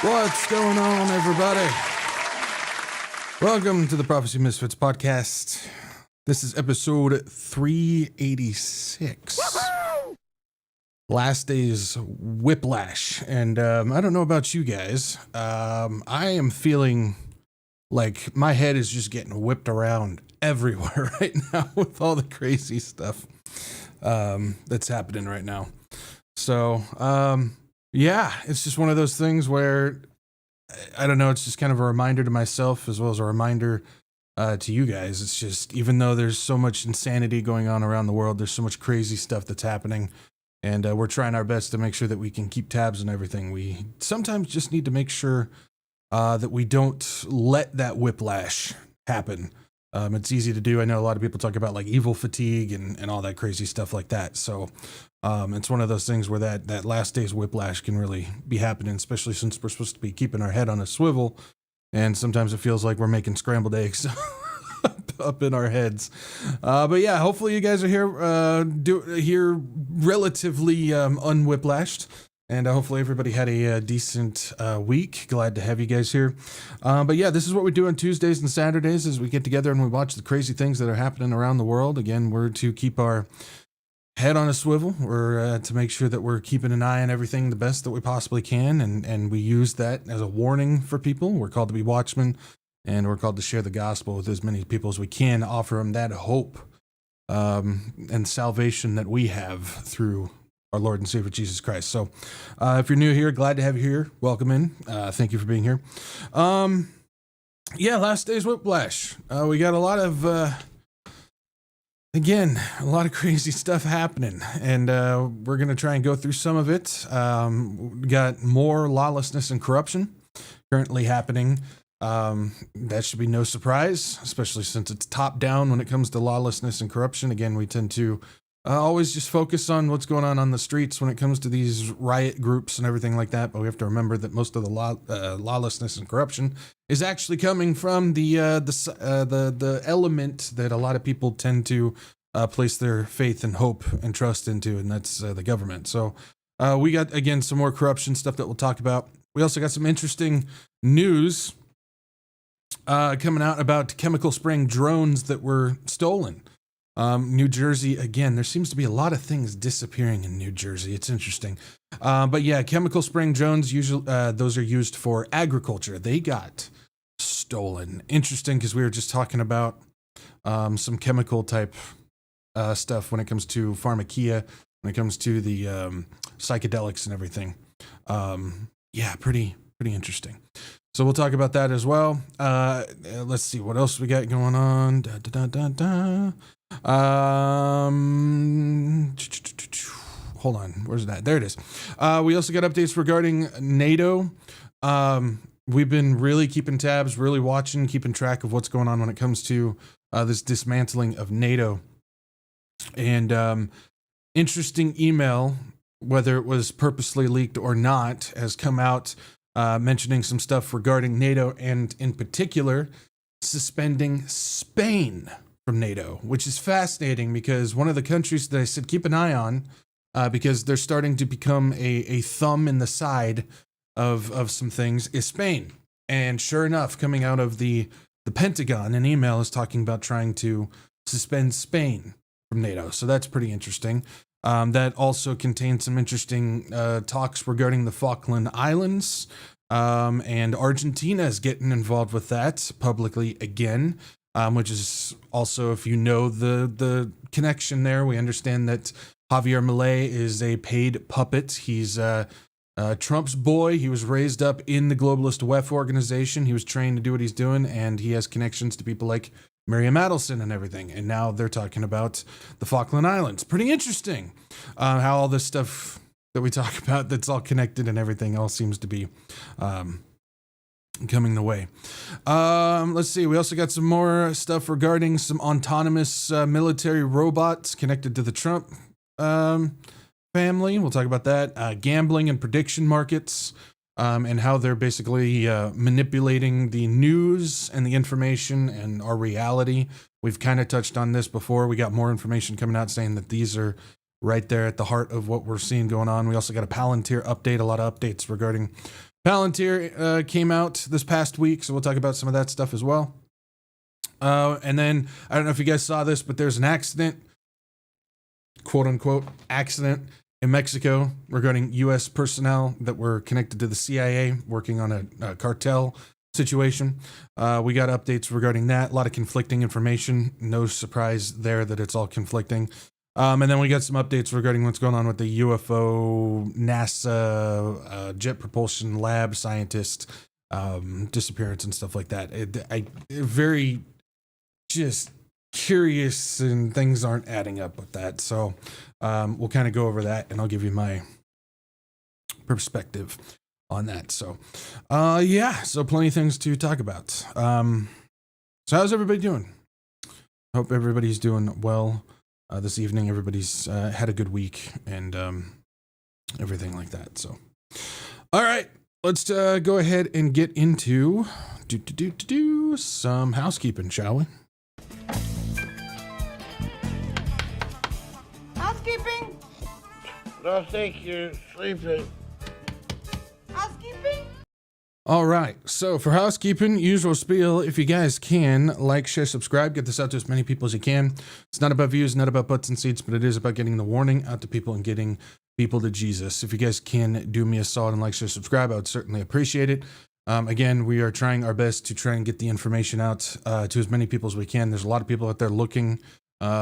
What's going on, everybody? Welcome to the Prophecy Misfits Podcast. This is episode 386. Woo-hoo! Last day's Whiplash. And I don't know about you guys. I am feeling like my head is just getting whipped around everywhere right now with all the crazy stuff that's happening right now. So, yeah, it's just one of those things where, I don't know, it's just kind of a reminder to myself as well as a reminder to you guys. It's just, even though there's so much insanity going on around the world, there's so much crazy stuff that's happening, and we're trying our best to make sure that we can keep tabs on everything. We sometimes just need to make sure that we don't let that whiplash happen. It's easy to do. I know a lot of people talk about like evil fatigue and all that crazy stuff like that. So it's one of those things where that last day's whiplash can really be happening, especially since we're supposed to be keeping our head on a swivel. And sometimes it feels like we're making scrambled eggs up in our heads. But yeah, hopefully you guys are here relatively unwhiplashed. And hopefully everybody had a decent week. Glad to have you guys here. But yeah, this is what we do on Tuesdays and Saturdays is we get together and we watch the crazy things that are happening around the world. Again, we're to keep our head on a swivel. We're to make sure that we're keeping an eye on everything the best that we possibly can. And we use that as a warning for people. We're called to be watchmen, and we're called to share the gospel with as many people as we can, offer them that hope and salvation that we have through our Lord and Savior Jesus Christ. So if you're new here, glad to have you here. Welcome in. Thank you for being here. Yeah, last day's Whiplash. We got a lot of crazy stuff happening, and we're going to try and go through some of it. We got more lawlessness and corruption currently happening. That should be no surprise, especially since it's top down when it comes to lawlessness and corruption. Again, we tend to always just focus on what's going on the streets when it comes to these riot groups and everything like that. But we have to remember that most of the lawlessness and corruption is actually coming from the element that a lot of people tend to place their faith and hope and trust into, and that's the government. So we got, again, some more corruption stuff that we'll talk about. We also got some interesting news coming out about chemical spraying drones that were stolen. New Jersey, again, there seems to be a lot of things disappearing in New Jersey. It's interesting. But yeah, chemical spraying drones, usually those are used for agriculture. They got stolen. Interesting, because we were just talking about some chemical type stuff when it comes to pharmakia, when it comes to the psychedelics and everything. Yeah, pretty interesting. So we'll talk about that as well. Let's see what else we got going on. Hold on, where's that? There it is. We also got updates regarding NATO. We've been really keeping tabs, really watching, keeping track of what's going on when it comes to this dismantling of NATO. And interesting email, whether it was purposely leaked or not, has come out mentioning some stuff regarding NATO, and in particular, suspending Spain from NATO, which is fascinating because one of the countries that I said keep an eye on because they're starting to become a thumb in the side of some things is Spain. And sure enough, coming out of the Pentagon, an email is talking about trying to suspend Spain from NATO. So that's pretty interesting. That also contains some interesting talks regarding the Falkland Islands, and Argentina is getting involved with that publicly again, which is also, if you know the connection there, we understand that Javier Milei is a paid puppet. He's Trump's boy. He was raised up in the globalist WEF organization. He was trained to do what he's doing, and he has connections to people like Miriam Adelson and everything. And now they're talking about the Falkland Islands. Pretty interesting how all this stuff that we talk about that's all connected and everything all seems to be coming the way. Let's see. We also got some more stuff regarding some autonomous military robots connected to the Trump family. We'll talk about that. Gambling and prediction markets. And how they're basically manipulating the news and the information and our reality. We've kind of touched on this before. We got more information coming out saying that these are right there at the heart of what we're seeing going on. We also got a Palantir update, a lot of updates regarding Palantir came out this past week, so we'll talk about some of that stuff as well. And then, I don't know if you guys saw this, but there's an accident, quote unquote, accident in Mexico regarding U.S. personnel that were connected to the CIA working on a cartel situation. We got updates regarding that. A lot of conflicting information. No surprise there that it's all conflicting. And then we got some updates regarding what's going on with the UFO, NASA, Jet Propulsion Lab scientist disappearance and stuff like that. Very just curious, and things aren't adding up with that. So we'll kind of go over that, and I'll give you my perspective on that. So so plenty of things to talk about. So how's everybody doing? Hope everybody's doing well this evening. Everybody's had a good week and everything like that. So all right, let's go ahead and get into some housekeeping, shall we? Housekeeping? No, thank you. Sleeping. Housekeeping? All right, so for housekeeping, usual spiel, if you guys can, like, share, subscribe, get this out to as many people as you can. It's not about views, not about butts and seats, but it is about getting the warning out to people and getting people to Jesus. If you guys can do me a solid and like, share, subscribe, I would certainly appreciate it. Again, we are trying our best to try and get the information out to as many people as we can. There's a lot of people out there looking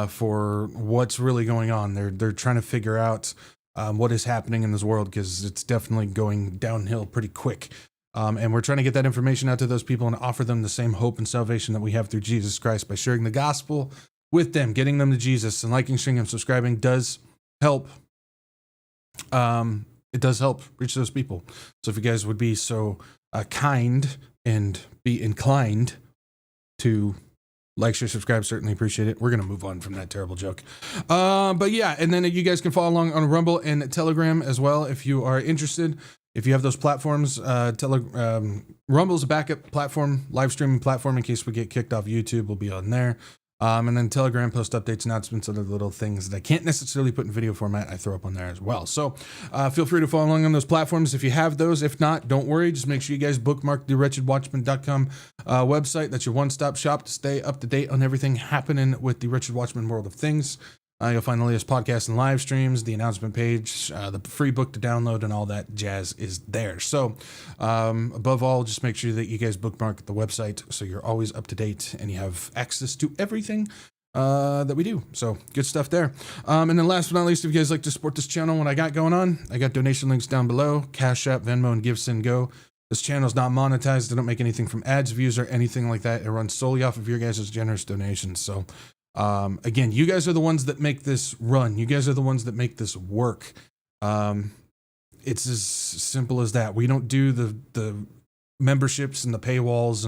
for what's really going on. They're trying to figure out what is happening in this world, because it's definitely going downhill pretty quick. And we're trying to get that information out to those people and offer them the same hope and salvation that we have through Jesus Christ by sharing the gospel with them, getting them to Jesus, and liking, sharing, and subscribing does help. It does help reach those people. So if you guys would be so kind and be inclined to like, share, subscribe, certainly appreciate it. We're going to move on from that terrible joke. But yeah, and then you guys can follow along on Rumble and Telegram as well if you are interested. If you have those platforms, Rumble's a backup platform, live streaming platform in case we get kicked off YouTube. We'll be on there. And then Telegram post updates, announcements, other little things that I can't necessarily put in video format, I throw up on there as well. So feel free to follow along on those platforms if you have those. If not, don't worry. Just make sure you guys bookmark the WretchedWatchmen.com website. That's your one-stop shop to stay up to date on everything happening with the Wretched Watchmen world of things. You'll find the latest podcasts and live streams, the announcement page, the free book to download, and all that jazz is there. So above all, just make sure that you guys bookmark the website so you're always up to date and you have access to everything that we do. So good stuff there. And then last but not least, if you guys like to support this channel, what I got going on, I got donation links down below, CashApp, Venmo, and GiveSendGo. This channel is not monetized. I don't make anything from ads, views, or anything like that. It runs solely off of your guys' generous donations. So again, you guys are the ones that make this run. You guys are the ones that make this work. It's as simple as that. We don't do the memberships and the paywalls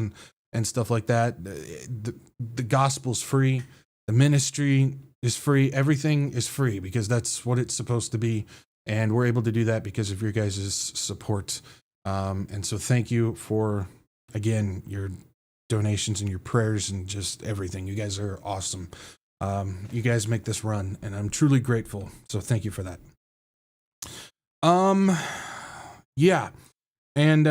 and stuff like that. The gospel's free. The ministry is free. Everything is free because that's what it's supposed to be. And we're able to do that because of your guys' support. And so thank you for, again, your donations and your prayers and just everything. You guys are awesome. You guys make this run, and I'm truly grateful. So thank you for that. Yeah. And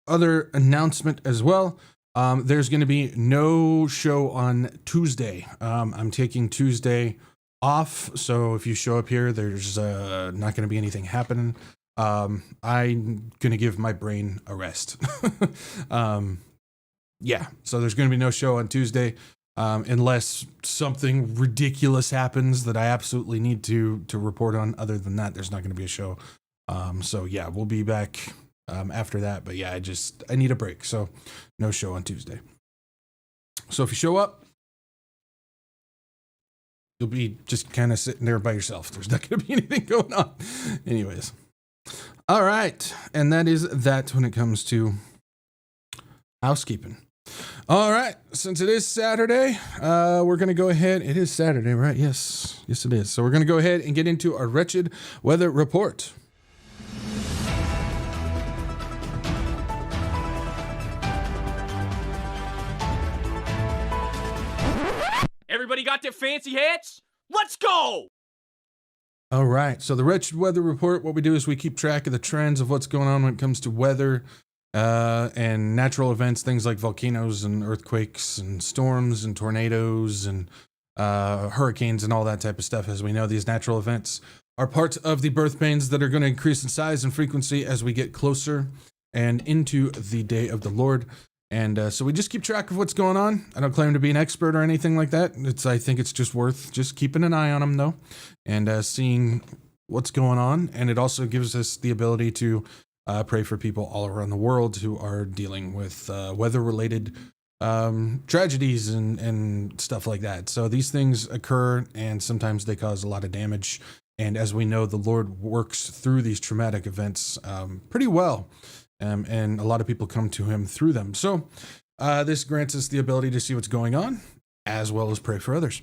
other announcement as well. There's going to be no show on Tuesday. I'm taking Tuesday off. So if you show up here, there's not going to be anything happening. I'm going to give my brain a rest. Yeah, so there's going to be no show on Tuesday unless something ridiculous happens that I absolutely need to report on. Other than that, there's not going to be a show. So yeah, we'll be back after that. But yeah, I need a break. So no show on Tuesday. So if you show up, you'll be just kind of sitting there by yourself. There's not going to be anything going on. Anyways. All right. And that is that when it comes to housekeeping. All right. Since it is Saturday, we're going to go ahead. It is Saturday, right? Yes. Yes, it is. So we're going to go ahead and get into our wretched weather report. Everybody got their fancy hats? Let's go! All right. So the Wretched Weather Report, what we do is we keep track of the trends of what's going on when it comes to weather and natural events, things like volcanoes and earthquakes and storms and tornadoes and hurricanes and all that type of stuff. As we know, these natural events are parts of the birth pains that are going to increase in size and frequency as we get closer and into the day of the Lord. And so we just keep track of what's going on. I don't claim to be an expert or anything like that. I think it's just worth just keeping an eye on them, though, and seeing what's going on. And it also gives us the ability to pray for people all around the world who are dealing with weather-related tragedies and stuff like that. So these things occur, and sometimes they cause a lot of damage. And as we know, the Lord works through these traumatic events pretty well. And a lot of people come to him through them. So this grants us the ability to see what's going on, as well as pray for others.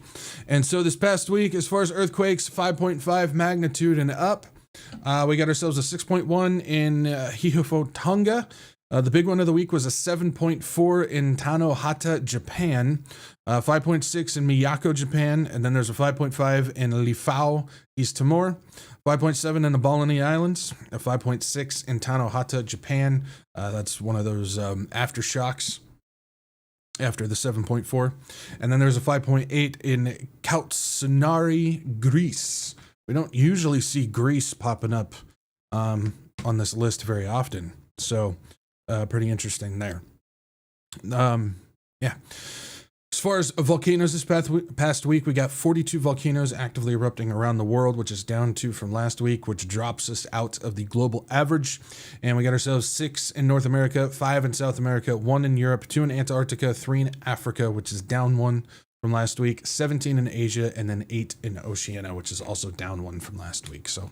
And so this past week, as far as earthquakes, 5.5 magnitude and up, we got ourselves a 6.1 in Hihofotonga. The big one of the week was a 7.4 in Tanohata, Japan, 5.6 in Miyako, Japan, and then there's a 5.5 in Lifau, East Timor, 5.7 in the Ballini Islands, a 5.6 in Tanohata, Japan. That's one of those aftershocks after the 7.4. And then there's a 5.8 in Kautsunari, Greece. We don't usually see Greece popping up on this list very often. So pretty interesting there. Yeah. As far as volcanoes this past week, we got 42 volcanoes actively erupting around the world, which is down 2 from last week, which drops us out of the global average. And we got ourselves 6 in North America, 5 in South America, 1 in Europe, 2 in Antarctica, 3 in Africa, which is down 1 from last week, 17 in Asia, and then 8 in Oceania, which is also down 1 from last week. So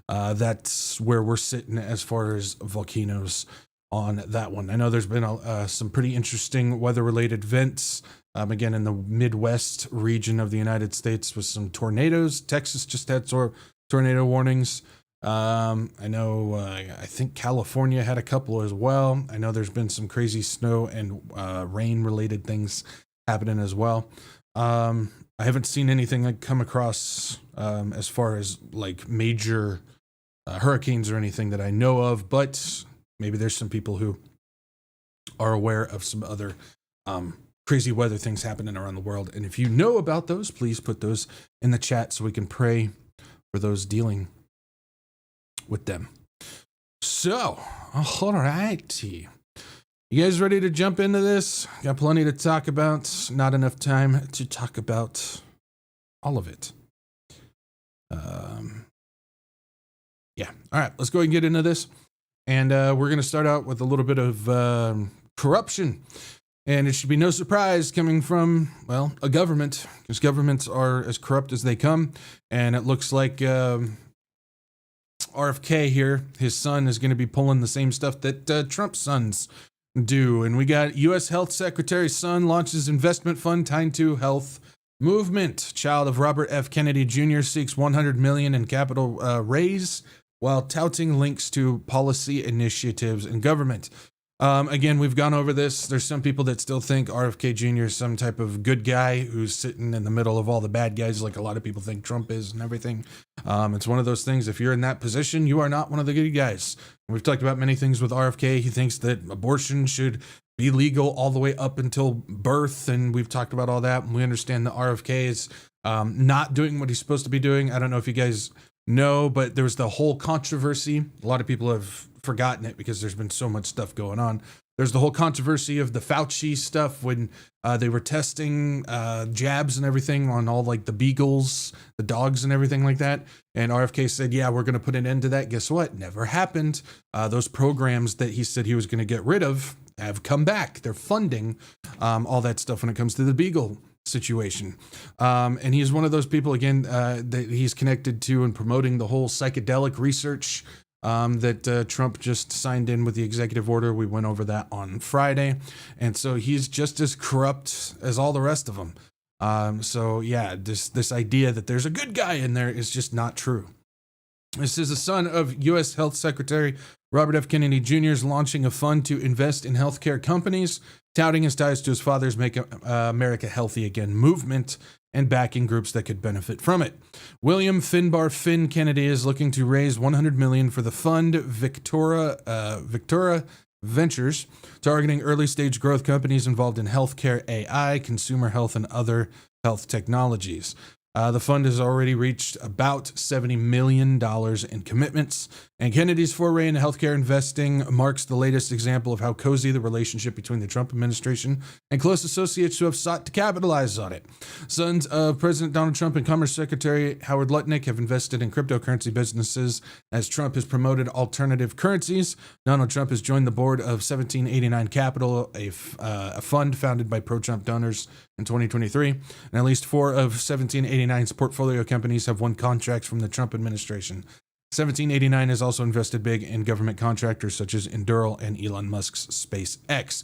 that's where we're sitting as far as volcanoes on that one. I know there's been some pretty interesting weather-related events. Again, in the Midwest region of the United States with some tornadoes. Texas just had tornado warnings. I know, I think California had a couple as well. I know there's been some crazy snow and rain-related things happening as well. I haven't seen anything like come across as far as like major hurricanes or anything that I know of, but maybe there's some people who are aware of some other crazy weather things happening around the world. And if you know about those, please put those in the chat so we can pray for those dealing with them. So, all righty. You guys ready to jump into this? Got plenty to talk about. Not enough time to talk about all of it. Yeah. All right, let's go ahead and get into this. And we're going to start out with a little bit of corruption. And it should be no surprise coming from, well, a government, because governments are as corrupt as they come. And it looks like RFK here, his son, is going to be pulling the same stuff that Trump's sons do. And we got U.S. Health Secretary's son launches investment fund tied to health movement. Child of Robert F. Kennedy Jr. seeks $100 million in capital raise while touting links to policy initiatives in government. Again, we've gone over this. There's some people that still think RFK Jr. is some type of good guy who's sitting in the middle of all the bad guys, like a lot of people think Trump is and everything. It's one of those things. If you're in that position, you are not one of the good guys. We've talked about many things with RFK. He thinks that abortion should be legal all the way up until birth, and we've talked about all that. And we understand that RFK is not doing what he's supposed to be doing. I don't know if you guys know, but there was the whole controversy. A lot of people have forgotten it because there's been so much stuff going on. There's the whole controversy of the Fauci stuff when they were testing jabs and everything on all like the beagles, the dogs and everything like that. And RFK said, yeah, we're going to put an end to that. Guess what? Never happened. Those programs that he said he was going to get rid of have come back. They're funding all that stuff when it comes to the beagle situation. And he's one of those people, again, that he's connected to and promoting the whole psychedelic research that Trump just signed in with the executive order. We went over that on Friday. And so he's just as corrupt as all the rest of them. So yeah, this idea that there's a good guy in there is just not true. This is the son of U.S. Health Secretary Robert F. Kennedy Jr. is launching a fund to invest in healthcare companies, touting his ties to his father's Make America Healthy Again movement. and backing groups that could benefit from it. William Finbar Finn Kennedy is looking to raise $100 million for the fund Victoria Ventures, targeting early-stage growth companies involved in healthcare, AI, consumer health, and other health technologies. The fund has already reached about $70 million in commitments, and Kennedy's foray into healthcare investing marks the latest example of how cozy the relationship between the Trump administration and close associates who have sought to capitalize on it. Sons of President Donald Trump and Commerce Secretary Howard Lutnick have invested in cryptocurrency businesses as Trump has promoted alternative currencies. Donald Trump has joined the board of 1789 Capital, a fund founded by pro-Trump donors in 2023, and at least 4 of 1789's portfolio companies have won contracts from the Trump administration. 1789 has also invested big in government contractors such as Endural and Elon Musk's SpaceX.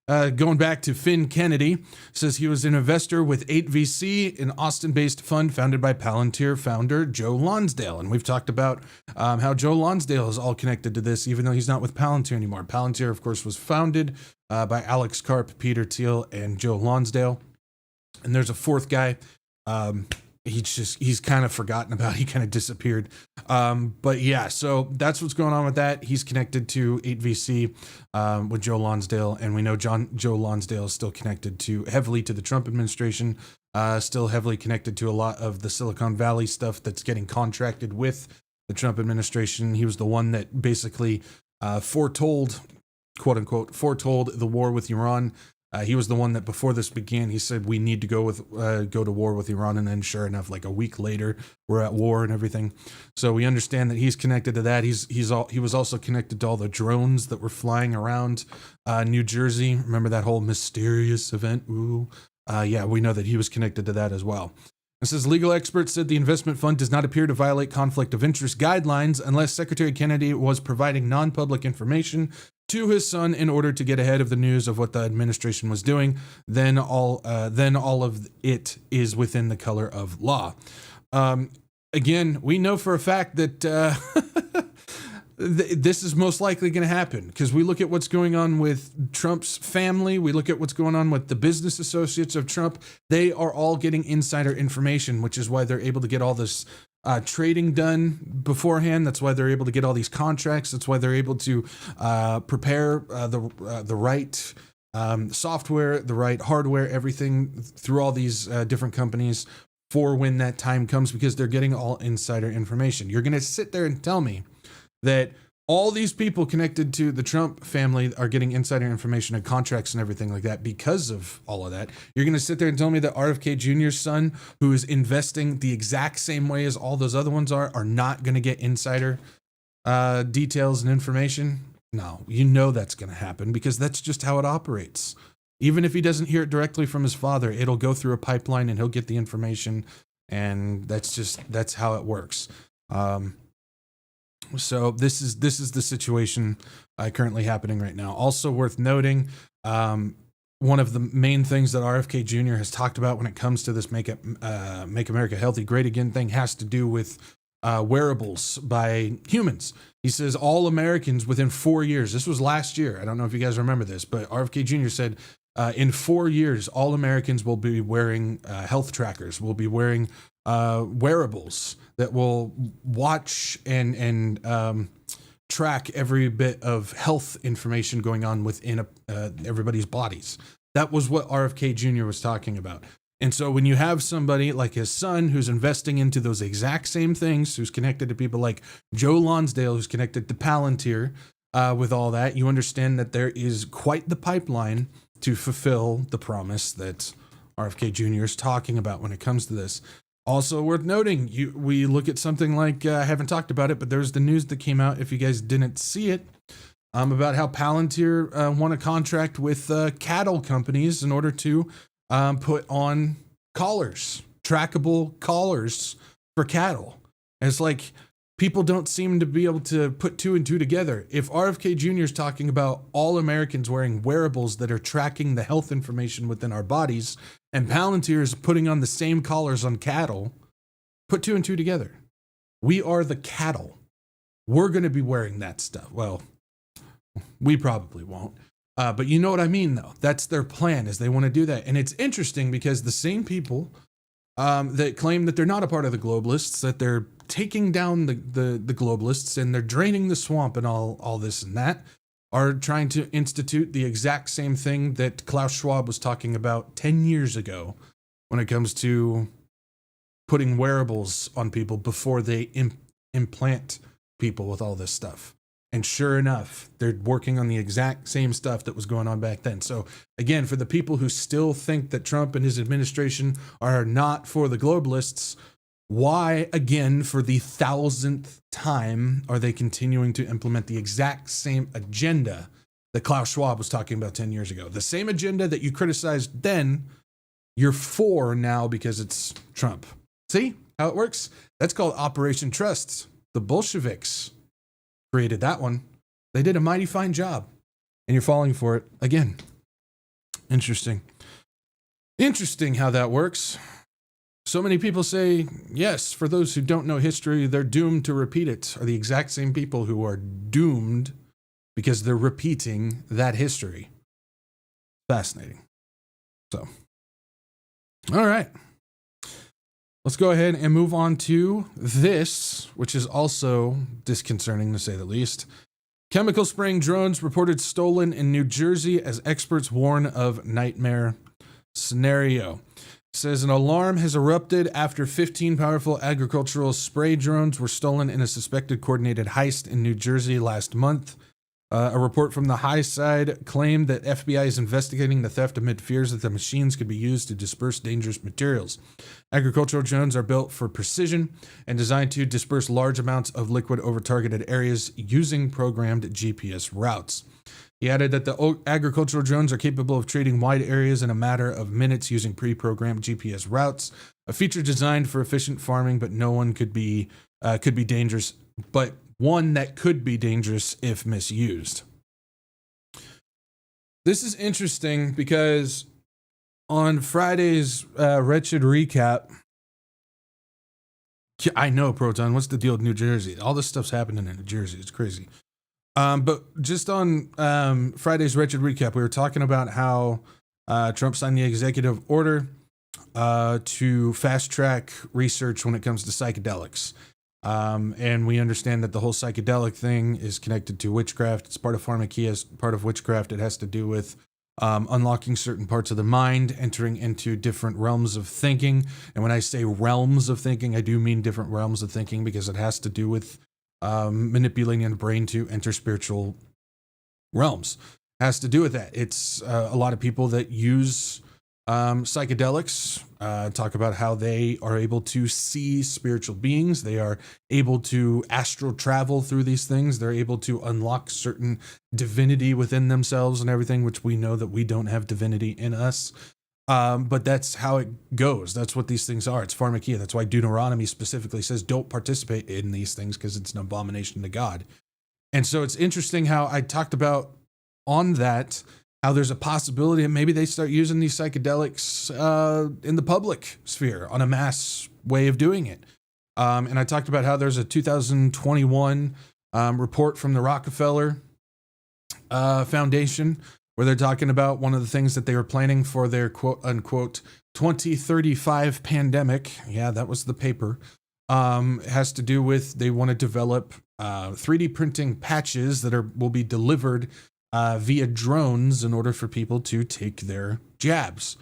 Going back to Finn Kennedy, says he was an investor with 8VC, an Austin-based fund founded by Palantir founder Joe Lonsdale. And we've talked about how Joe Lonsdale is all connected to this, even though he's not with Palantir anymore. Palantir, of course, was founded by Alex Karp, Peter Thiel, and Joe Lonsdale. And there's a fourth guy. He's kind of forgotten about. He kind of disappeared. But yeah, so that's what's going on with that. He's connected to 8VC with Joe Lonsdale, and we know Joe Lonsdale is still connected heavily to the Trump administration, still heavily connected to a lot of the Silicon Valley stuff that's getting contracted with the Trump administration. He was the one that basically foretold, quote unquote, foretold the war with Iran. He was the one that before this began, he said we need to go to war with Iran, and then sure enough, like a week later, we're at war and everything. So we understand that he's connected to that. He was also connected to all the drones that were flying around New Jersey. Remember that whole mysterious event? Ooh, yeah, we know that he was connected to that as well. It says legal experts said the investment fund does not appear to violate conflict of interest guidelines unless Secretary Kennedy was providing non-public information to his son in order to get ahead of the news of what the administration was doing. Then all of it is within the color of law. Again, we know for a fact that this is most likely going to happen because we look at what's going on with Trump's family. We look at what's going on with the business associates of Trump. They are all getting insider information, which is why they're able to get all this trading done beforehand. That's why they're able to get all these contracts. That's why they're able to prepare the right software, the right hardware, everything through all these different companies for when that time comes, because they're getting all insider information. You're going to sit there and tell me that all these people connected to the Trump family are getting insider information and contracts and everything like that because of all of that. You're going to sit there and tell me that RFK Jr.'s son, who is investing the exact same way as all those other ones are not going to get insider details and information? No, you know that's going to happen because that's just how it operates. Even if he doesn't hear it directly from his father, it'll go through a pipeline and he'll get the information, and that's how it works. So this is the situation currently happening right now. Also worth noting, one of the main things that RFK Jr. has talked about when it comes to this Make America Healthy Great Again thing has to do with wearables by humans. He says all Americans within 4 years, this was last year, I don't know if you guys remember this, but RFK Jr. said in 4 years, all Americans will be wearing health trackers, will be wearing wearables that will watch and track every bit of health information going on within everybody's bodies. That was what RFK Jr. was talking about. And so when you have somebody like his son who's investing into those exact same things, who's connected to people like Joe Lonsdale, who's connected to Palantir with all that, you understand that there is quite the pipeline to fulfill the promise that RFK Jr. is talking about when it comes to this. Also worth noting, we look at something like, I haven't talked about it, but there's the news that came out, if you guys didn't see it, about how Palantir won a contract with cattle companies in order to put on collars, trackable collars for cattle. And it's like, people don't seem to be able to put two and two together. If RFK Jr. is talking about all Americans wearing wearables that are tracking the health information within our bodies, and Palantir is putting on the same collars on cattle, put two and two together. We are the cattle. We're going to be wearing that stuff. Well, we probably won't. But you know what I mean, though. That's their plan, is they want to do that. And it's interesting because the same people that claim that they're not a part of the globalists, that they're taking down the globalists and they're draining the swamp and all this and that, are trying to institute the exact same thing that Klaus Schwab was talking about 10 years ago when it comes to putting wearables on people before they implant people with all this stuff. And sure enough, they're working on the exact same stuff that was going on back then. So again, for the people who still think that Trump and his administration are not for the globalists, why, again, for the 1,000th time, are they continuing to implement the exact same agenda that Klaus Schwab was talking about 10 years ago? The same agenda that you criticized then, you're for now because it's Trump. See how it works? That's called Operation Trust. The Bolsheviks created that one. They did a mighty fine job, and you're falling for it again. Interesting how that works. So many people say, yes, for those who don't know history, they're doomed to repeat it, are the exact same people who are doomed because they're repeating that history. Fascinating. So, all right. Let's go ahead and move on to this, which is also disconcerting to say the least. Chemical spraying drones reported stolen in New Jersey as experts warn of nightmare scenario. It says an alarm has erupted after 15 powerful agricultural spray drones were stolen in a suspected coordinated heist in New Jersey last month. A report from the high side claimed that FBI is investigating the theft amid fears that the machines could be used to disperse dangerous materials. Agricultural drones are built for precision and designed to disperse large amounts of liquid over targeted areas using programmed GPS routes. He added that the agricultural drones are capable of treating wide areas in a matter of minutes using pre-programmed GPS routes, a feature designed for efficient farming, but one that could be dangerous if misused. This is interesting because on Friday's Wretched Recap, I know, Proton, what's the deal with New Jersey? All this stuff's happening in New Jersey. It's crazy. But just on Friday's Wretched Recap, we were talking about how Trump signed the executive order to fast track research when it comes to psychedelics. And we understand that the whole psychedelic thing is connected to witchcraft. It's part of pharmakeia, it's part of witchcraft. It has to do with unlocking certain parts of the mind, entering into different realms of thinking. And when I say realms of thinking, I do mean different realms of thinking because it has to do with manipulating the brain to enter spiritual realms. It has to do with that. It's a lot of people that use psychedelics talk about how they are able to see spiritual beings. They are able to astral travel through these things. They're able to unlock certain divinity within themselves and everything, which we know that we don't have divinity in us. But that's how it goes. That's what these things are. It's pharmakeia. That's why Deuteronomy specifically says don't participate in these things because it's an abomination to God. And so it's interesting how I talked about on that how there's a possibility that maybe they start using these psychedelics in the public sphere on a mass way of doing it. And I talked about how there's a 2021 report from the Rockefeller Foundation where they're talking about one of the things that they were planning for their quote unquote 2035 pandemic. Yeah, that was the paper. It has to do with they want to develop 3D printing patches that will be delivered via drones in order for people to take their jabs.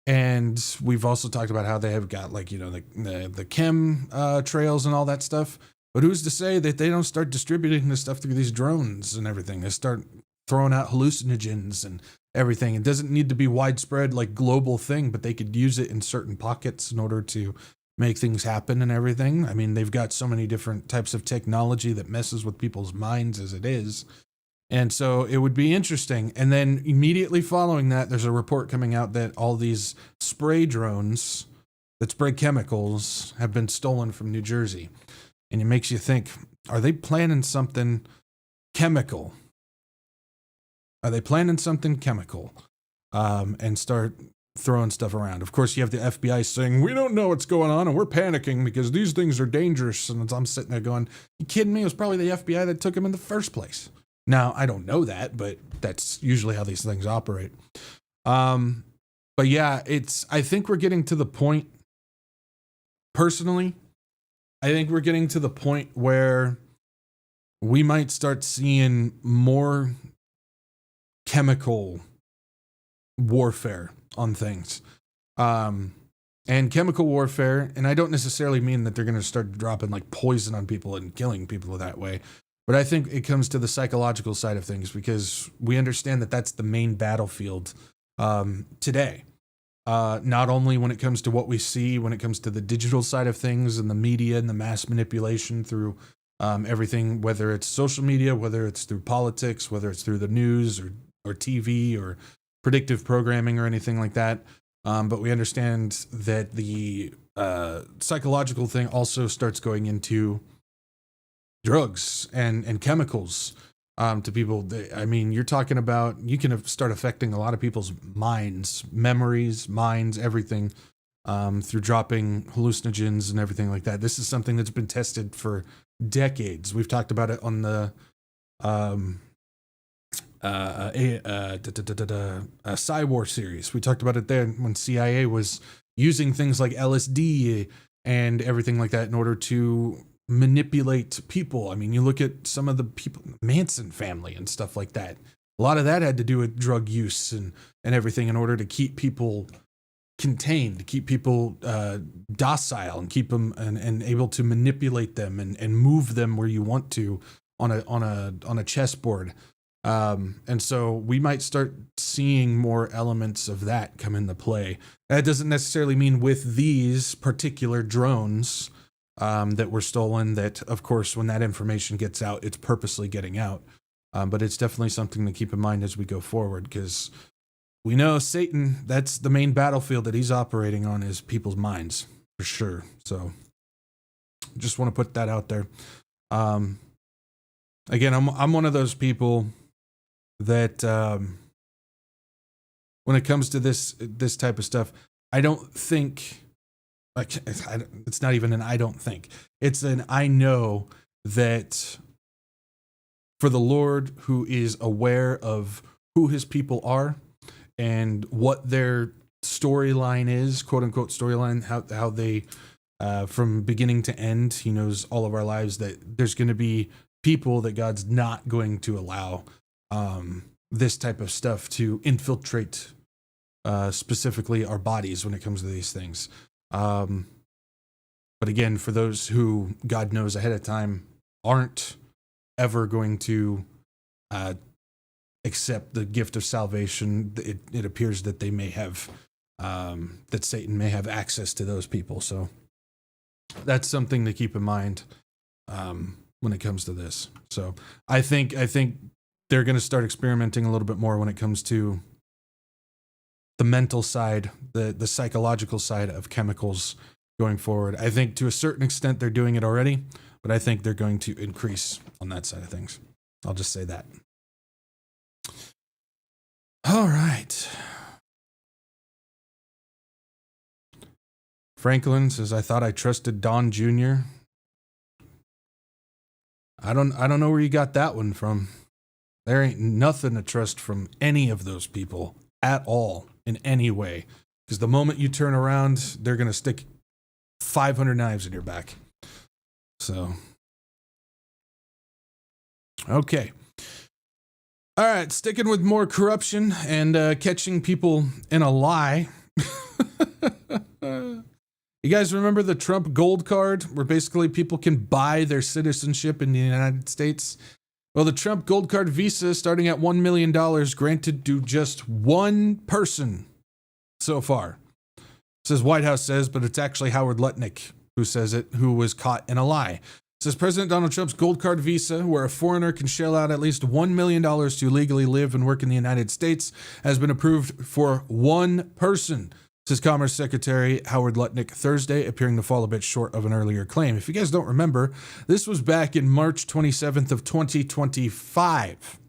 And we've also talked about how they have got the chem trails and all that stuff. But who's to say that they don't start distributing this stuff through these drones and everything? They start throwing out hallucinogens and everything. It doesn't need to be widespread like global thing, but they could use it in certain pockets in order to make things happen and everything. I mean, they've got so many different types of technology that messes with people's minds as it is. And so it would be interesting. And then immediately following that, there's a report coming out that all these spray drones that spray chemicals have been stolen from New Jersey. And it makes you think, are they planning something chemical? And start throwing stuff around. Of course, you have the FBI saying, we don't know what's going on and we're panicking because these things are dangerous. And I'm sitting there going, you kidding me? It was probably the FBI that took him in the first place. Now, I don't know that, but that's usually how these things operate. But yeah, I think we're getting to the point personally, I think we're getting to the point where we might start seeing more chemical warfare on things. And chemical warfare, and I don't necessarily mean that they're going to start dropping like poison on people and killing people that way, but I think it comes to the psychological side of things, because we understand that that's the main battlefield today. Not only when it comes to what we see, when it comes to the digital side of things and the media and the mass manipulation through everything, whether it's social media, whether it's through politics, whether it's through the news or TV or predictive programming or anything like that. But we understand that the psychological thing also starts going into drugs and chemicals to people. I mean, you're talking about, you can start affecting a lot of people's minds, memories, minds, everything through dropping hallucinogens and everything like that. This is something that's been tested for decades. We've talked about it on the Psy-War series. We talked about it there when CIA was using things like LSD and everything like that in order to manipulate people. I mean, you look at some of the people, Manson family and stuff like that. A lot of that had to do with drug use and everything in order to keep people contained, to keep people docile and keep them and able to manipulate them and move them where you want to on a chessboard. And so we might start seeing more elements of that come into play. That doesn't necessarily mean with these particular drones that were stolen, that of course when that information gets out, it's purposely getting out. But it's definitely something to keep in mind as we go forward, because we know Satan, that's the main battlefield that he's operating on, is people's minds, for sure. So just want to put that out there. Again, I'm one of those people that when it comes to this type of stuff, I don't think, like, it's not even an I don't think, it's an I know that for the Lord, who is aware of who his people are and what their storyline is, quote unquote storyline, how they from beginning to end, he knows all of our lives, that there's going to be people that God's not going to allow this type of stuff to infiltrate specifically our bodies when it comes to these things. But again, for those who God knows ahead of time aren't ever going to accept the gift of salvation, it appears that they may have, that Satan may have access to those people. So that's something to keep in mind when it comes to this. So I think they're going to start experimenting a little bit more when it comes to the mental side, the psychological side of chemicals going forward. I think to a certain extent they're doing it already, but I think they're going to increase on that side of things. I'll just say that. All right. Franklin says, I thought I trusted Don Jr. I don't know where you got that one from. There ain't nothing to trust from any of those people at all in any way. Because the moment you turn around, they're going to stick 500 knives in your back. So, okay. All right, sticking with more corruption and catching people in a lie. You guys remember the Trump Gold Card, where basically people can buy their citizenship in the United States? Well, the Trump Gold Card visa, starting at $1 million, granted to just one person so far. Says White House says, but it's actually Howard Lutnick who says it, who was caught in a lie. It says President Donald Trump's Gold Card visa, where a foreigner can shell out at least $1 million to legally live and work in the United States, has been approved for one person, says Commerce Secretary Howard Lutnick Thursday, appearing to fall a bit short of an earlier claim. If you guys don't remember, this was back in March 27th of 2025.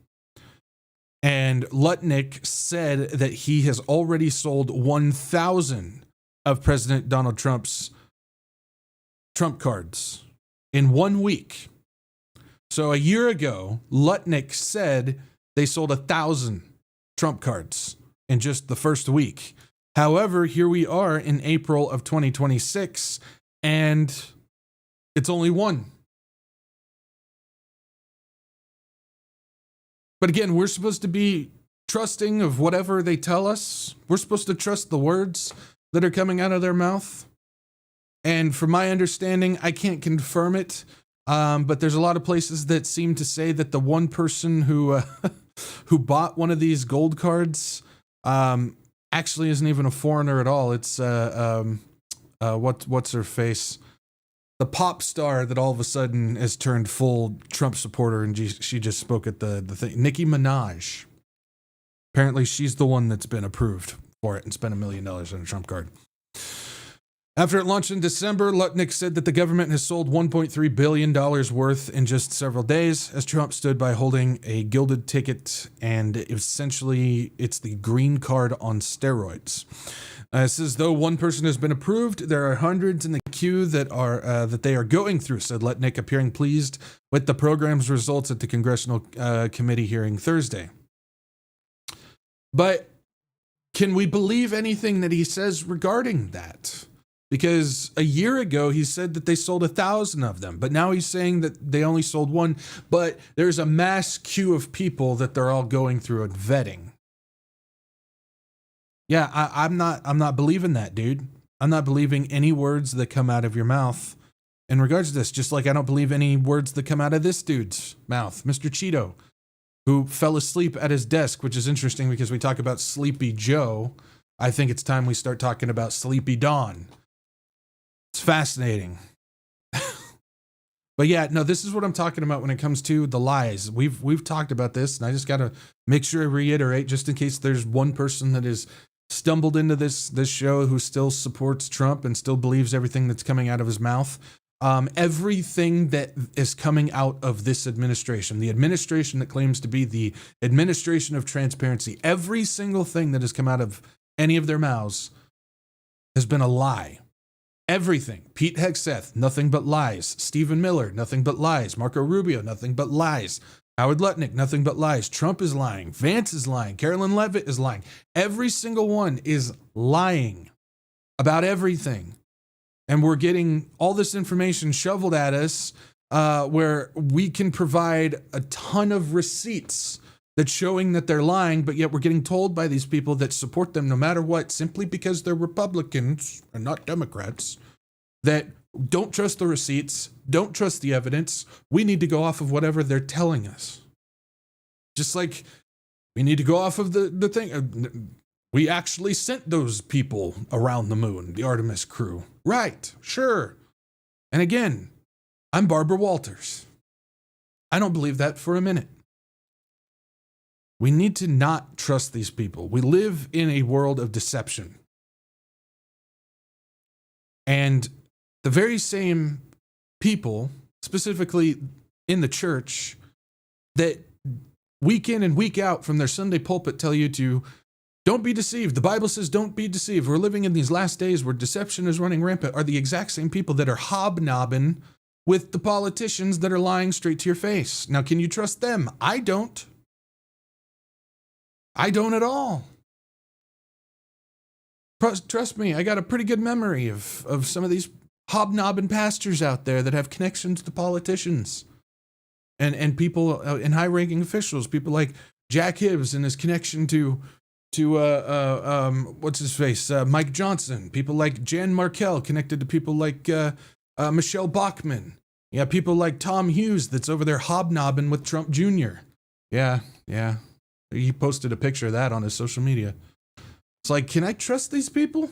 And Lutnick said that he has already sold 1,000 of President Donald Trump's Trump cards in 1 week. So a year ago, Lutnick said they sold 1,000 Trump cards in just the first week. However, here we are in April of 2026, And it's only one. But again, we're supposed to be trusting of whatever they tell us. We're supposed to trust the words that are coming out of their mouth. And from my understanding, I can't confirm it, but there's a lot of places that seem to say that the one person who who bought one of these gold cards actually isn't even a foreigner at all. It's what's her face? The pop star that all of a sudden has turned full Trump supporter, and she just spoke at the thing. Nicki Minaj. Apparently, she's the one that's been approved for it and spent $1 million on a Trump card. After it launched in December, Lutnick said that the government has sold $1.3 billion worth in just several days, as Trump stood by holding a gilded ticket, and essentially it's the green card on steroids. It says, though one person has been approved, there are hundreds in the queue that they are going through, said Lutnick, appearing pleased with the program's results at the Congressional Committee hearing Thursday. But can we believe anything that he says regarding that? Because a year ago, he said that they sold 1,000 of them, but now he's saying that they only sold one, but there's a mass queue of people that they're all going through and vetting. Yeah, I'm not believing that, dude. I'm not believing any words that come out of your mouth in regards to this, just like I don't believe any words that come out of this dude's mouth, Mr. Cheeto, who fell asleep at his desk, which is interesting because we talk about Sleepy Joe. I think it's time we start talking about Sleepy Dawn. It's fascinating. But yeah, no, this is what I'm talking about when it comes to the lies. We've talked about this, and I just got to make sure I reiterate, just in case there's one person that is stumbled into this show who still supports Trump and still believes everything that's coming out of his mouth. Everything that is coming out of this administration, the administration that claims to be the administration of transparency, every single thing that has come out of any of their mouths has been a lie. Everything. Pete Hegseth, nothing but lies. Stephen Miller, nothing but lies. Marco Rubio, nothing but lies. Howard Lutnick, nothing but lies. Trump is lying. Vance is lying. Carolyn Leavitt is lying. Every single one is lying about everything. And we're getting all this information shoveled at us where we can provide a ton of receipts that's showing that they're lying, but yet we're getting told by these people that support them no matter what, simply because they're Republicans and not Democrats, that don't trust the receipts, don't trust the evidence. We need to go off of whatever they're telling us. Just like we need to go off of the thing. We actually sent those people around the moon, the Artemis crew. Right, sure. And again, I'm Barbara Walters. I don't believe that for a minute. We need to not trust these people. We live in a world of deception. And the very same people, specifically in the church, that week in and week out from their Sunday pulpit tell you to don't be deceived. The Bible says don't be deceived. We're living in these last days where deception is running rampant, are the exact same people that are hobnobbing with the politicians that are lying straight to your face. Now, can you trust them? I don't. I don't at all. Trust me, I got a pretty good memory of some of these hobnobbing pastors out there that have connections to politicians and people and high-ranking officials, people like Jack Hibbs and his connection to what's his face, Mike Johnson, people like Jan Markell connected to people like Michelle Bachmann. Yeah, people like Tom Hughes that's over there hobnobbing with Trump Jr. Yeah. He posted a picture of that on his social media. It's like, can I trust these people?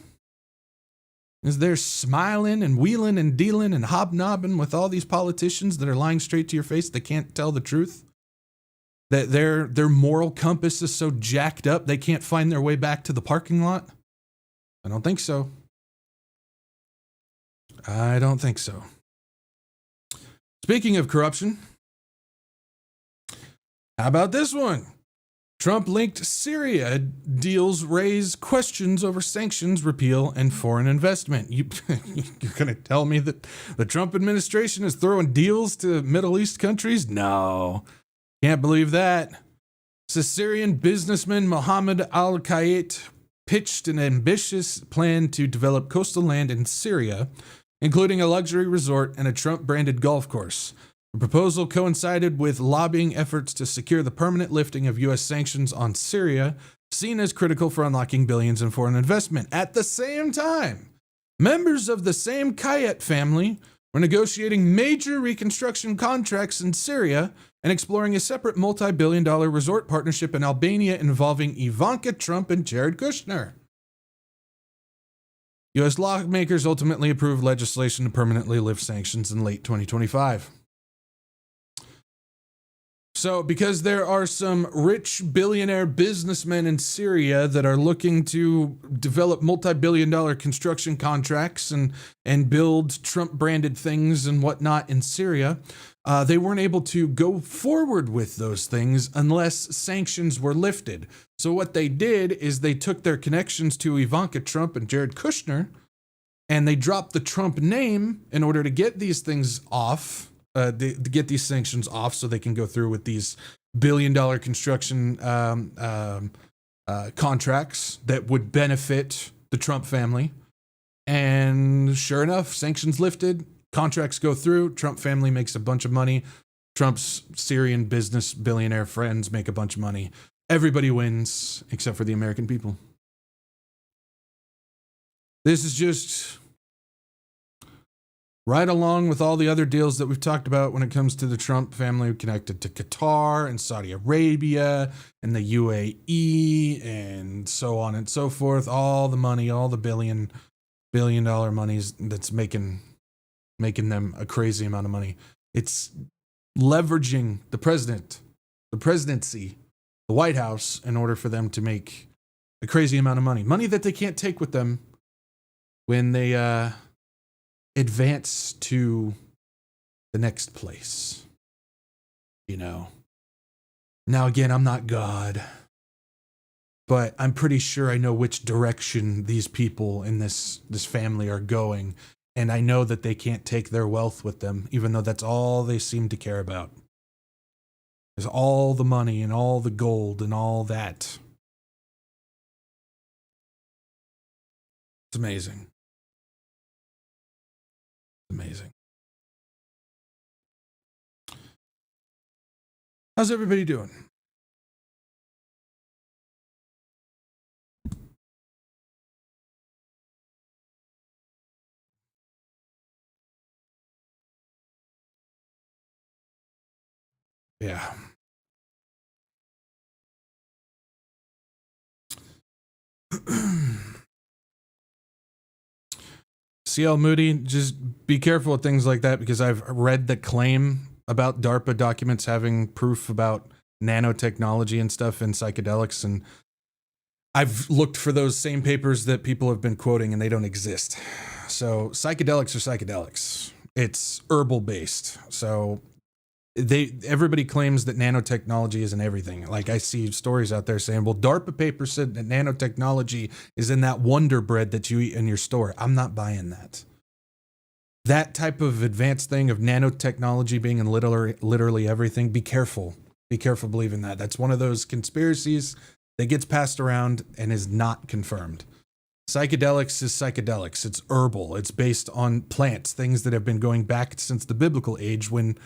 Is they're smiling and wheeling and dealing and hobnobbing with all these politicians that are lying straight to your face that can't tell the truth? That their moral compass is so jacked up they can't find their way back to the parking lot? I don't think so. I don't think so. Speaking of corruption, how about this one? Trump-linked Syria deals raise questions over sanctions, repeal, and foreign investment. You're going to tell me that the Trump administration is throwing deals to Middle East countries? No, can't believe that. Syrian businessman Mohammed al-Kayet pitched an ambitious plan to develop coastal land in Syria including a luxury resort and a Trump-branded golf course. The proposal coincided with lobbying efforts to secure the permanent lifting of U.S. sanctions on Syria, seen as critical for unlocking billions in foreign investment. At the same time, members of the same Kayet family were negotiating major reconstruction contracts in Syria and exploring a separate multi-billion-dollar resort partnership in Albania involving Ivanka Trump and Jared Kushner. U.S. lawmakers ultimately approved legislation to permanently lift sanctions in late 2025. So, because there are some rich billionaire businessmen in Syria that are looking to develop multi-billion-dollar construction contracts and build Trump-branded things and whatnot in Syria, they weren't able to go forward with those things unless sanctions were lifted. So what they did is they took their connections to Ivanka Trump and Jared Kushner, and they dropped the Trump name in order to get these things off. To get these sanctions off so they can go through with these billion-dollar construction contracts that would benefit the Trump family. And sure enough, sanctions lifted, contracts go through, Trump family makes a bunch of money, Trump's Syrian business billionaire friends make a bunch of money. Everybody wins except for the American people. This is just right along with all the other deals that we've talked about when it comes to the Trump family connected to Qatar and Saudi Arabia and the UAE and so on and so forth. All the money, all the billion-dollar monies that's making them a crazy amount of money. It's leveraging the presidency, the White House, in order for them to make a crazy amount of money. Money that they can't take with them when they advance to the next place, you know. Now, again, I'm not God, but I'm pretty sure I know which direction these people in this family are going, and I know that they can't take their wealth with them, even though that's all they seem to care about. Is all the money and all the gold and all that. It's amazing. Amazing. How's everybody doing? Yeah. CL Moody, just be careful with things like that, because I've read the claim about DARPA documents having proof about nanotechnology and stuff in psychedelics, and I've looked for those same papers that people have been quoting, and they don't exist. So psychedelics are psychedelics. It's herbal based. So everybody claims that nanotechnology isn't everything. Like, I see stories out there saying, well, DARPA paper said that nanotechnology is in that Wonder Bread that you eat in your store. I'm not buying that. That type of advanced thing of nanotechnology being in literally everything, be careful. Be careful believing that. That's one of those conspiracies that gets passed around and is not confirmed. Psychedelics is psychedelics. It's herbal. It's based on plants, things that have been going back since the biblical age, when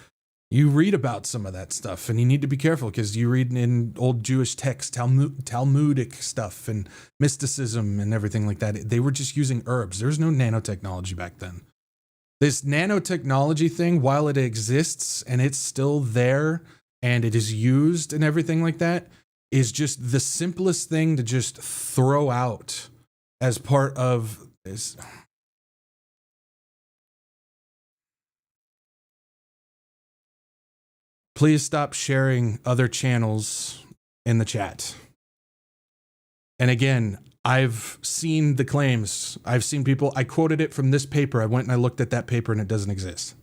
you read about some of that stuff, and you need to be careful because you read in old Jewish texts, Talmudic stuff and mysticism and everything like that. They were just using herbs. There was no nanotechnology back then. This nanotechnology thing, while it exists and it's still there and it is used and everything like that, is just the simplest thing to just throw out as part of this. Please stop sharing other channels in the chat. And again, I've seen the claims. I've seen people, I quoted it from this paper. I went and I looked at that paper and it doesn't exist.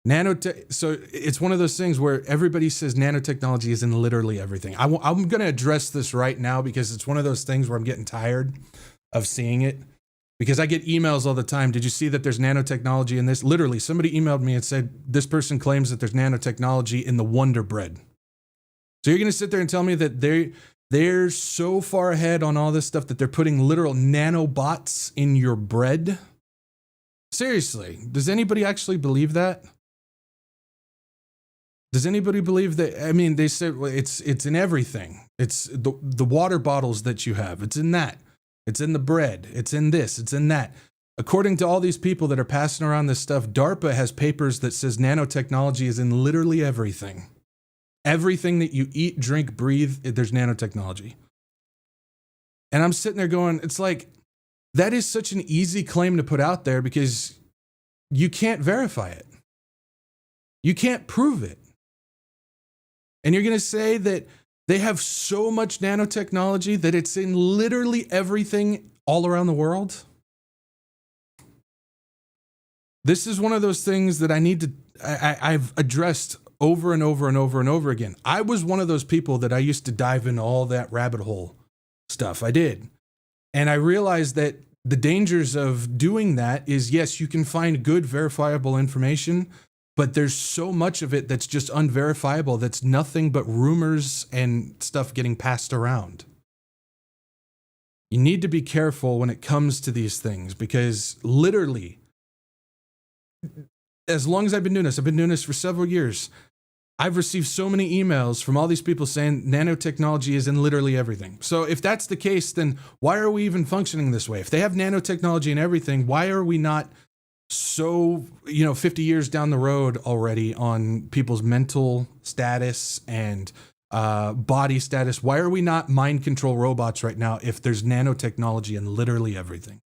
So it's one of those things where everybody says nanotechnology is in literally everything. I'm going to address this right now because it's one of those things where I'm getting tired of seeing it. Because I get emails all the time. Did you see that there's nanotechnology in this? Literally, somebody emailed me and said, this person claims that there's nanotechnology in the Wonder Bread. So you're going to sit there and tell me that they're so far ahead on all this stuff that they're putting literal nanobots in your bread? Seriously, does anybody actually believe that? Does anybody believe that? I mean, they said it's in everything. It's the water bottles that you have. It's in that. It's in the bread. It's in this. It's in that. According to all these people that are passing around this stuff, DARPA has papers that says nanotechnology is in literally everything. Everything that you eat, drink, breathe, there's nanotechnology. And I'm sitting there going, it's like, that is such an easy claim to put out there because you can't verify it. You can't prove it. And you're going to say that they have so much nanotechnology that it's in literally everything all around the world? This is one of those things that I've addressed over and over and over and over again. I was one of those people that I used to dive into all that rabbit hole stuff. I did. And I realized that the dangers of doing that is, yes, you can find good verifiable information, but there's so much of it that's just unverifiable that's nothing but rumors and stuff getting passed around. You need to be careful when it comes to these things because literally, as long as I've been doing this for several years, I've received so many emails from all these people saying nanotechnology is in literally everything. So if that's the case, then why are we even functioning this way? If they have nanotechnology in everything, why are we not so, 50 years down the road already on people's mental status and body status? Why are we not mind control robots right now if there's nanotechnology in literally everything?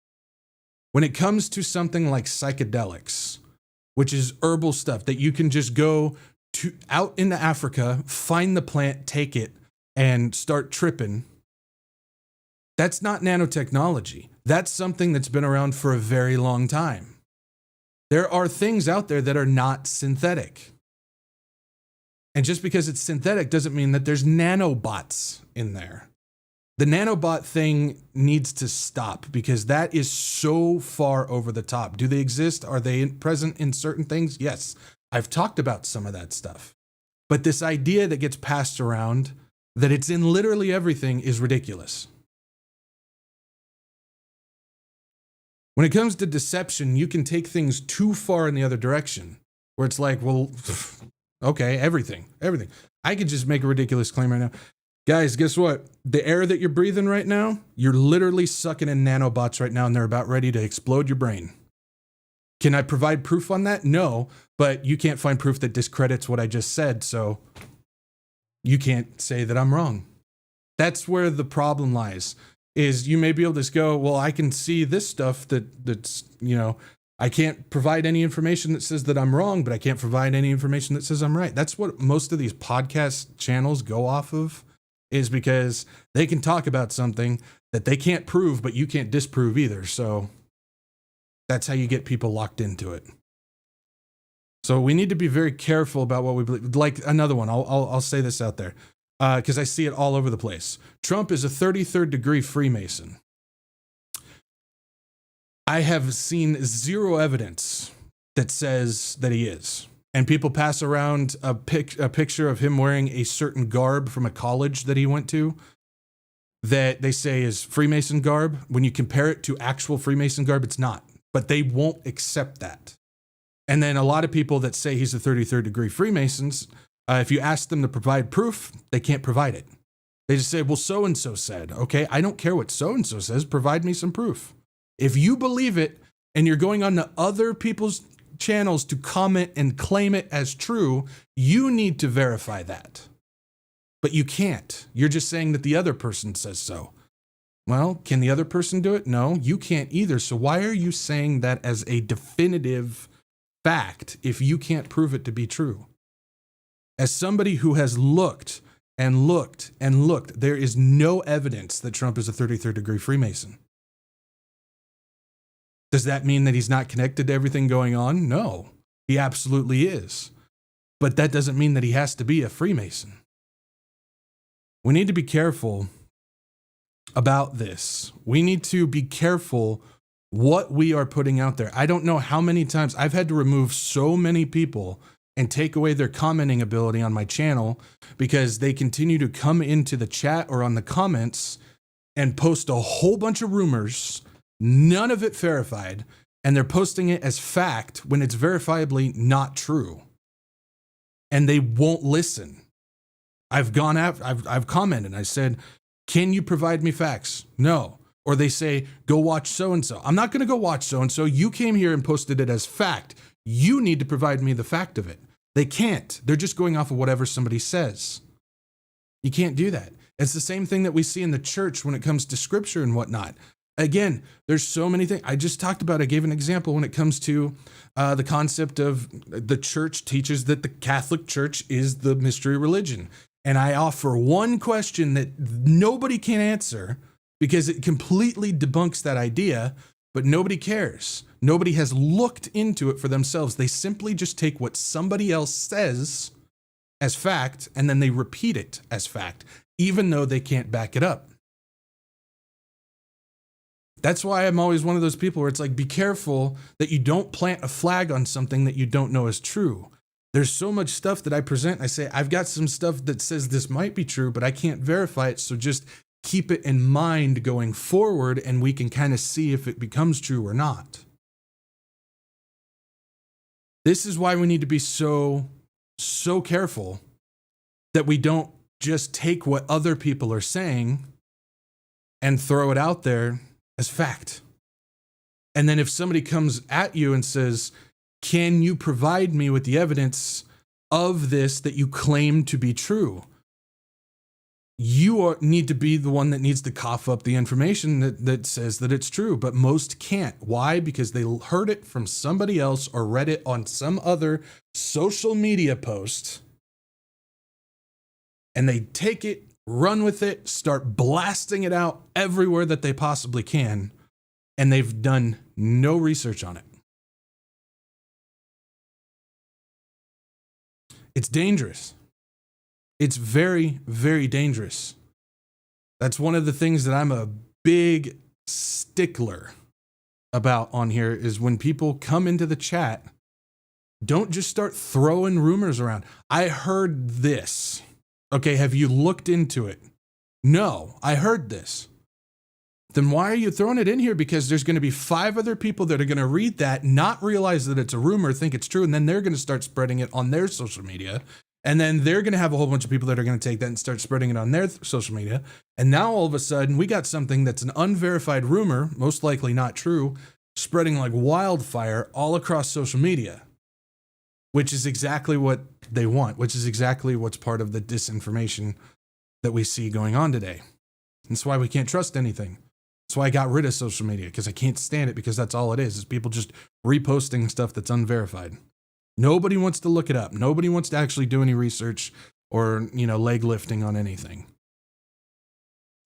When it comes to something like psychedelics, which is herbal stuff that you can just go to out into Africa, find the plant, take it, and start tripping, that's not nanotechnology. That's something that's been around for a very long time. There are things out there that are not synthetic. And just because it's synthetic doesn't mean that there's nanobots in there. The nanobot thing needs to stop because that is so far over the top. Do they exist? Are they present in certain things? Yes. I've talked about some of that stuff. But this idea that gets passed around that it's in literally everything is ridiculous. When it comes to deception, you can take things too far in the other direction, where it's like, well, okay, everything. I could just make a ridiculous claim right now. Guys, guess what? The air that you're breathing right now, you're literally sucking in nanobots right now, and they're about ready to explode your brain. Can I provide proof on that? No, but you can't find proof that discredits what I just said, so you can't say that I'm wrong. That's where the problem lies. Is you may be able to just go, well, I can see this stuff that's, I can't provide any information that says that I'm wrong, but I can't provide any information that says I'm right. That's what most of these podcast channels go off of, is because they can talk about something that they can't prove, but you can't disprove either. So that's how you get people locked into it. So we need to be very careful about what we believe. Like another one, I'll say this out there. Because I see it all over the place. Trump is a 33rd degree Freemason. I have seen zero evidence that says that he is. And people pass around a picture of him wearing a certain garb from a college that he went to that they say is Freemason garb. When you compare it to actual Freemason garb, it's not. But they won't accept that. And then a lot of people that say he's a 33rd degree Freemasons, if you ask them to provide proof, they can't provide it. They just say, well, so-and-so said. Okay, I don't care what so-and-so says. Provide me some proof. If you believe it and you're going on to other people's channels to comment and claim it as true, you need to verify that. But you can't. You're just saying that the other person says so. Well, can the other person do it? No, you can't either. So why are you saying that as a definitive fact if you can't prove it to be true? As somebody who has looked and looked and looked, there is no evidence that Trump is a 33rd degree Freemason. Does that mean that he's not connected to everything going on? No, he absolutely is. But that doesn't mean that he has to be a Freemason. We need to be careful about this. We need to be careful what we are putting out there. I don't know how many times I've had to remove so many people and take away their commenting ability on my channel because they continue to come into the chat or on the comments and post a whole bunch of rumors, none of it verified, and they're posting it as fact when it's verifiably not true. And they won't listen. I've commented. I said, can you provide me facts? No. Or they say, go watch so-and-so. I'm not going to go watch so-and-so. You came here and posted it as fact. You need to provide me the fact of it. They can't. They're just going off of whatever somebody says. You can't do that. It's the same thing that we see in the church when it comes to scripture and whatnot. Again, there's so many things. I just talked about, I gave an example when it comes to the concept of the church teaches that the Catholic Church is the mystery religion. And I offer one question that nobody can answer because it completely debunks that idea, but nobody cares. Nobody has looked into it for themselves. They simply just take what somebody else says as fact, and then they repeat it as fact, even though they can't back it up. That's why I'm always one of those people where it's like, be careful that you don't plant a flag on something that you don't know is true. There's so much stuff that I present. I say, I've got some stuff that says this might be true, but I can't verify it. So just keep it in mind going forward, and we can kind of see if it becomes true or not. This is why we need to be so careful that we don't just take what other people are saying and throw it out there as fact. And then if somebody comes at you and says, can you provide me with the evidence of this that you claim to be true? You need to be the one that needs to cough up the information that says that it's true, but most can't. Why? Because they heard it from somebody else or read it on some other social media post, and they take it, run with it, start blasting it out everywhere that they possibly can, and they've done no research on it. It's dangerous. It's very, very dangerous. That's one of the things that I'm a big stickler about on here is when people come into the chat, don't just start throwing rumors around. I heard this. Okay, have you looked into it? No, I heard this. Then why are you throwing it in here? Because there's going to be 5 other people that are going to read that, not realize that it's a rumor, think it's true, and then they're going to start spreading it on their social media. And then they're going to have a whole bunch of people that are going to take that and start spreading it on their social media. And now all of a sudden, we got something that's an unverified rumor, most likely not true, spreading like wildfire all across social media, which is exactly what they want, which is exactly what's part of the disinformation that we see going on today. That's why we can't trust anything. That's why I got rid of social media, because I can't stand it, because that's all it is people just reposting stuff that's unverified. Nobody wants to look it up. Nobody wants to actually do any research or, leg lifting on anything.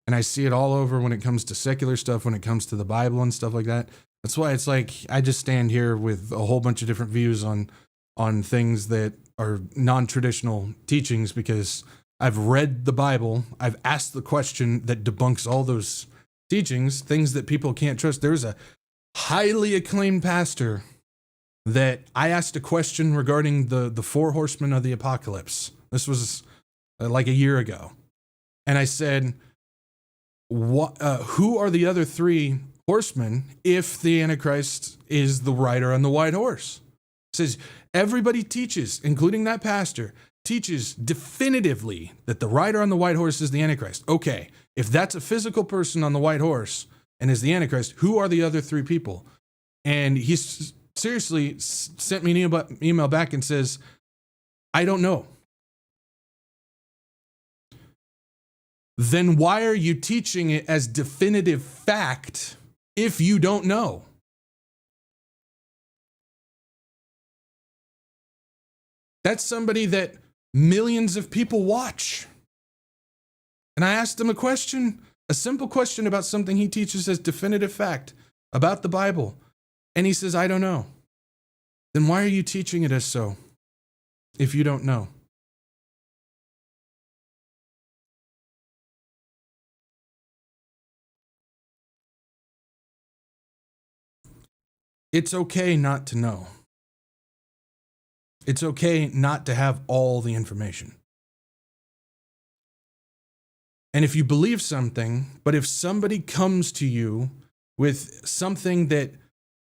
And I see it all over when it comes to secular stuff, when it comes to the Bible and stuff like that. That's why it's like I just stand here with a whole bunch of different views on things that are non-traditional teachings, because I've read the Bible. I've asked the question that debunks all those teachings, things that people can't trust. There's a highly acclaimed pastor that I asked a question regarding the 4 horsemen of the apocalypse. This was like a year ago. And I said, who are the other 3 horsemen if the Antichrist is the rider on the white horse? It says, everybody teaches, including that pastor, teaches definitively that the rider on the white horse is the Antichrist. Okay, if that's a physical person on the white horse and is the Antichrist, who are the other 3 people? And he's seriously sent me an email back and says, I don't know. Then why are you teaching it as definitive fact if you don't know? That's somebody that millions of people watch. And I asked him a simple question about something he teaches as definitive fact about the Bible. And he says, I don't know. Then why are you teaching it as so if you don't know? It's okay not to know. It's okay not to have all the information. And if you believe something, but if somebody comes to you with something that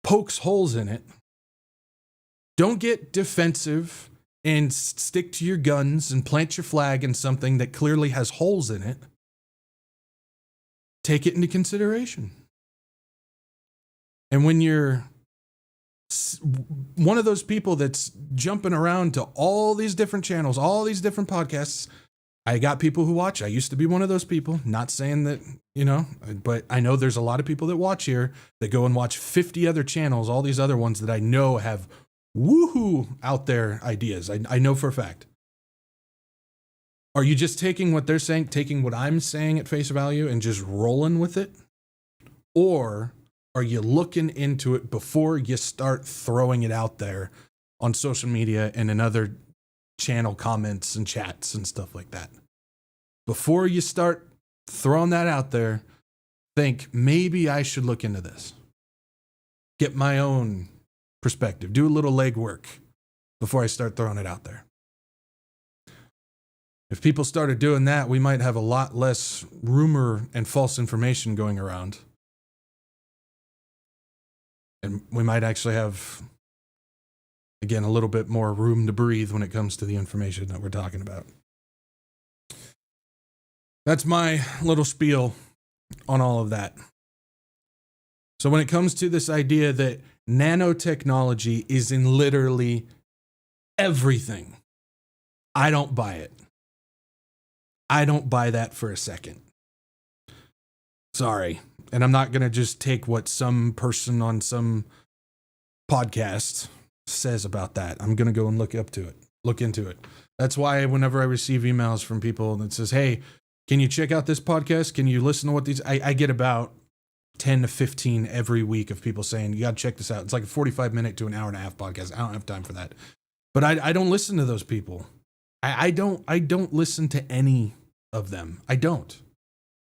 pokes holes in it, don't get defensive and stick to your guns and plant your flag in something that clearly has holes in it. Take it into consideration. And when you're one of those people that's jumping around to all these different channels, all these different podcasts, I got people who watch. I used to be one of those people, not saying that, but I know there's a lot of people that watch here that go and watch 50 other channels, all these other ones that I know have woohoo out there ideas. I know for a fact. Are you just taking what they're saying, taking what I'm saying at face value and just rolling with it? Or are you looking into it before you start throwing it out there on social media and in other channel comments and chats and stuff like that? Before you start throwing that out there, think maybe I should look into this. Get my own perspective. Do a little legwork before I start throwing it out there. If people started doing that, we might have a lot less rumor and false information going around. And we might actually have, again, a little bit more room to breathe when it comes to the information that we're talking about. That's my little spiel on all of that. So when it comes to this idea that nanotechnology is in literally everything, I don't buy it. I don't buy that for a second. Sorry. And I'm not going to just take what some person on some podcast says about that. I'm going to go and look into it. That's why whenever I receive emails from people that says, hey, can you check out this podcast? Can you listen to what these, I get about 10 to 15 every week of people saying, you got to check this out. It's like a 45-minute to an hour and a half podcast. I don't have time for that. But I don't listen to those people. I don't listen to any of them. I don't.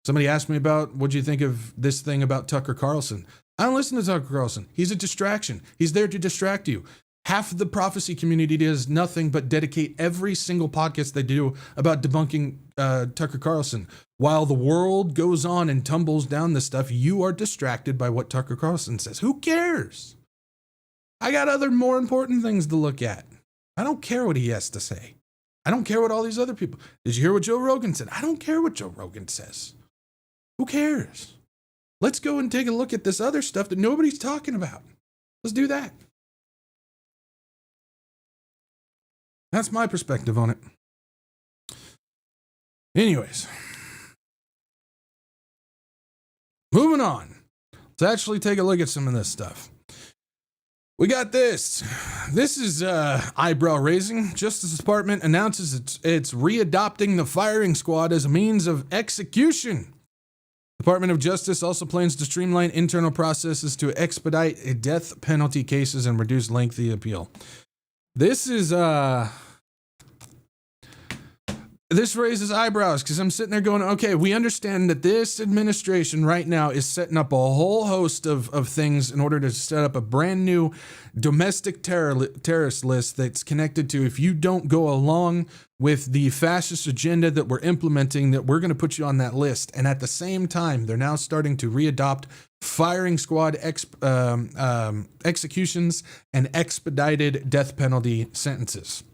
Somebody asked me about, what do you think of this thing about Tucker Carlson? I don't listen to Tucker Carlson. He's a distraction. He's there to distract you. Half of the prophecy community does nothing but dedicate every single podcast they do about debunking Tucker Carlson. While the world goes on and tumbles down this stuff, you are distracted by what Tucker Carlson says. Who cares? I got other more important things to look at. I don't care what he has to say. I don't care what all these other people. Did you hear what Joe Rogan said? I don't care what Joe Rogan says. Who cares? Let's go and take a look at this other stuff that nobody's talking about. Let's do that. That's my perspective on it. Anyways, moving on. Let's actually take a look at some of this stuff. We got this. This is eyebrow raising. Justice Department announces it's readopting the firing squad as a means of execution. Department of Justice also plans to streamline internal processes to expedite death penalty cases and reduce lengthy appeal. This is this raises eyebrows because I'm sitting there going, okay, we understand that this administration right now is setting up a whole host of things in order to set up a brand new domestic terrorist list that's connected to, if you don't go along with the fascist agenda that we're implementing, that we're going to put you on that list. And at the same time, they're now starting to readopt firing squad executions and expedited death penalty sentences.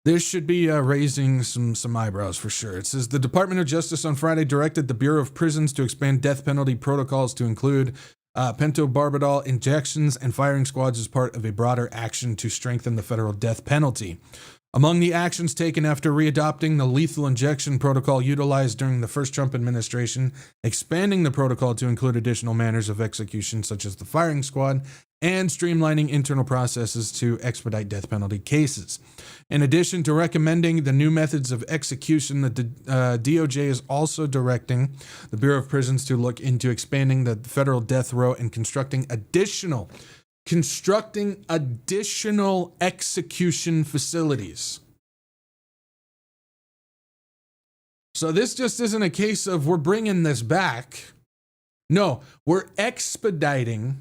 This should be raising some eyebrows for sure. It says the Department of Justice on Friday directed the Bureau of Prisons to expand death penalty protocols to include pentobarbital injections and firing squads as part of a broader action to strengthen the federal death penalty. Among the actions taken after readopting the lethal injection protocol utilized during the first Trump administration, expanding the protocol to include additional manners of execution such as the firing squad, and streamlining internal processes to expedite death penalty cases. In addition to recommending the new methods of execution, the DOJ is also directing the Bureau of Prisons to look into expanding the federal death row and constructing additional execution facilities. So this just isn't a case of we're bringing this back. No, we're expediting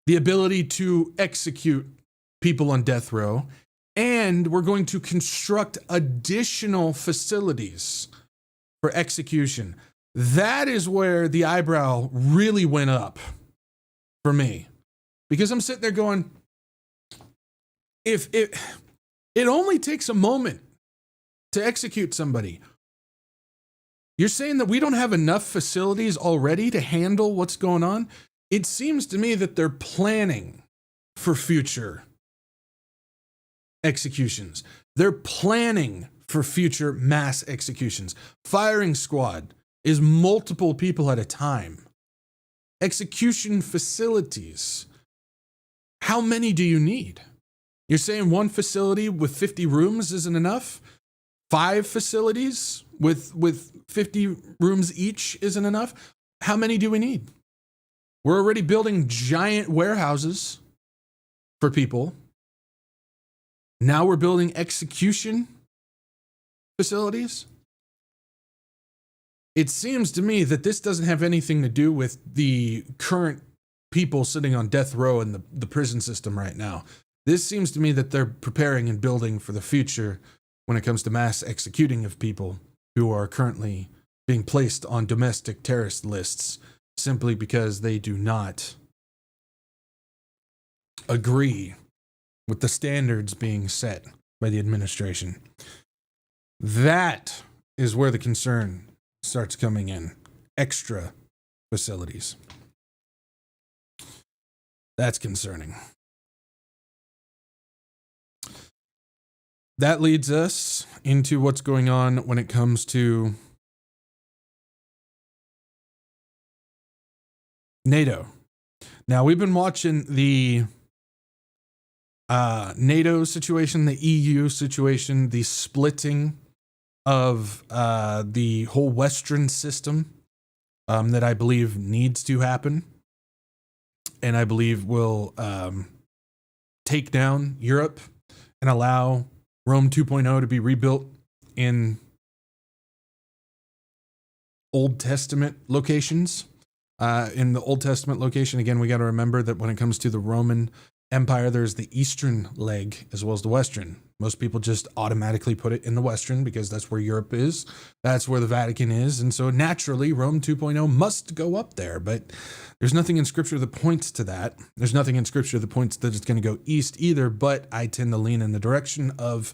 the ability to execute people on death row, and we're going to construct additional facilities for execution. That is where the eyebrow really went up. for me, because I'm sitting there going, if it only takes a moment to execute somebody. You're saying that we don't have enough facilities already to handle what's going on? It seems to me that they're planning for future executions. They're planning for future mass executions. Firing squad is multiple people at a time. Execution facilities. How many do you need? You're saying one facility with 50 rooms isn't enough? 5 facilities with 50 rooms each isn't enough? How many do we need? We're already building giant warehouses for people. Now we're building execution facilities. It seems to me that this doesn't have anything to do with the current people sitting on death row in the prison system right now. This seems to me that they're preparing and building for the future when it comes to mass executing of people who are currently being placed on domestic terrorist lists simply because they do not agree with the standards being set by the administration. That is where the concern starts coming in. Extra facilities. That's concerning. That leads us into what's going on when it comes to NATO. Now, we've been watching the NATO situation, the EU situation, the splitting of the whole Western system that I believe needs to happen. And I believe will take down Europe and allow Rome 2.0 to be rebuilt in Old Testament locations. In the Old Testament location, again, we got to remember that when it comes to the Roman Empire, there's the Eastern leg as well as the Western. Most people just automatically put it in the Western because that's where Europe is. That's where the Vatican is. And so naturally, Rome 2.0 must go up there. But there's nothing in Scripture that points to that. There's nothing in Scripture that points that it's going to go east either. But I tend to lean in the direction of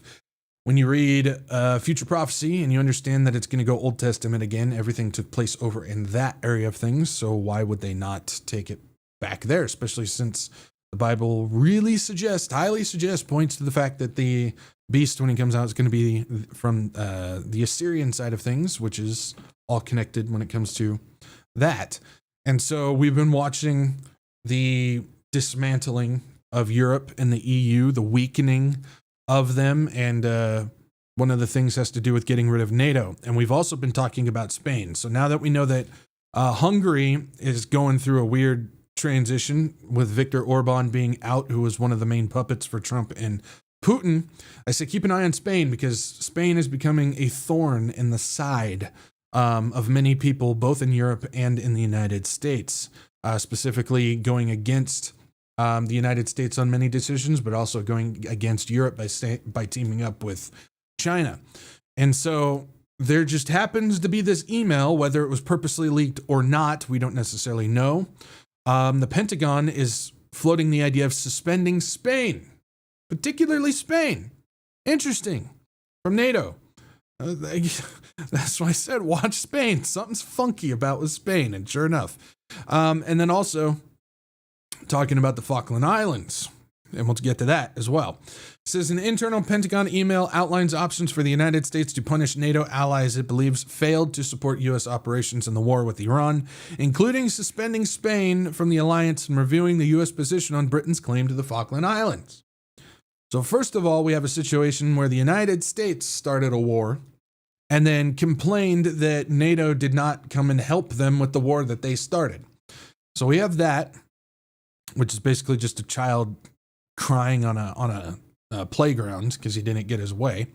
when you read future prophecy and you understand that it's going to go Old Testament again, everything took place over in that area of things. So why would they not take it back there, especially since the Bible really highly suggests, points to the fact that the beast, when he comes out, is going to be from the Assyrian side of things, which is all connected when it comes to that. And so we've been watching the dismantling of Europe and the EU, the weakening of them. And one of the things has to do with getting rid of NATO. And we've also been talking about Spain. So now that we know that Hungary is going through a weird transition with Viktor Orban being out, who was one of the main puppets for Trump and Putin, I say keep an eye on Spain, because Spain is becoming a thorn in the side of many people, both in Europe and in the United States, specifically going against the United States on many decisions, but also going against Europe by teaming up with China. And so there just happens to be this email, whether it was purposely leaked or not, we don't necessarily know. The Pentagon is floating the idea of suspending Spain, particularly Spain. Interesting. From NATO. That's why I said watch Spain. Something's funky about with Spain, and sure enough. And then also talking about the Falkland Islands, and we'll get to that as well. It says an internal Pentagon email outlines options for the United States to punish NATO allies it believes failed to support U.S. operations in the war with Iran, including suspending Spain from the alliance and reviewing the U.S. position on Britain's claim to the Falkland Islands. So first of all, we have a situation where the United States started a war and then complained that NATO did not come and help them with the war that they started. So we have that, which is basically just a child crying on a playground because he didn't get his way.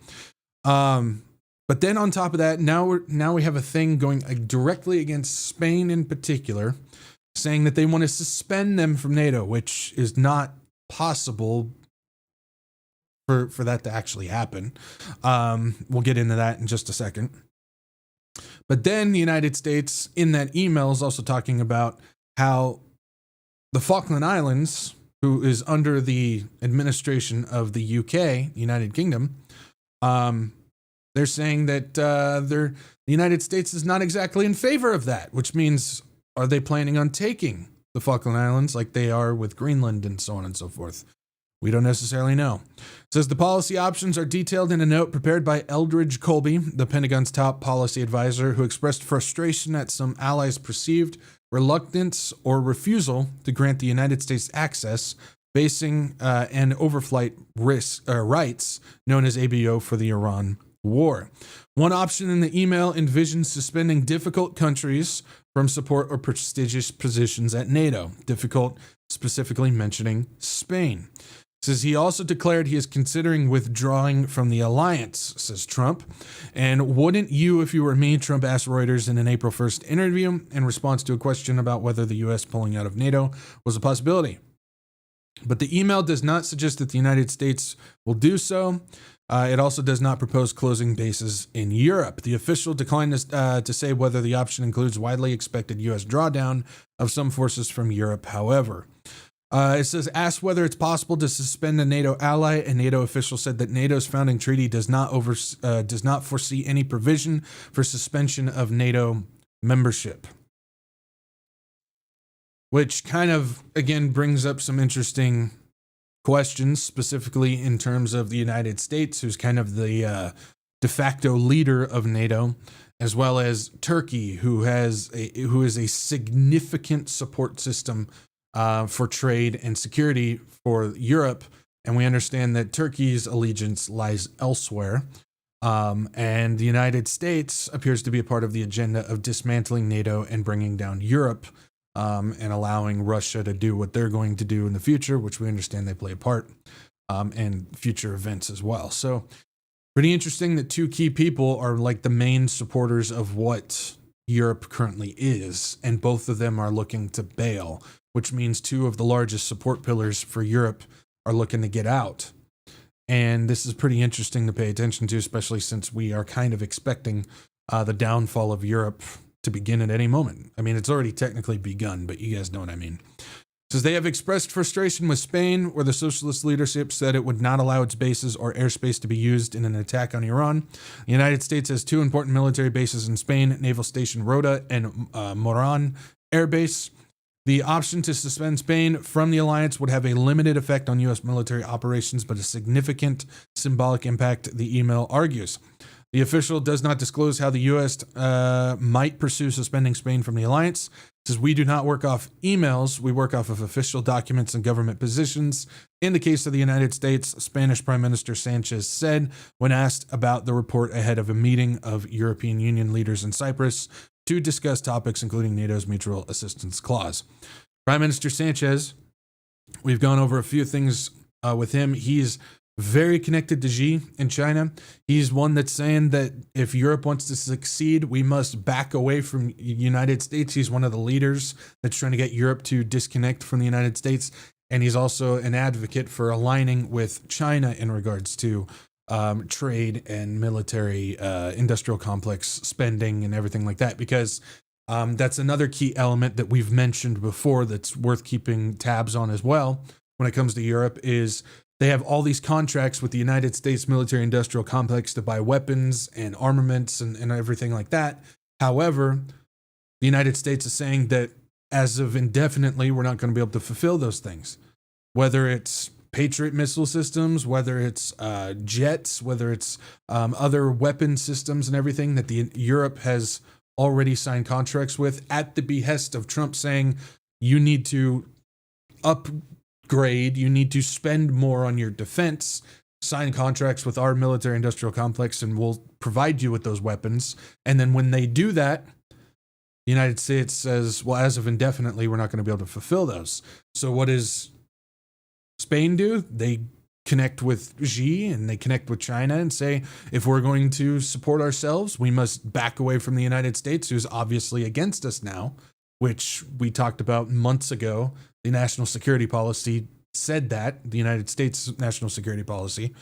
But then on top of that, now we have a thing going directly against Spain in particular, saying that they want to suspend them from NATO, which is not possible for that to actually happen. We'll get into that in just a second. But then the United States in that email is also talking about how the Falkland Islands, who is under the administration of the UK, United Kingdom, they're saying that the United States is not exactly in favor of that, which means, are they planning on taking the Falkland Islands like they are with Greenland and so on and so forth? We don't necessarily know. It says the policy options are detailed in a note prepared by Eldridge Colby, the Pentagon's top policy advisor, who expressed frustration at some allies' perceived reluctance or refusal to grant the United States access, basing and overflight rights, known as ABO, for the Iran war. One option in the email envisions suspending difficult countries from support or prestigious positions at NATO. Difficult, specifically mentioning Spain. Says he also declared he is considering withdrawing from the alliance, says Trump. And wouldn't you, if you were me, Trump asked Reuters in an April 1st interview in response to a question about whether the U.S. pulling out of NATO was a possibility. But the email does not suggest that the United States will do so. It also does not propose closing bases in Europe. The official declined to say whether the option includes widely expected U.S. drawdown of some forces from Europe, however. It says, asked whether it's possible to suspend a NATO ally, a NATO official said that NATO's founding treaty does not foresee any provision for suspension of NATO membership. Which kind of, again, brings up some interesting questions, specifically in terms of the United States, who's kind of the de facto leader of NATO, as well as Turkey, who is a significant support system for trade and security for Europe. And we understand that Turkey's allegiance lies elsewhere. And the United States appears to be a part of the agenda of dismantling NATO and bringing down Europe, and allowing Russia to do what they're going to do in the future, which we understand they play a part in future events as well. So pretty interesting that two key people are like the main supporters of what Europe currently is, and both of them are looking to bail, which means two of the largest support pillars for Europe are looking to get out. And this is pretty interesting to pay attention to, especially since we are kind of expecting the downfall of Europe to begin at any moment. I mean, it's already technically begun, but you guys know what I mean. It says they have expressed frustration with Spain, where the socialist leadership said it would not allow its bases or airspace to be used in an attack on Iran. The United States has two important military bases in Spain, Naval Station Rota and Moran Air Base. The option to suspend Spain from the alliance would have a limited effect on U.S. military operations, but a significant symbolic impact, the email argues. The official does not disclose how the U.S. Might pursue suspending Spain from the alliance. It says, we do not work off emails. We work off of official documents and government positions. In the case of the United States, Spanish Prime Minister Sanchez said, when asked about the report ahead of a meeting of European Union leaders in Cyprus to discuss topics including NATO's Mutual Assistance Clause. Prime Minister Sanchez, we've gone over a few things with him. He's very connected to Xi in China. He's one that's saying that if Europe wants to succeed, we must back away from the United States. He's one of the leaders that's trying to get Europe to disconnect from the United States. And he's also an advocate for aligning with China in regards to trade and military industrial complex spending and everything like that, because that's another key element that we've mentioned before that's worth keeping tabs on as well when it comes to Europe is they have all these contracts with the United States military industrial complex to buy weapons and armaments and everything like that. However, the United States is saying that as of indefinitely, we're not going to be able to fulfill those things, whether it's Patriot missile systems, whether it's jets, whether it's other weapon systems and everything that Europe has already signed contracts with at the behest of Trump saying you need to upgrade, you need to spend more on your defense, sign contracts with our military industrial complex and we'll provide you with those weapons. And then when they do that, the United States says, well, as of indefinitely, we're not going to be able to fulfill those. So what does Spain do? They connect with Xi and they connect with China and say, if we're going to support ourselves, we must back away from the United States, who's obviously against us now, which we talked about months ago. The national security policy said that, the United States national security policy.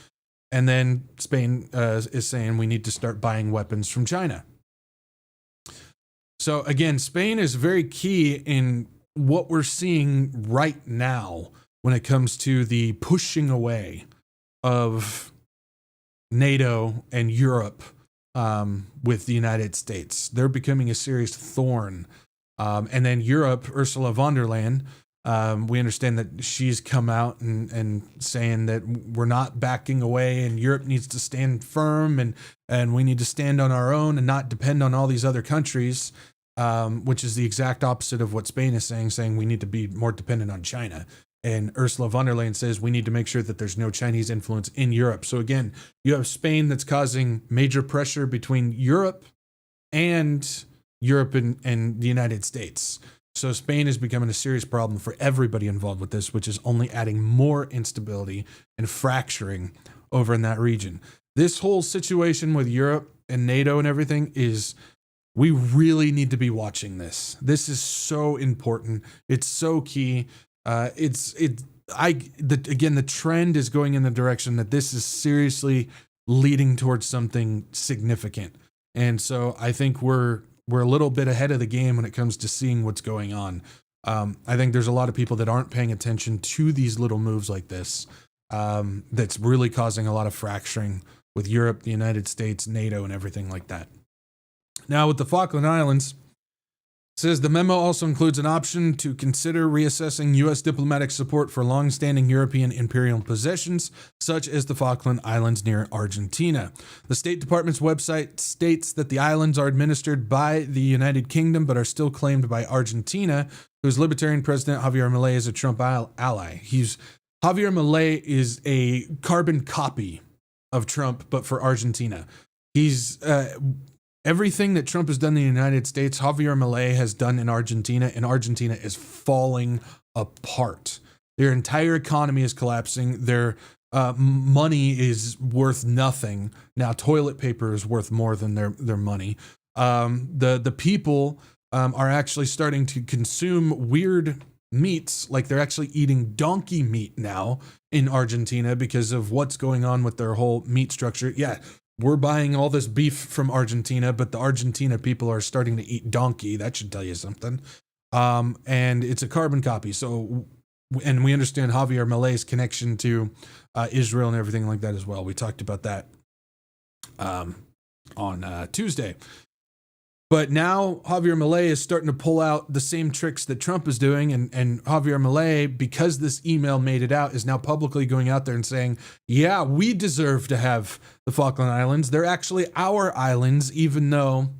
And then Spain is saying we need to start buying weapons from China. So again, Spain is very key in what we're seeing right now when it comes to the pushing away of NATO and Europe with the United States. They're becoming a serious thorn. And then Europe, Ursula von der Leyen, we understand that she's come out and saying that we're not backing away and Europe needs to stand firm and we need to stand on our own and not depend on all these other countries, which is the exact opposite of what Spain is saying we need to be more dependent on China. And Ursula von der Leyen says we need to make sure that there's no Chinese influence in Europe. So again, you have Spain that's causing major pressure between Europe and the United States. So Spain is becoming a serious problem for everybody involved with this, which is only adding more instability and fracturing over in that region. This whole situation with Europe and NATO and everything we really need to be watching this. This is so important. It's so key. The trend is going in the direction that this is seriously leading towards something significant. And so I think we're a little bit ahead of the game when it comes to seeing what's going on. I think there's a lot of people that aren't paying attention to these little moves like this. That's really causing a lot of fracturing with Europe, the United States, NATO, and everything like that. Now with the Falkland Islands, it says the memo also includes an option to consider reassessing U.S. diplomatic support for long-standing European imperial possessions, such as the Falkland Islands near Argentina. The State Department's website states that the islands are administered by the United Kingdom, but are still claimed by Argentina, whose Libertarian President Javier Milei is a Trump ally. Javier Milei is a carbon copy of Trump, but for Argentina. He's everything that Trump has done in the United States, Javier Milei has done in Argentina, and Argentina is falling apart. Their entire economy is collapsing. Their money is worth nothing. Now, toilet paper is worth more than their money. The people are actually starting to consume weird meats, like they're actually eating donkey meat now in Argentina because of what's going on with their whole meat structure. Yeah, we're buying all this beef from Argentina, but the Argentina people are starting to eat donkey. That should tell you something. And it's a carbon copy. So, and we understand Javier Milei's connection to Israel and everything like that as well. We talked about that on Tuesday. But now Javier Milei is starting to pull out the same tricks that Trump is doing. And Javier Milei, because this email made it out, is now publicly going out there and saying, yeah, we deserve to have the Falkland Islands. They're actually our islands, even though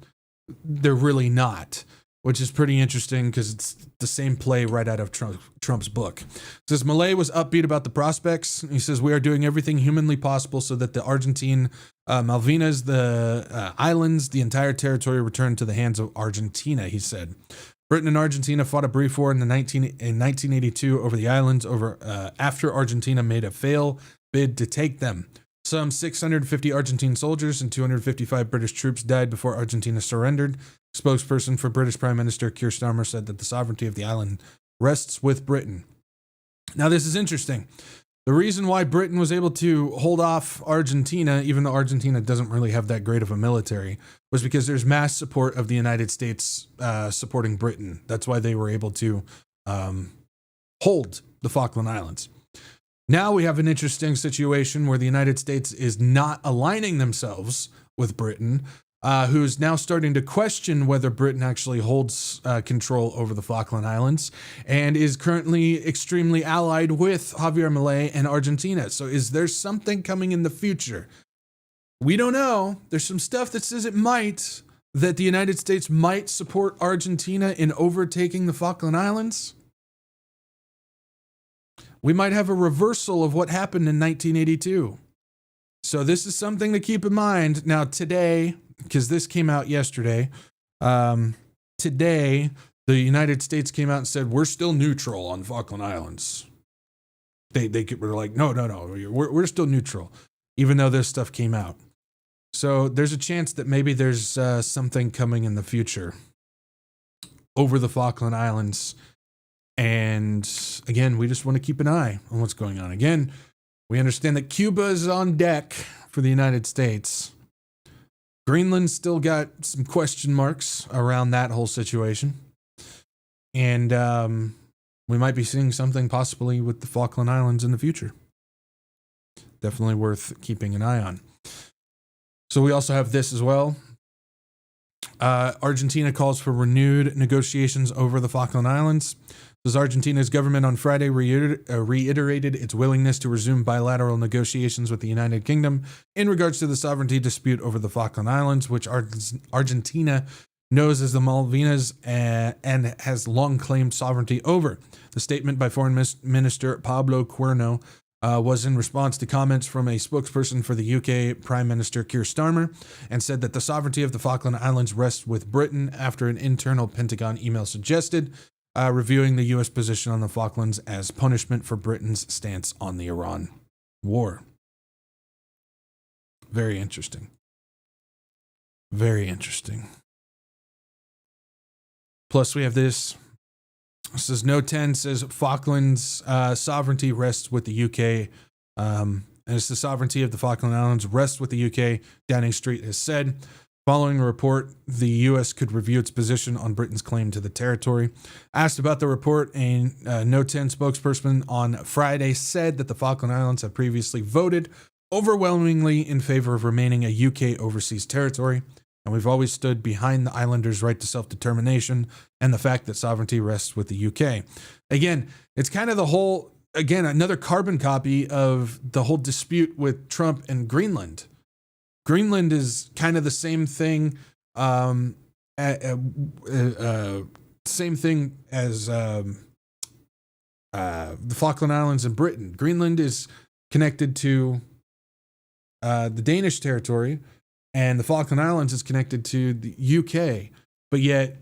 they're really not, which is pretty interesting because it's the same play right out of Trump's book. It says Milei was upbeat about the prospects. He says, we are doing everything humanly possible so that the Argentine Malvinas, the islands, the entire territory returned to the hands of Argentina, he said. Britain and Argentina fought a brief war in 1982 over the islands after Argentina made a failed bid to take them. Some 650 Argentine soldiers and 255 British troops died before Argentina surrendered. Spokesperson for British Prime Minister Keir Starmer said that the sovereignty of the island rests with Britain. Now, this is interesting. The reason why Britain was able to hold off Argentina, even though Argentina doesn't really have that great of a military, was because there's mass support of the United States supporting Britain. That's why they were able to hold the Falkland Islands. Now we have an interesting situation where the United States is not aligning themselves with Britain, who's now starting to question whether Britain actually holds control over the Falkland Islands and is currently extremely allied with Javier Milei and Argentina. So is there something coming in the future? We don't know. There's some stuff that says that the United States might support Argentina in overtaking the Falkland Islands. We might have a reversal of what happened in 1982. So this is something to keep in mind. Now today, because this came out yesterday, today the United States came out and said, we're still neutral on Falkland Islands. They were like, no, we're still neutral, even though this stuff came out. So there's a chance that maybe there's something coming in the future over the Falkland Islands. And again, we just want to keep an eye on what's going on. Again, we understand that Cuba is on deck for the United States. Greenland's still got some question marks around that whole situation. And we might be seeing something possibly with the Falkland Islands in the future. Definitely worth keeping an eye on. So we also have this as well. Argentina calls for renewed negotiations over the Falkland Islands. As Argentina's government on Friday reiterated its willingness to resume bilateral negotiations with the United Kingdom in regards to the sovereignty dispute over the Falkland Islands, which Argentina knows as the Malvinas and has long claimed sovereignty over. The statement by Foreign Minister Pablo Cuerno was in response to comments from a spokesperson for the UK Prime Minister Keir Starmer, and said that the sovereignty of the Falkland Islands rests with Britain after an internal Pentagon email suggested reviewing the US position on the Falklands as punishment for Britain's stance on the Iran war. Very interesting. Very interesting. Plus, we have this. This is Note 10 says Falklands sovereignty rests with the UK. And it's the sovereignty of the Falkland Islands rests with the UK, Downing Street has said. Following a report, the U.S. could review its position on Britain's claim to the territory. Asked about the report, a Note 10 spokesperson on Friday said that the Falkland Islands have previously voted overwhelmingly in favor of remaining a UK overseas territory, and we've always stood behind the islanders' right to self-determination and the fact that sovereignty rests with the UK. Again, it's kind of the whole, again, another carbon copy of the whole dispute with Trump and Greenland. Greenland is kind of the same thing, same thing as the Falkland Islands and Britain. Greenland is connected to the Danish territory, and the Falkland Islands is connected to the UK. But yet,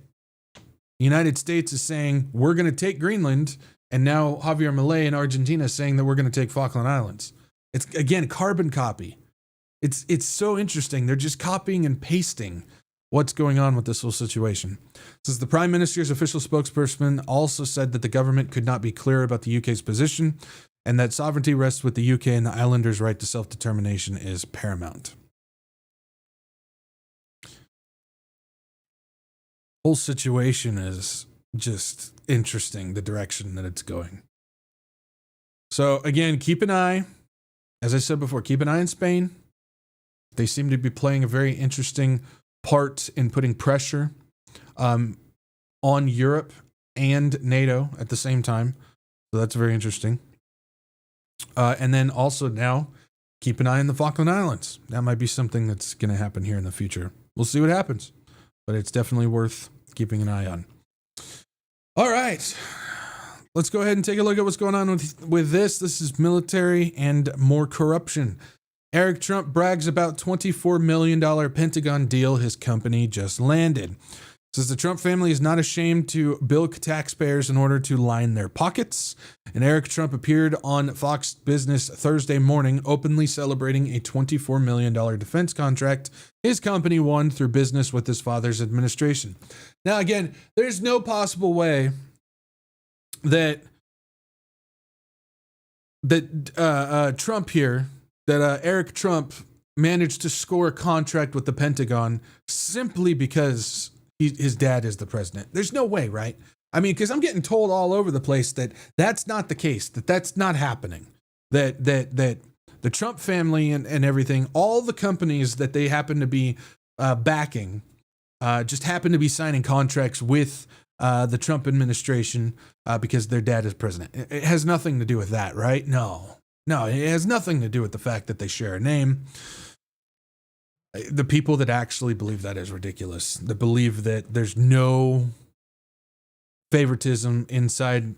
the United States is saying, we're going to take Greenland, and now Javier Milei in Argentina is saying that we're going to take Falkland Islands. It's, again, carbon copy. It's so interesting. They're just copying and pasting what's going on with this whole situation. Says the Prime Minister's official spokesperson also said that the government could not be clear about the UK's position and that sovereignty rests with the UK and the islanders' right to self-determination is paramount. Whole situation is just interesting, the direction that it's going. So again, keep an eye. As I said before, keep an eye on Spain. They seem to be playing a very interesting part in putting pressure on Europe and NATO at the same time. So that's very interesting. And then also now, keep an eye on the Falkland Islands. That might be something that's going to happen here in the future. We'll see what happens. But it's definitely worth keeping an eye on. All right. Let's go ahead and take a look at what's going on with this. This is military and more corruption. Eric Trump brags about $24 million Pentagon deal his company just landed. Says the Trump family is not ashamed to bill taxpayers in order to line their pockets. And Eric Trump appeared on Fox Business Thursday morning, openly celebrating a $24 million defense contract his company won through business with his father's administration. Now, again, there's no possible way that Trump here, that Eric Trump managed to score a contract with the Pentagon simply because his dad is the president. There's no way, right? I mean, because I'm getting told all over the place that that's not the case, that that's not happening, that the Trump family and everything, all the companies that they happen to be backing, just happen to be signing contracts with the Trump administration because their dad is president. It has nothing to do with that, right? No, it has nothing to do with the fact that they share a name. The people that actually believe that is ridiculous. That believe that there's no favoritism inside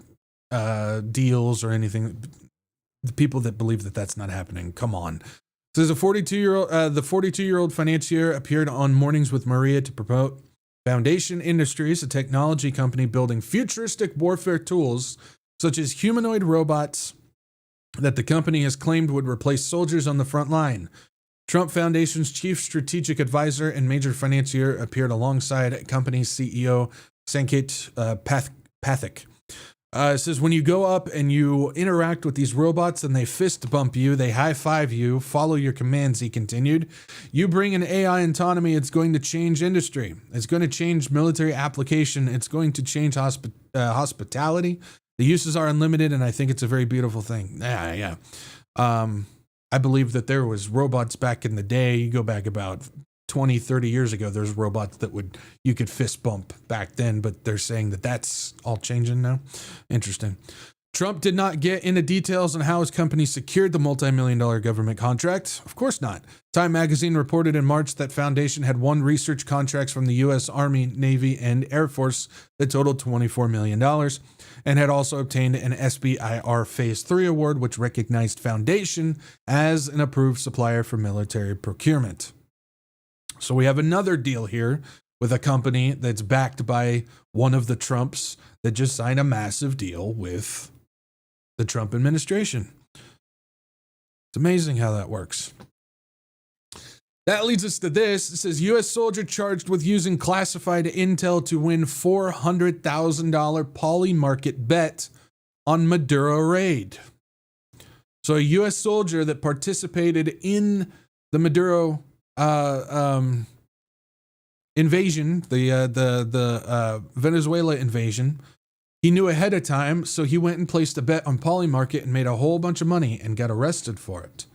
deals or anything. The people that believe that that's not happening. Come on. So there's the 42-year-old financier appeared on Mornings with Maria to promote Foundation Industries, a technology company building futuristic warfare tools such as humanoid robots that the company has claimed would replace soldiers on the front line. Trump Foundation's chief strategic advisor and major financier appeared alongside company CEO Sanket Pathak. It says when you go up and you interact with these robots and they fist bump you, they high five you, follow your commands, he continued. You bring an AI autonomy, it's going to change industry. It's going to change military application. It's going to change hospitality. The uses are unlimited, and I think it's a very beautiful thing. Yeah. I believe that there was robots back in the day. You go back about 20, 30 years ago, there's robots that you could fist bump back then, but they're saying that that's all changing now. Interesting. Trump did not get into details on how his company secured the multi-million-dollar government contract. Of course not. Time magazine reported in March that Foundation had won research contracts from the U.S. Army, Navy, and Air Force that totaled $24 million, and had also obtained an SBIR Phase 3 award, which recognized Foundation as an approved supplier for military procurement. So we have another deal here with a company that's backed by one of the Trumps that just signed a massive deal with the Trump administration. It's amazing how that works. That leads us to this. It says, U.S. soldier charged with using classified intel to win $400,000 poly market bet on Maduro raid. So a U.S. soldier that participated in the Maduro invasion, the Venezuela invasion, he knew ahead of time, so he went and placed a bet on poly market and made a whole bunch of money and got arrested for it.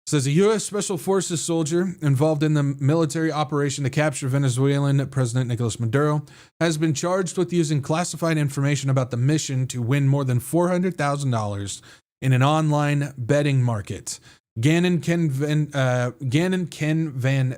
It says a U.S. Special Forces soldier involved in the military operation to capture Venezuelan President Nicolas Maduro has been charged with using classified information about the mission to win more than $400,000 in an online betting market. Gannon Ken Van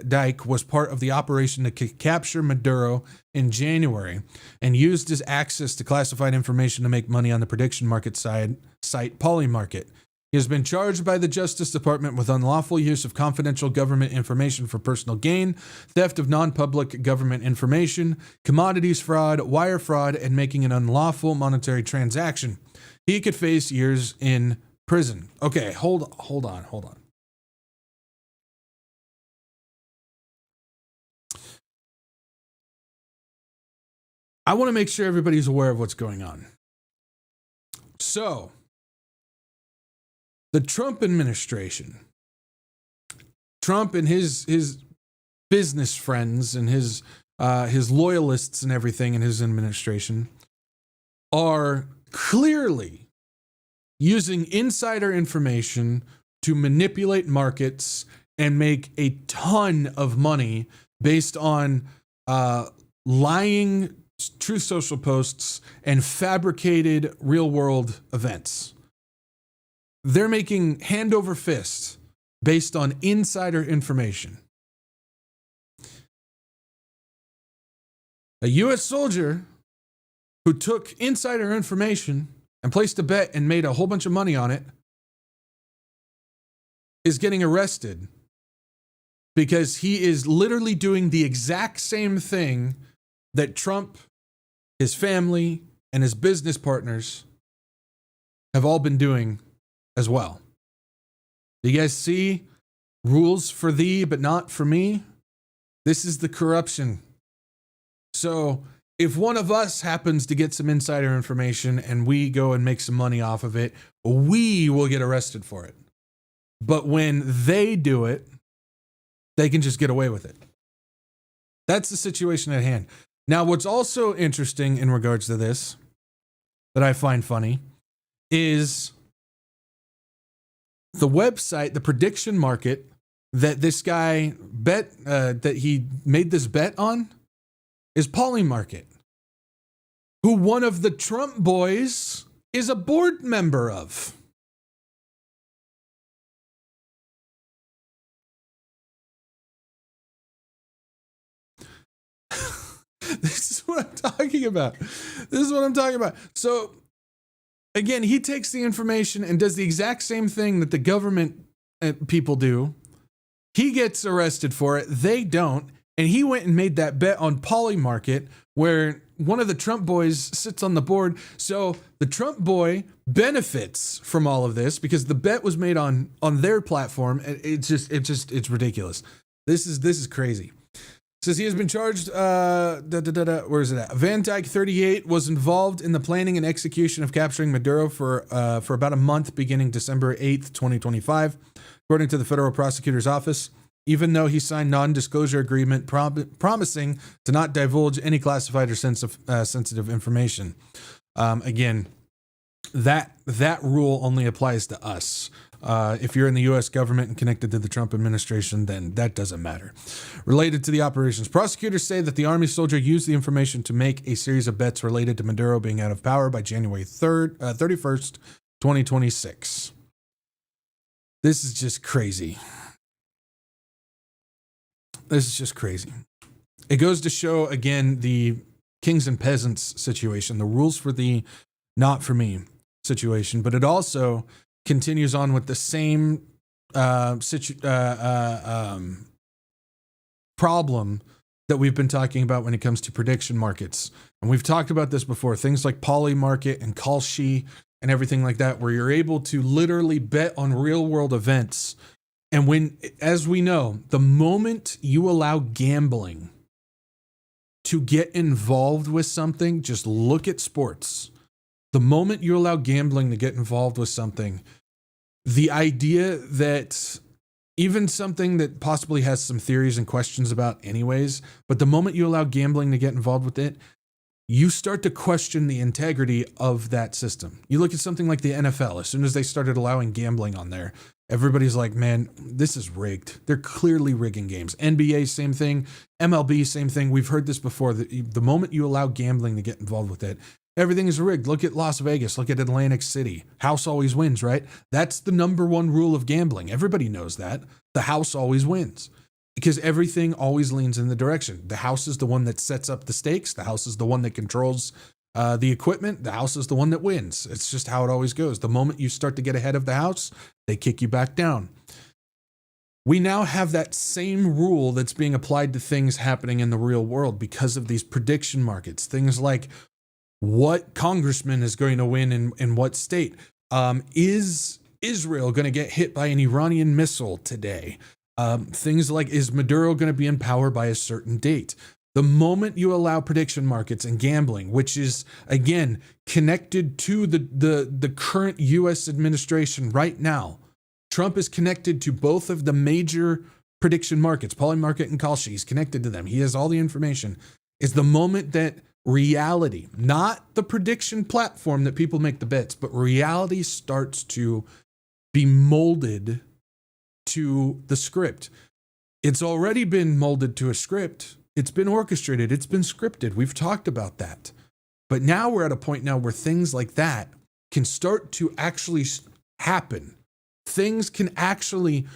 Dyke was part of the operation to capture Maduro in January and used his access to classified information to make money on the prediction market site Polymarket. He has been charged by the Justice Department with unlawful use of confidential government information for personal gain, theft of non-public government information, commodities fraud, wire fraud, and making an unlawful monetary transaction. He could face years in prison. Okay, hold on. I want to make sure everybody's aware of what's going on. So, the Trump administration, Trump and his business friends and his loyalists and everything in his administration are clearly using insider information to manipulate markets and make a ton of money based on lying Truth Social posts and fabricated real-world events. They're making hand over fist based on insider information. A U.S. soldier who took insider information and placed a bet and made a whole bunch of money on it is getting arrested because he is literally doing the exact same thing that Trump, his family, and his business partners have all been doing as well. Do you guys see rules for thee but not for me? This is the corruption. So if one of us happens to get some insider information and we go and make some money off of it, we will get arrested for it. But when they do it, they can just get away with it. That's the situation at hand. Now, what's also interesting in regards to this that I find funny is the website, the prediction market that this guy that he made this bet on is Polymarket, who one of the Trump boys is a board member of. This is what I'm talking about. So, again, he takes the information and does the exact same thing that the government people do. He gets arrested for it. They don't. And he went and made that bet on Polymarket where one of the Trump boys sits on the board. So the Trump boy benefits from all of this because the bet was made on their platform. It's ridiculous. This is crazy. Says he has been charged. Where is it at? Van Dyke, 38, was involved in the planning and execution of capturing Maduro for about a month, beginning December 8th, 2025, according to the federal prosecutor's office. Even though he signed non-disclosure agreement promising to not divulge any classified or sensitive information. Again, that rule only applies to us. If you're in the U.S. government and connected to the Trump administration, then that doesn't matter. Related to the operations, prosecutors say that the Army soldier used the information to make a series of bets related to Maduro being out of power by January 31st, 2026. This is just crazy. This is just crazy. It goes to show, again, the kings and peasants situation, the rules for the not for me situation, but it also continues on with the same problem that we've been talking about when it comes to prediction markets. And we've talked about this before, things like Poly Market and Kalshi and everything like that, where you're able to literally bet on real world events. And when, as we know, the moment you allow gambling to get involved with something, just look at sports. The moment you allow gambling to get involved with something, the idea that even something that possibly has some theories and questions about anyways, but the moment you allow gambling to get involved with it, you start to question the integrity of that system. You look at something like the NFL, as soon as they started allowing gambling on there, everybody's like, man, this is rigged. They're clearly rigging games. NBA, same thing. MLB, same thing. We've heard this before. The moment you allow gambling to get involved with it, everything is rigged. Look at Las Vegas. Look at Atlantic City. House always wins, right? That's the number one rule of gambling. Everybody knows that. The house always wins because everything always leans in the direction. The house is the one that sets up the stakes. The house is the one that controls the equipment. The house is the one that wins. It's just how it always goes. The moment you start to get ahead of the house, they kick you back down. We now have that same rule that's being applied to things happening in the real world because of these prediction markets. Things like what congressman is going to win in what state? Is Israel going to get hit by an Iranian missile today? Things like, is Maduro going to be in power by a certain date? The moment you allow prediction markets and gambling, which is, again, connected to the current U.S. administration right now, Trump is connected to both of the major prediction markets, Poly Market and Kalshi. He's connected to them. He has all the information. Is the moment that reality, not the prediction platform that people make the bets, but reality starts to be molded to the script. It's already been molded to a script. It's been orchestrated. It's been scripted. We've talked about that. But now we're at a point now where things like that can start to actually happen. Things can actually,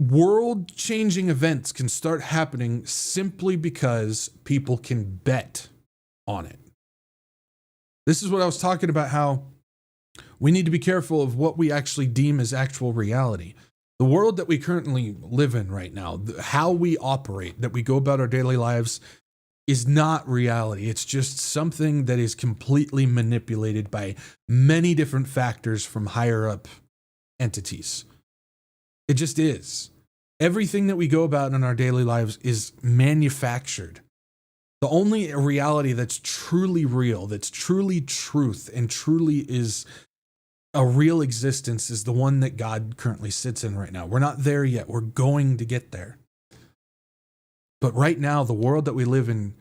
world-changing events can start happening simply because people can bet on it. This is what I was talking about, how we need to be careful of what we actually deem as actual reality. The world that we currently live in right now, how we operate, that we go about our daily lives, is not reality. It's just something that is completely manipulated by many different factors from higher up entities. It just is. Everything that we go about in our daily lives is manufactured. The only reality that's truly real, that's truly truth, and truly is a real existence is the one that God currently sits in right now. We're not there yet. We're going to get there. But right now, the world that we live in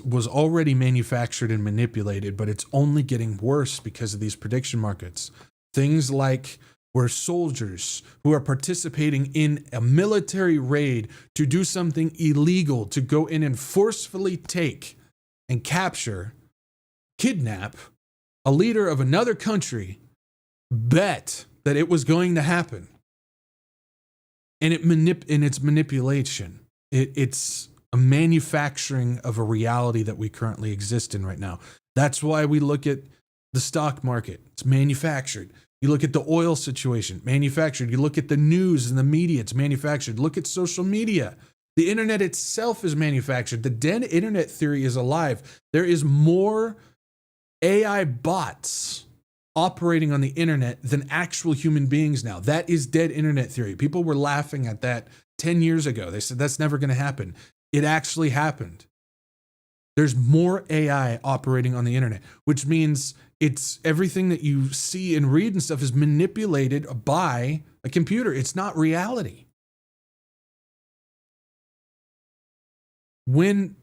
was already manufactured and manipulated, but it's only getting worse because of these prediction markets. Things like where soldiers who are participating in a military raid to do something illegal, to go in and forcefully take and capture, kidnap a leader of another country, bet that it was going to happen. And it's manipulation. It's a manufacturing of a reality that we currently exist in right now. That's why we look at the stock market. It's manufactured. You look at the oil situation, manufactured. You look at the news and the media, it's manufactured. Look at social media. The internet itself is manufactured. The dead internet theory is alive. There is more AI bots operating on the internet than actual human beings now. That is dead internet theory. People were laughing at that 10 years ago. They said that's never going to happen. It actually happened. There's more AI operating on the internet, which means it's everything that you see and read and stuff is manipulated by a computer. It's not reality. When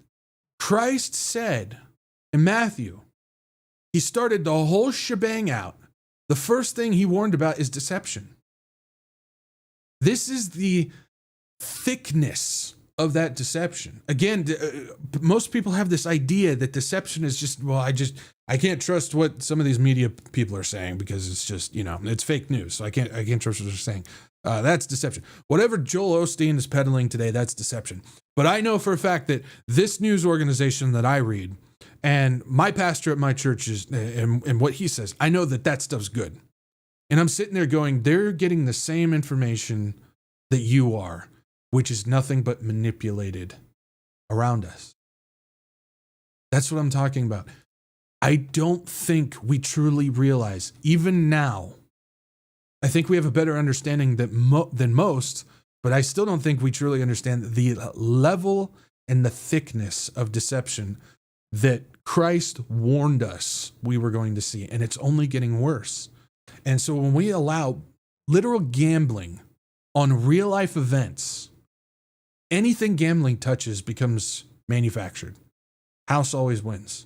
Christ said in Matthew, he started the whole shebang out. The first thing he warned about is deception. This is the thickness of that deception. Again, most people have this idea that deception is just, well, I can't trust what some of these media people are saying because it's just, it's fake news. So I can't trust what they're saying. That's deception. Whatever Joel Osteen is peddling today, that's deception. But I know for a fact that this news organization that I read and my pastor at my church is, and what he says, I know that stuff's good. And I'm sitting there going, they're getting the same information that you are, which is nothing but manipulated around us. That's what I'm talking about. I don't think we truly realize, even now, I think we have a better understanding than most, but I still don't think we truly understand the level and the thickness of deception that Christ warned us we were going to see, and it's only getting worse. And so when we allow literal gambling on real life events, anything gambling touches becomes manufactured. House always wins.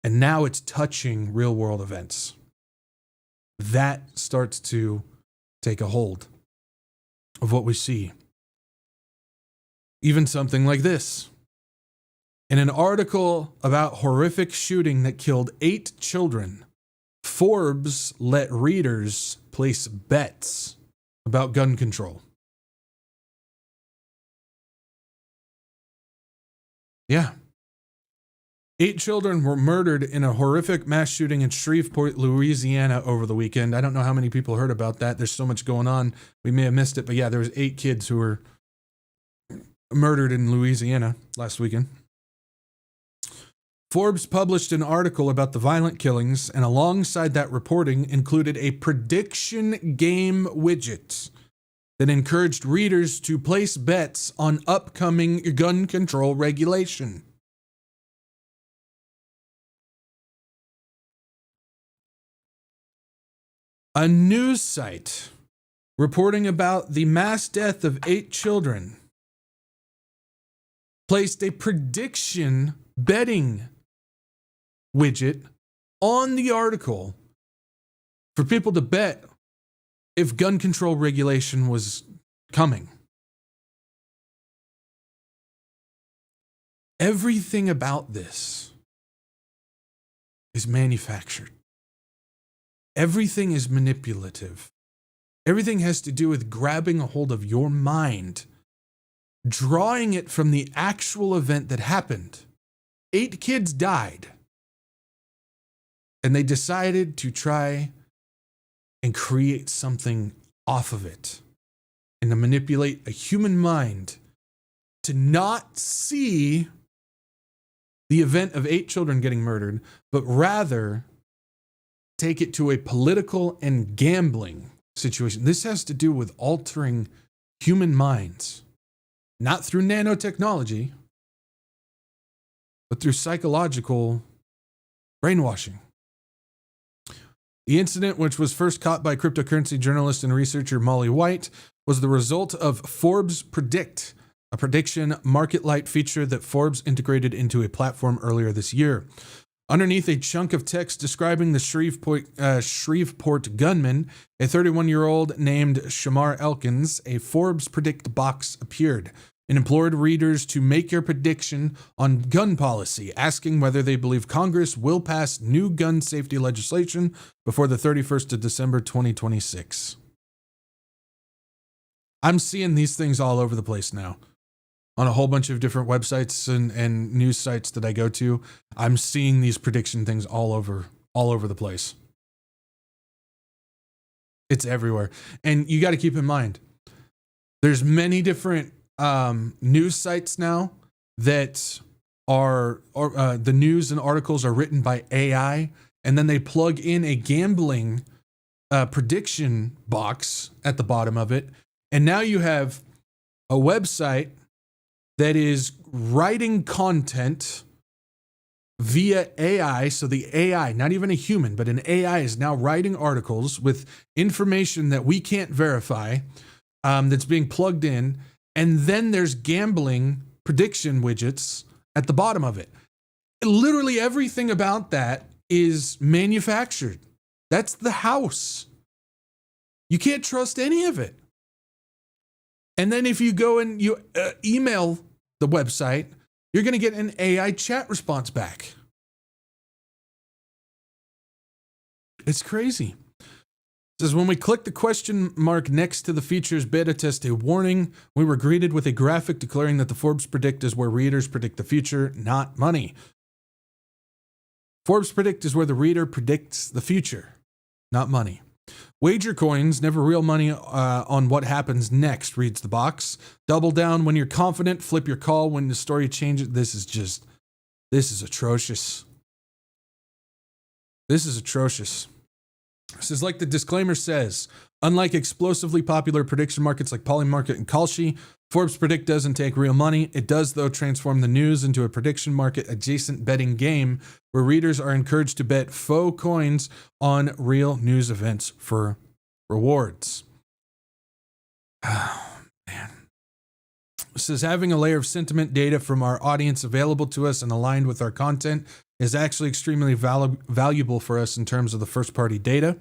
And now it's touching real world events. That starts to take a hold of what we see. Even something like this. In an article about horrific shooting that killed 8 children, Forbes let readers place bets about gun control. Yeah. 8 children were murdered in a horrific mass shooting in Shreveport, Louisiana over the weekend. I don't know how many people heard about that. There's so much going on. We may have missed it, but yeah, there was 8 kids who were murdered in Louisiana last weekend. Forbes published an article about the violent killings, and alongside that reporting included a prediction game widget that encouraged readers to place bets on upcoming gun control regulation. A news site reporting about the mass death of 8 children placed a prediction betting widget on the article for people to bet if gun control regulation was coming. Everything about this is manufactured. Everything is manipulative. Everything has to do with grabbing a hold of your mind, drawing it from the actual event that happened. 8 kids died. And they decided to try and create something off of it and to manipulate a human mind to not see the event of 8 children getting murdered, but rather take it to a political and gambling situation. This has to do with altering human minds, not through nanotechnology, but through psychological brainwashing. The incident, which was first caught by cryptocurrency journalist and researcher Molly White, was the result of Forbes Predict, a prediction market light feature that Forbes integrated into a platform earlier this year. Underneath a chunk of text describing the Shreveport gunman, a 31-year-old named Shamar Elkins, a Forbes Predict box appeared and implored readers to make your prediction on gun policy, asking whether they believe Congress will pass new gun safety legislation before the 31st of December 2026. I'm seeing these things all over the place now. On a whole bunch of different websites and news sites that I go to, I'm seeing these prediction things all over the place. It's everywhere. And you got to keep in mind, there's many different news sites now that are the news and articles are written by AI, and then they plug in a gambling prediction box at the bottom of it. And now you have a website that is writing content via AI. So the AI, not even a human, but an AI is now writing articles with information that we can't verify, that's being plugged in. And then there's gambling prediction widgets at the bottom of it. Literally everything about that is manufactured. That's the house. You can't trust any of it. And then if you go and you email the website, you're going to get an AI chat response back. It's crazy. It says, when we clicked the question mark next to the feature's beta test, a warning, we were greeted with a graphic declaring that the Forbes Predict is where readers predict the future, not money. Forbes Predict is where the reader predicts the future, not money. Wager coins, never real money on what happens next, reads the box. Double down when you're confident, flip your call when the story changes. This is atrocious. This is atrocious. This is like the disclaimer says, unlike explosively popular prediction markets like Polymarket and Kalshi, Forbes Predict doesn't take real money. It does, though, transform the news into a prediction market adjacent betting game where readers are encouraged to bet faux coins on real news events for rewards. Oh, man. It says having a layer of sentiment data from our audience available to us and aligned with our content is actually extremely valuable for us in terms of the first-party data,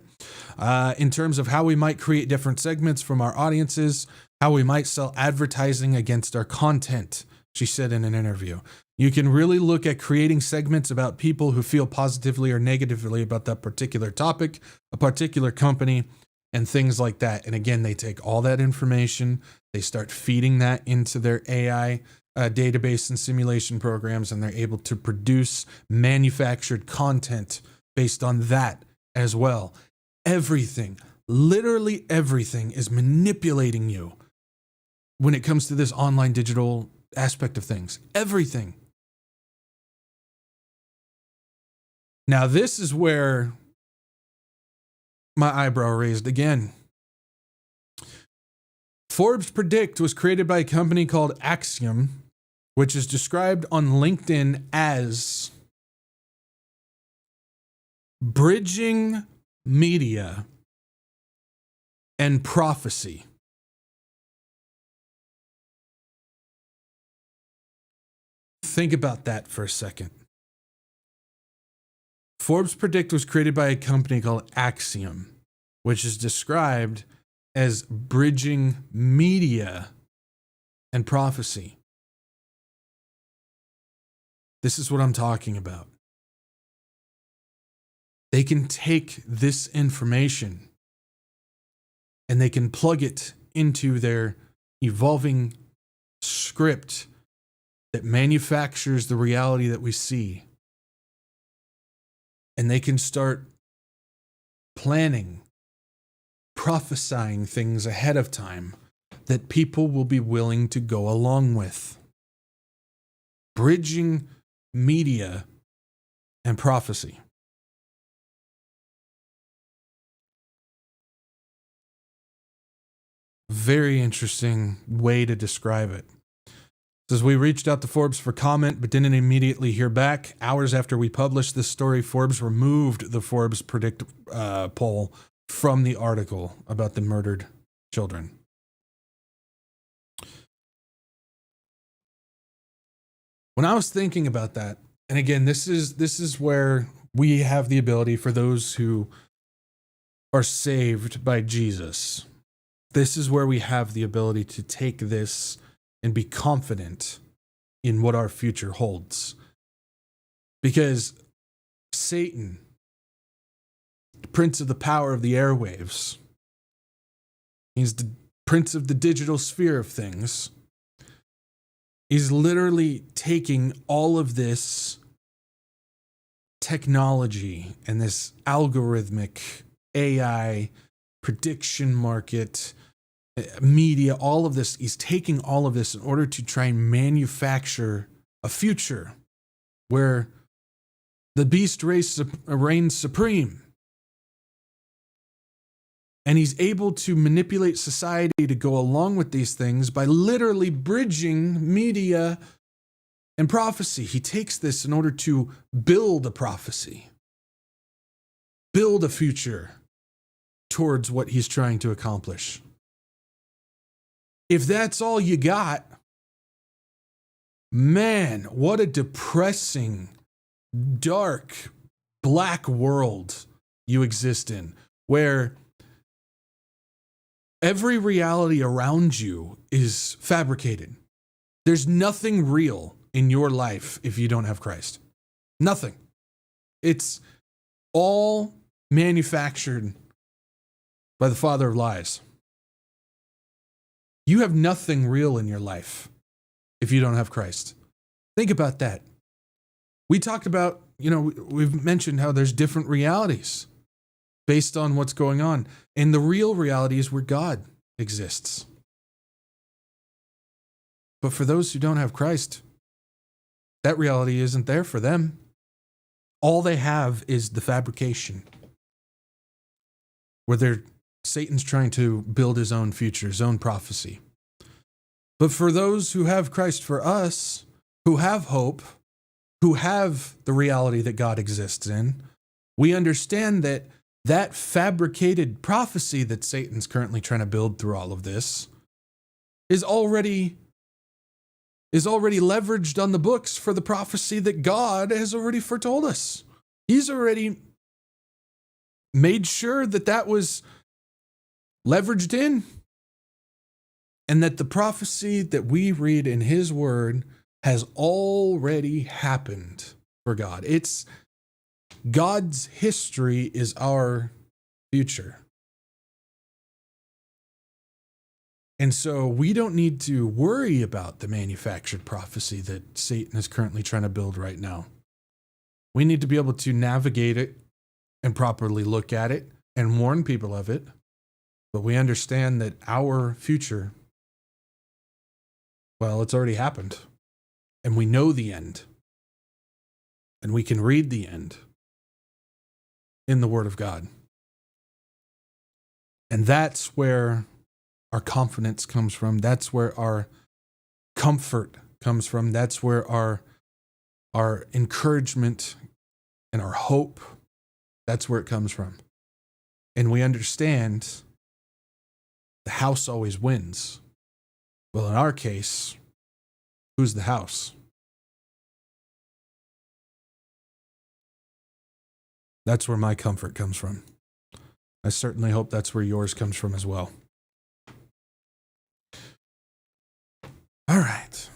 in terms of how we might create different segments from our audiences, how we might sell advertising against our content, she said in an interview. You can really look at creating segments about people who feel positively or negatively about that particular topic, a particular company, and things like that. And again, they take all that information, they start feeding that into their AI database and simulation programs, and they're able to produce manufactured content based on that as well. Everything, literally everything, is manipulating you when it comes to this online digital aspect of things. Everything. Now, this is where my eyebrow raised again. Forbes Predict was created by a company called Axiom, which is described on LinkedIn as bridging media and prophecy. Think about that for a second. Forbes Predict was created by a company called Axiom, which is described as bridging media and prophecy. This is what I'm talking about. They can take this information and they can plug it into their evolving script that manufactures the reality that we see. And they can start planning, prophesying things ahead of time that people will be willing to go along with. Bridging media and prophecy. Very interesting way to describe it. It says, we reached out to Forbes for comment, but didn't immediately hear back. Hours after we published this story, Forbes removed the Forbes Predict poll from the article about the murdered children. When I was thinking about that, and again, this is where we have the ability for those who are saved by Jesus. This is where we have the ability to take this and be confident in what our future holds. Because Satan, the prince of the power of the airwaves, he's the prince of the digital sphere of things. He's literally taking all of this technology and this algorithmic AI prediction market, media, all of this. He's taking all of this in order to try and manufacture a future where the beast race reigns supreme. And he's able to manipulate society to go along with these things by literally bridging media and prophecy. He takes this in order to build a prophecy, build a future towards what he's trying to accomplish. If that's all you got, man, what a depressing, dark, black world you exist in, where every reality around you is fabricated. There's nothing real in your life if you don't have Christ. Nothing. It's all manufactured by the father of lies. You have nothing real in your life if you don't have Christ. Think about that. We talked about, we've mentioned how there's different realities based on what's going on. And the real reality is where God exists. But for those who don't have Christ, that reality isn't there for them. All they have is the fabrication, where Satan's trying to build his own future, his own prophecy. But for those who have Christ, for us, who have hope, who have the reality that God exists in, we understand that fabricated prophecy that Satan's currently trying to build through all of this is already leveraged on the books for the prophecy that God has already foretold us. He's already made sure that was leveraged in, and that the prophecy that we read in his word has already happened for God. It's God's history is our future. And so we don't need to worry about the manufactured prophecy that Satan is currently trying to build right now. We need to be able to navigate it and properly look at it and warn people of it. But we understand that our future, well, it's already happened. And we know the end. And we can read the end in the Word of God. And that's where our confidence comes from. That's where our comfort comes from. That's where our encouragement and our hope, that's where it comes from. And we understand the house always wins. Well, in our case, who's the house? That's where my comfort comes from. I certainly hope that's where yours comes from as well. All right.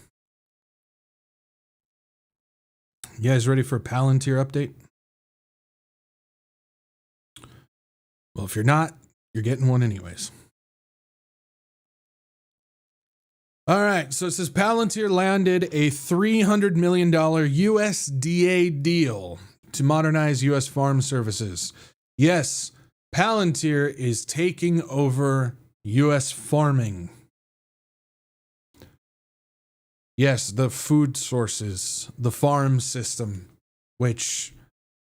You guys ready for a Palantir update? Well, if you're not, you're getting one anyways. All right, so it says Palantir landed a $300 million USDA deal to modernize U.S. farm services. Yes, Palantir is taking over U.S. farming. Yes, the food sources, the farm system, which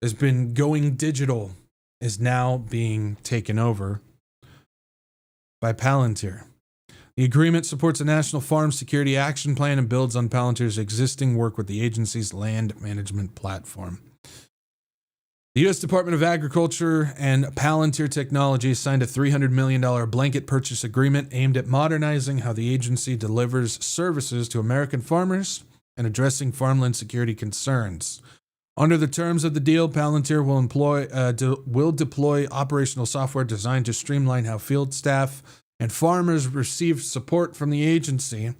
has been going digital, is now being taken over by Palantir. The agreement supports a national farm security action plan and builds on Palantir's existing work with the agency's land management platform. The U.S. Department of Agriculture and Palantir Technologies signed a $300 million blanket purchase agreement aimed at modernizing how the agency delivers services to American farmers and addressing farmland security concerns. Under the terms of the deal, Palantir will deploy operational software designed to streamline how field staff and farmers receive support from the agency,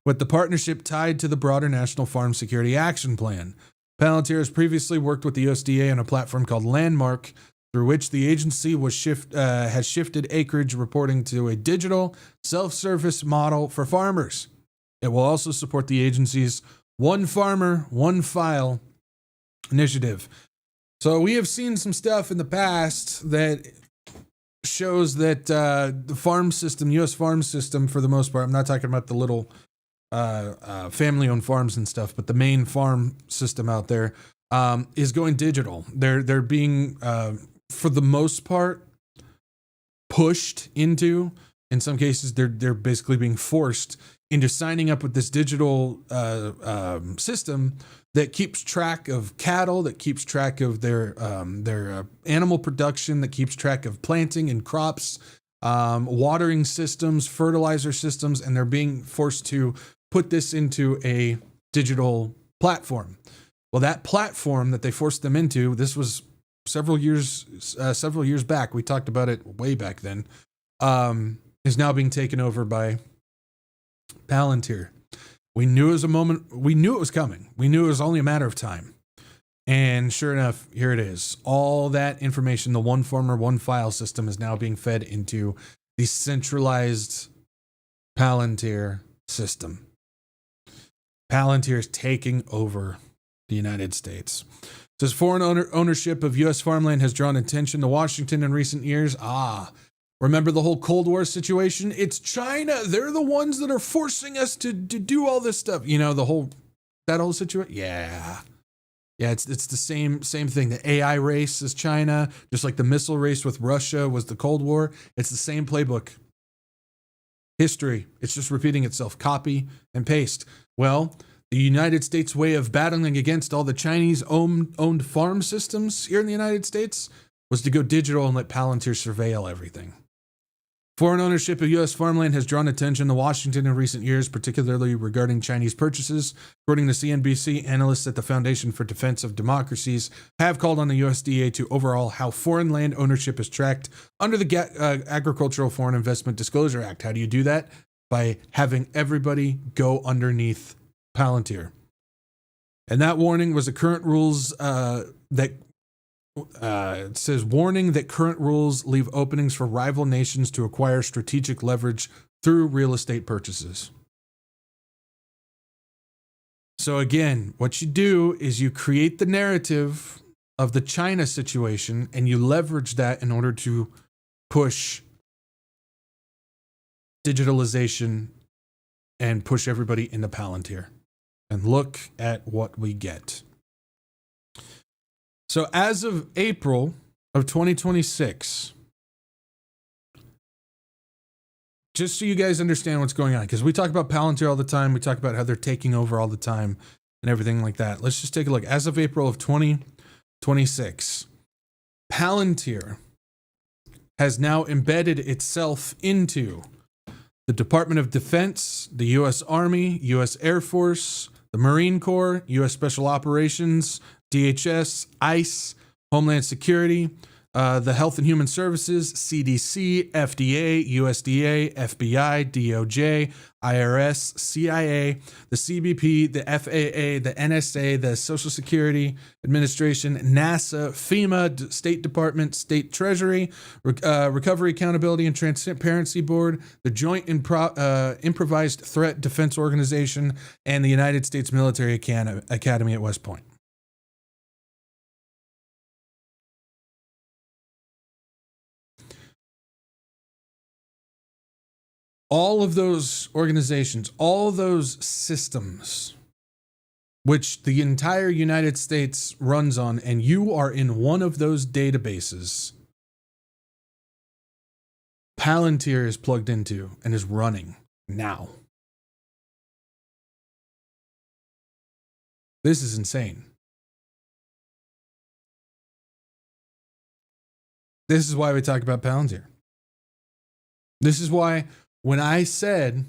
with the partnership tied to the broader National Farm Security Action Plan. Palantir has previously worked with the USDA on a platform called Landmark, through which the agency has shifted acreage reporting to a digital self-service model for farmers. It will also support the agency's One Farmer, One File initiative. So we have seen some stuff in the past that shows that the farm system, U.S. farm system, for the most part, I'm not talking about the little family-owned farms and stuff, but the main farm system out there is going digital. They're being, for the most part, pushed into. In some cases, they're basically being forced into signing up with this digital system that keeps track of cattle, that keeps track of their animal production, that keeps track of planting and crops, watering systems, fertilizer systems, and they're being forced to put this into a digital platform. Well, that platform that they forced them into, this was several years back. We talked about it way back then. Is now being taken over by Palantir. We knew it was a moment. We knew it was coming. We knew it was only a matter of time. And sure enough, here it is. All that information, the one former, one file system is now being fed into the centralized Palantir system. Palantir is taking over the United States. It says foreign ownership of U.S. farmland has drawn attention to Washington in recent years. Remember the whole Cold War situation? It's China. They're the ones that are forcing us to do all this stuff. You know, that whole situation? Yeah, it's the same thing. The AI race is China, just like the missile race with Russia was the Cold War. It's the same playbook. History. It's just repeating itself. Copy and paste. Well, the United States way of battling against all the Chinese owned farm systems here in the United States was to go digital and let Palantir surveil everything. Foreign ownership of U.S. farmland has drawn attention to Washington in recent years, particularly regarding Chinese purchases. According to CNBC, analysts at the Foundation for Defense of Democracies have called on the USDA to overhaul how foreign land ownership is tracked under the Agricultural Foreign Investment Disclosure Act. How do you do that? By having everybody go underneath Palantir. And that warning was the current rules it says, warning that current rules leave openings for rival nations to acquire strategic leverage through real estate purchases. So again, what you do is you create the narrative of the China situation and you leverage that in order to push digitalization and push everybody into Palantir. And look at what we get. So as of April of 2026, just so you guys understand what's going on, because we talk about Palantir all the time, we talk about how they're taking over all the time and everything like that. Let's just take a look. As of April of 2026, Palantir has now embedded itself into the Department of Defense, the U.S. Army, U.S. Air Force, the Marine Corps, U.S. Special Operations, DHS, ICE, Homeland Security, the Health and Human Services, CDC, FDA, USDA, FBI, DOJ, IRS, CIA, the CBP, the FAA, the NSA, the Social Security Administration, NASA, FEMA, State Department, State Treasury, Recovery, Accountability, and Transparency Board, the Joint Improvised Threat Defense Organization, and the United States Military Academy at West Point. All of those organizations, all those systems, which the entire United States runs on, and you are in one of those databases, Palantir is plugged into and is running now. This is insane. This is why we talk about Palantir. This is why when I said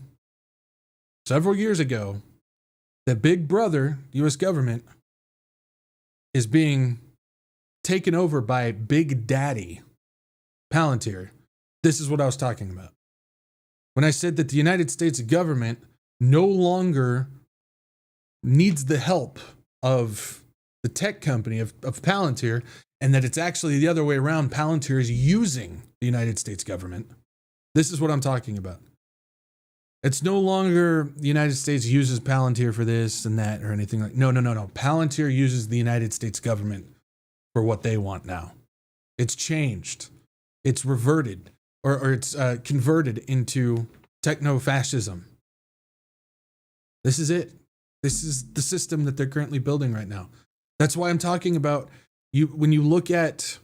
several years ago that Big Brother, U.S. government, is being taken over by Big Daddy, Palantir, this is what I was talking about. When I said that the United States government no longer needs the help of the tech company of Palantir, and that it's actually the other way around, Palantir is using the United States government. This is what I'm talking about. It's no longer the United States uses Palantir for this and that or anything like. No. Palantir uses the United States government for what they want now. It's changed. It's reverted, or it's converted into techno-fascism. This is it. This is the system that they're currently building right now. That's why I'm talking about you. When you look at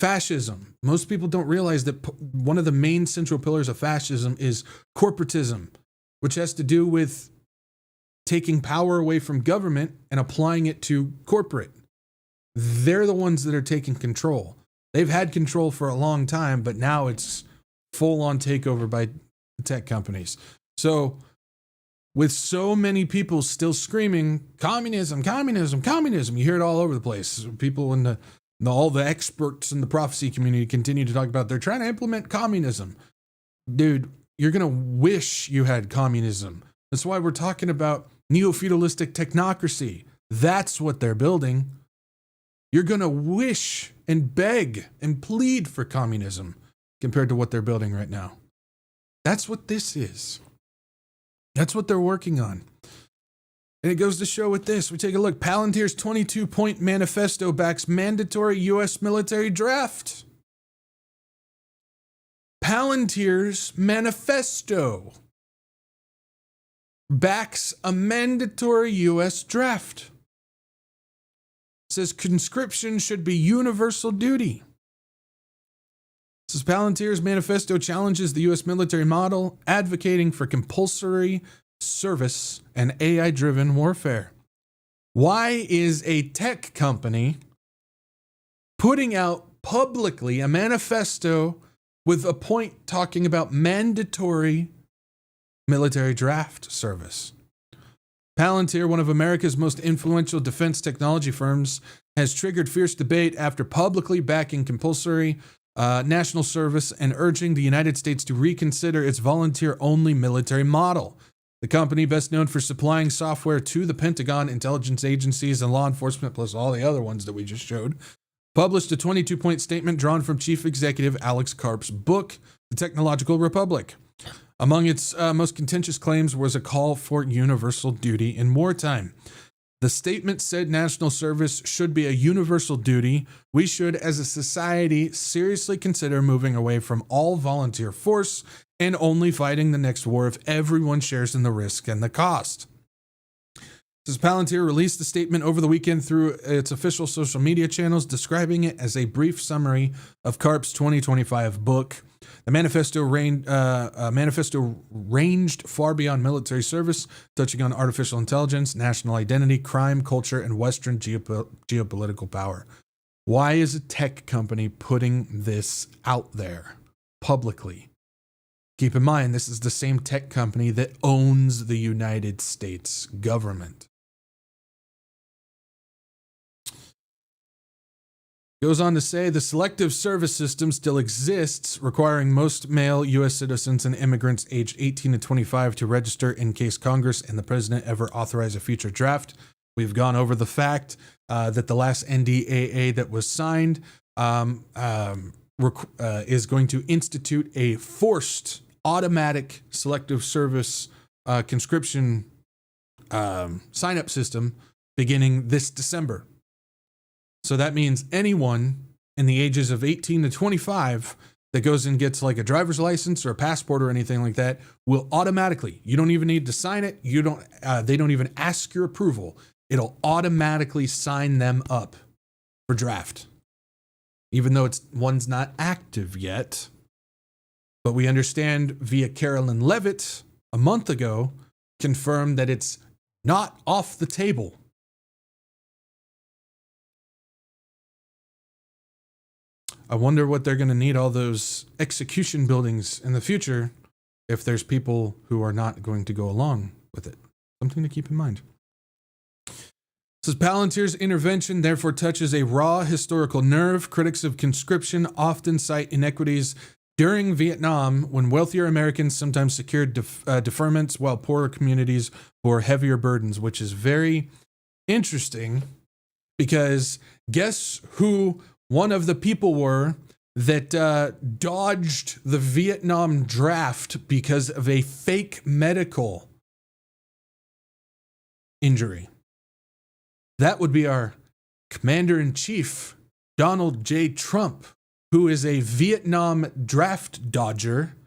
Fascism. Most people don't realize that one of the main central pillars of fascism is corporatism, which has to do with taking power away from government and applying it to corporate. They're the ones that are taking control. They've had control for a long time, but now it's full-on takeover by the tech companies. So with so many people still screaming, communism, communism, communism, you hear it all over the place. People in all the experts in the prophecy community continue to talk about they're trying to implement communism. Dude, you're going to wish you had communism. That's why we're talking about neo-feudalistic technocracy. That's what they're building. You're going to wish and beg and plead for communism compared to what they're building right now. That's what this is. That's what they're working on. And it goes to show with this. We take a look. Palantir's 22-point manifesto backs mandatory U.S. military draft. Palantir's manifesto backs a mandatory U.S. draft. It says conscription should be universal duty. It says Palantir's manifesto challenges the U.S. military model, advocating for compulsory service and AI-driven warfare. Why is a tech company putting out publicly a manifesto with a point talking about mandatory military draft service? Palantir, one of America's most influential defense technology firms, has triggered fierce debate after publicly backing compulsory national service and urging the United States to reconsider its volunteer-only military model. The company, best known for supplying software to the Pentagon, intelligence agencies, and law enforcement, plus all the other ones that we just showed, published a 22-point statement drawn from Chief Executive Alex Karp's book, The Technological Republic. Among its most contentious claims was a call for universal duty in wartime. The statement said national service should be a universal duty. We should, as a society, seriously consider moving away from all volunteer force and only fighting the next war if everyone shares in the risk and the cost. Says Palantir released the statement over the weekend through its official social media channels, describing it as a brief summary of Karp's 2025 book. The manifesto ranged far beyond military service, touching on artificial intelligence, national identity, crime, culture, and Western geopolitical power. Why is a tech company putting this out there publicly? Keep in mind, this is the same tech company that owns the United States government. Goes on to say the selective service system still exists, requiring most male U.S. citizens and immigrants aged 18 to 25 to register in case Congress and the president ever authorize a future draft. We've gone over the fact that the last NDAA that was signed is going to institute a forced automatic selective service conscription sign-up system beginning this December. So that means anyone in the ages of 18 to 25 that goes and gets like a driver's license or a passport or anything like that will automatically, you don't even need to sign it. They don't even ask your approval. It'll automatically sign them up for draft, even though one's not active yet. But we understand via Carolyn Levitt a month ago confirmed that it's not off the table. I wonder what they're going to need all those execution buildings in the future if there's people who are not going to go along with it. Something to keep in mind. It says Palantir's intervention therefore touches a raw historical nerve. Critics of conscription often cite inequities during Vietnam when wealthier Americans sometimes secured deferments while poorer communities bore heavier burdens, which is very interesting because guess who one of the people were that dodged the Vietnam draft because of a fake medical injury? That would be our Commander-in-Chief, Donald J. Trump, who is a Vietnam draft dodger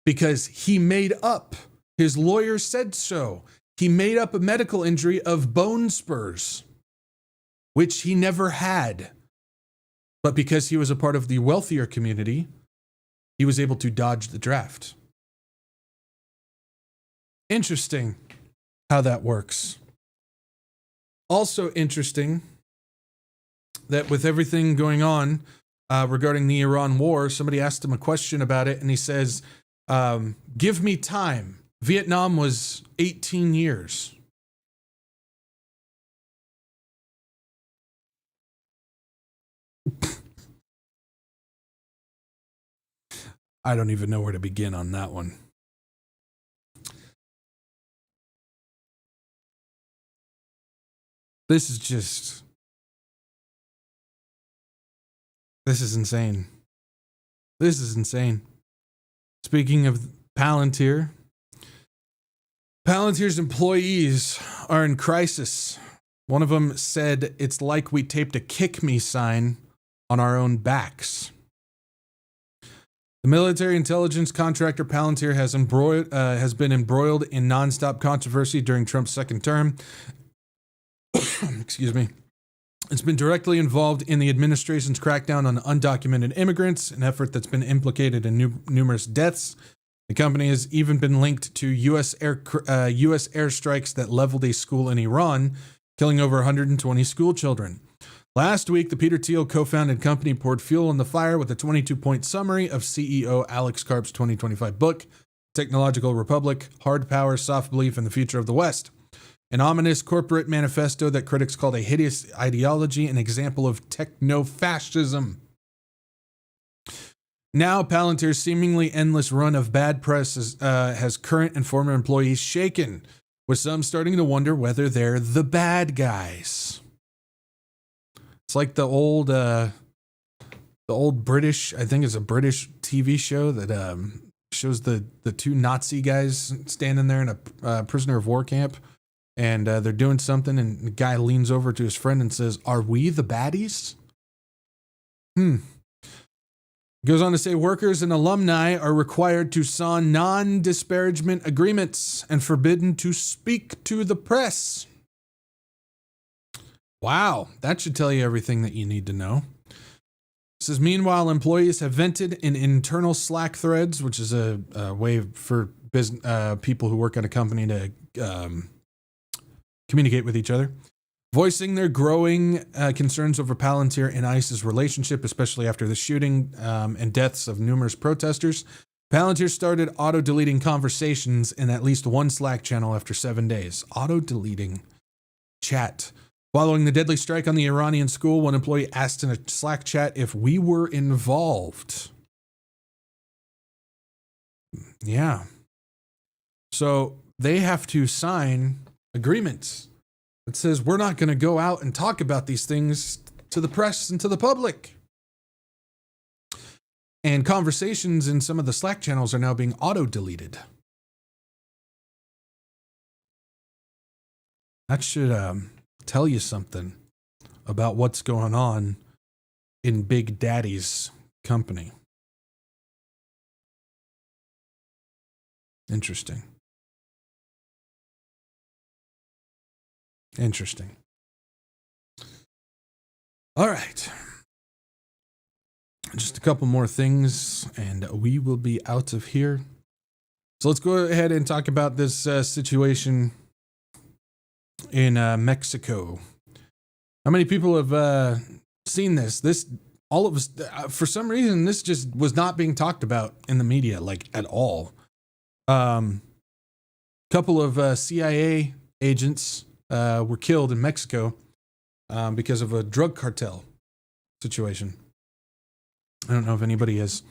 because he made up, his lawyer said so, he made up a medical injury of bone spurs, which he never had. But because he was a part of the wealthier community, he was able to dodge the draft. Interesting how that works. Also interesting that with everything going on regarding the Iran war, somebody asked him a question about it, and he says, give me time. Vietnam was 18 years. I don't even know where to begin on that one. This is insane. This is insane. Speaking of Palantir, Palantir's employees are in crisis. One of them said, it's like we taped a kick me sign on our own backs. The military intelligence contractor Palantir has been embroiled in nonstop controversy during Trump's second term. Excuse me. It's been directly involved in the administration's crackdown on undocumented immigrants, an effort that's been implicated in numerous deaths. The company has even been linked to U.S. airstrikes that leveled a school in Iran, killing over 120 school children. Last week, the Peter Thiel co-founded company poured fuel on the fire with a 22-point summary of CEO Alex Karp's 2025 book, Technological Republic, Hard Power, Soft Belief, and the Future of the West. An ominous corporate manifesto that critics called a hideous ideology, an example of techno-fascism. Now, Palantir's seemingly endless run of bad press has current and former employees shaken, with some starting to wonder whether they're the bad guys. It's like the old British, I think it's a British TV show that shows the two Nazi guys standing there in a prisoner of war camp. And they're doing something, and the guy leans over to his friend and says, "Are we the baddies?" Goes on to say, workers and alumni are required to sign non-disparagement agreements and forbidden to speak to the press. Wow, that should tell you everything that you need to know. It says, meanwhile, employees have vented in internal Slack threads, which is a way for people who work at a company to communicate with each other, voicing their growing concerns over Palantir and ICE's relationship, especially after the shooting and deaths of numerous protesters. Palantir started auto-deleting conversations in at least one Slack channel after 7 days. Auto-deleting chat. Following the deadly strike on the Iranian school, one employee asked in a Slack chat if we were involved. Yeah. So they have to sign agreements that says we're not going to go out and talk about these things to the press and to the public. And conversations in some of the Slack channels are now being auto-deleted. That should tell you something about what's going on in Big Daddy's company. Interesting. All right. Just a couple more things, and we will be out of here. So let's go ahead and talk about this situation in Mexico. How many people have seen this? All of us, for some reason, this just was not being talked about in the media, like at all. Couple of CIA agents were killed in Mexico because of a drug cartel situation. I don't know if anybody has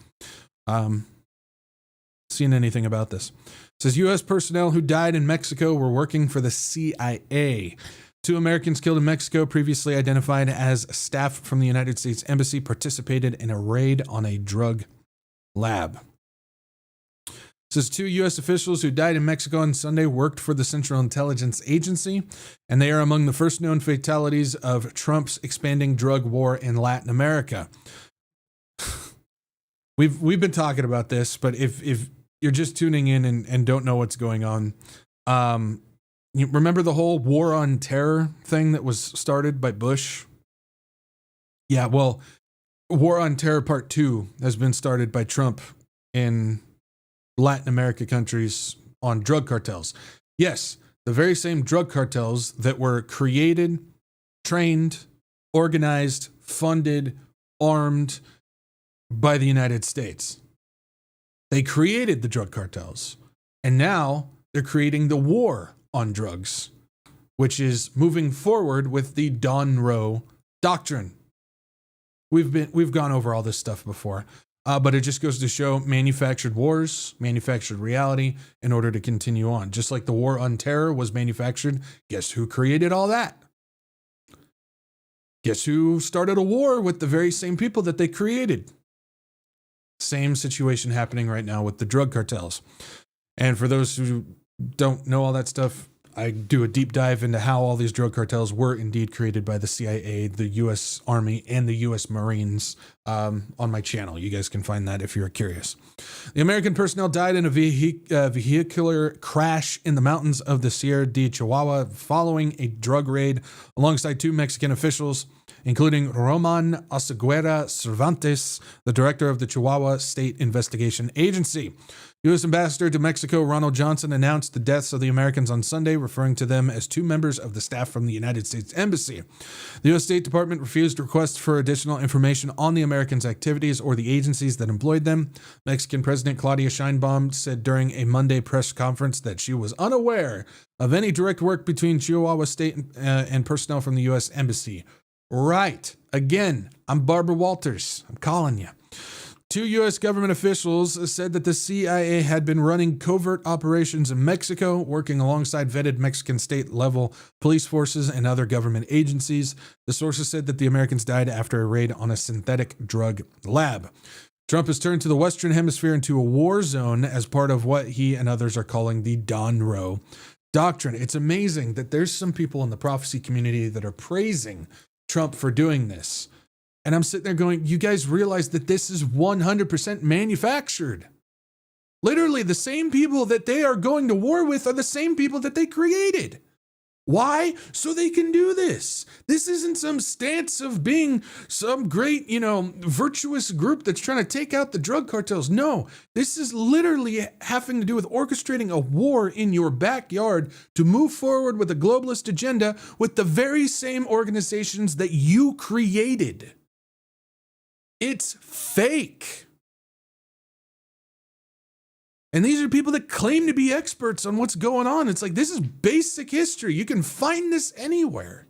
seen anything about this. It says U.S. personnel who died in Mexico were working for the CIA. 2 Americans killed in Mexico, previously identified as staff from the United States Embassy, participated in a raid on a drug lab. It says 2 U.S. officials who died in Mexico on Sunday worked for the Central Intelligence Agency, and they are among the first known fatalities of Trump's expanding drug war in Latin America. We've been talking about this, but if you're just tuning in and don't know what's going on, you remember the whole war on terror thing that was started by Bush? Yeah, well, War on Terror Part 2 has been started by Trump in Latin America countries on drug cartels. Yes, the very same drug cartels that were created, trained, organized, funded, armed by the United States. They created the drug cartels, and now they're creating the war on drugs, which is moving forward with the Donroe Doctrine. We've gone over all this stuff before, but it just goes to show manufactured wars, manufactured reality in order to continue on. Just like the war on terror was manufactured, guess who created all that? Guess who started a war with the very same people that they created? Same situation happening right now with the drug cartels. And for those who don't know all that stuff, I do a deep dive into how all these drug cartels were indeed created by the CIA, the U.S. Army, and the U.S. Marines on my channel. You guys can find that if you're curious. The American personnel died in a vehicular crash in the mountains of the Sierra de Chihuahua following a drug raid alongside 2 Mexican officials, including Roman Oseguera Cervantes, the director of the Chihuahua State Investigation Agency. U.S. Ambassador to Mexico Ronald Johnson announced the deaths of the Americans on Sunday, referring to them as 2 members of the staff from the United States Embassy. The U.S. State Department refused requests for additional information on the Americans' activities or the agencies that employed them. Mexican President Claudia Sheinbaum said during a Monday press conference that she was unaware of any direct work between Chihuahua State and personnel from the U.S. Embassy. Right. Again, I'm Barbara Walters. I'm calling you. 2 U.S. government officials said that the CIA had been running covert operations in Mexico, working alongside vetted Mexican state-level police forces and other government agencies. The sources said that the Americans died after a raid on a synthetic drug lab. Trump has turned to the Western Hemisphere into a war zone as part of what he and others are calling the Donroe Doctrine. It's amazing that there's some people in the prophecy community that are praising Trump for doing this. And I'm sitting there going, you guys realize that this is 100% manufactured. Literally, the same people that they are going to war with are the same people that they created. Why? So they can do this. This isn't some stance of being some great, virtuous group that's trying to take out the drug cartels. No, this is literally having to do with orchestrating a war in your backyard to move forward with a globalist agenda with the very same organizations that you created. It's fake. And these are people that claim to be experts on what's going on. It's like, this is basic history. You can find this anywhere.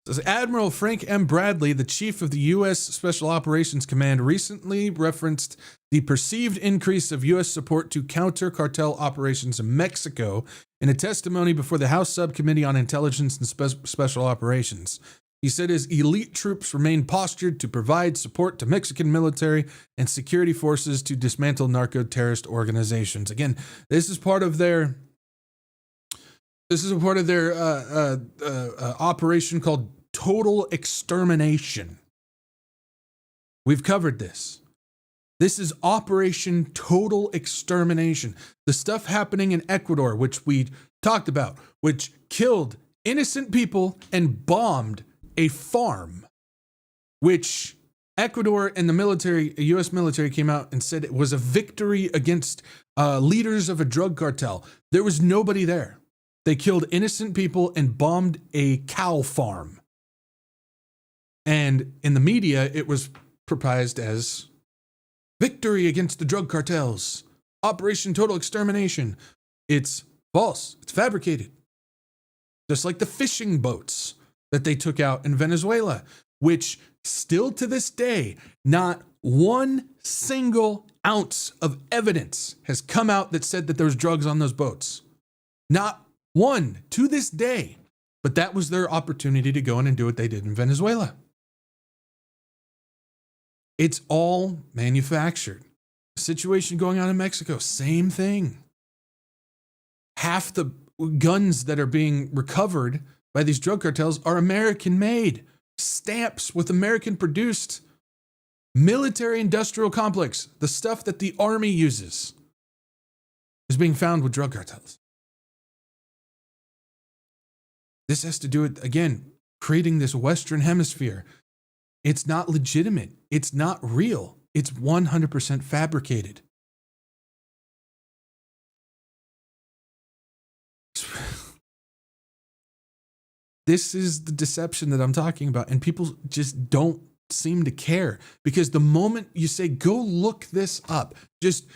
Says Admiral Frank M. Bradley, the chief of the U.S. Special Operations Command, recently referenced the perceived increase of U.S. support to counter cartel operations in Mexico in a testimony before the House Subcommittee on Intelligence and Special Operations. He said his elite troops remain postured to provide support to Mexican military and security forces to dismantle narco-terrorist organizations. Again, this is part of their operation called Total Extermination. We've covered this. This is Operation Total Extermination. The stuff happening in Ecuador, which we talked about, which killed innocent people and bombed a farm, which Ecuador and the military, U.S. military, came out and said it was a victory against leaders of a drug cartel. There was nobody there. They killed innocent people and bombed a cow farm. And in the media, it was proposed as victory against the drug cartels, Operation Total Extermination. It's false. It's fabricated. Just like the fishing boats that they took out in Venezuela, which still to this day, not one single ounce of evidence has come out that said that there was drugs on those boats. Not one to this day. But that was their opportunity to go in and do what they did in Venezuela. It's all manufactured. The situation going on in Mexico, same thing. Half the guns that are being recovered by these drug cartels are American made. Stamps with American produced military industrial complex. The stuff that the army uses is being found with drug cartels. This has to do with, again, creating this Western hemisphere. It's not legitimate. It's not real. It's 100% fabricated. This is the deception that I'm talking about. And people just don't seem to care, because the moment you say, go look this up, just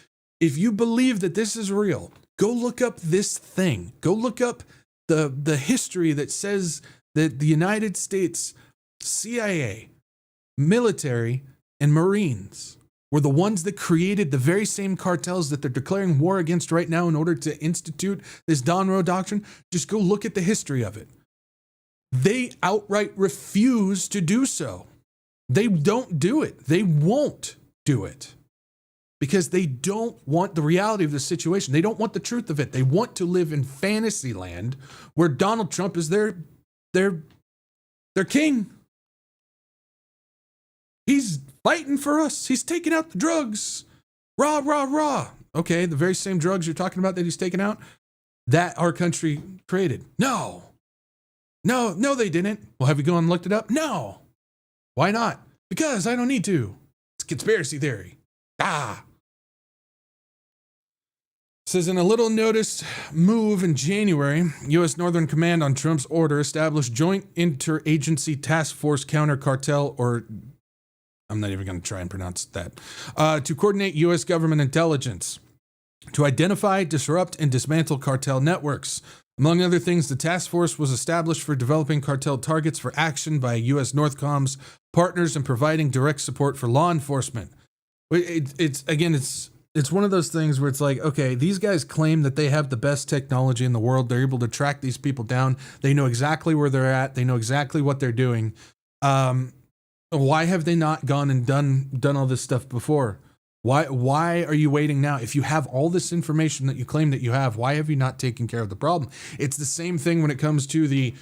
if you believe that this is real, go look up this thing. Go look up the history that says that the United States CIA, military, and Marines were the ones that created the very same cartels that they're declaring war against right now in order to institute this Don Roe doctrine. Just go look at the history of it. They outright refuse to do so. They don't do it. They won't do it because they don't want the reality of the situation. They don't want the truth of it. They want to live in fantasy land where Donald Trump is their king. He's fighting for us. He's taking out the drugs. Rah, rah, rah. Okay, the very same drugs you're talking about that he's taking out, that our country created. No, they didn't. Well, have you gone and looked it up? No. Why not? Because I don't need to. It's conspiracy theory. Says in a little noticed move in January, U.S. Northern Command on Trump's order established joint interagency task force counter cartel, or I'm not even going to try and pronounce that, to coordinate U.S. government intelligence, to identify, disrupt, and dismantle cartel networks. Among other things, the task force was established for developing cartel targets for action by U.S. Northcom's partners and providing direct support for law enforcement. It's one of those things where it's like, okay, these guys claim that they have the best technology in the world. They're able to track these people down. They know exactly where they're at. They know exactly what they're doing. Why have they not gone and done all this stuff before? Why are you waiting now? If you have all this information that you claim that you have, why have you not taken care of the problem? It's the same thing when it comes to the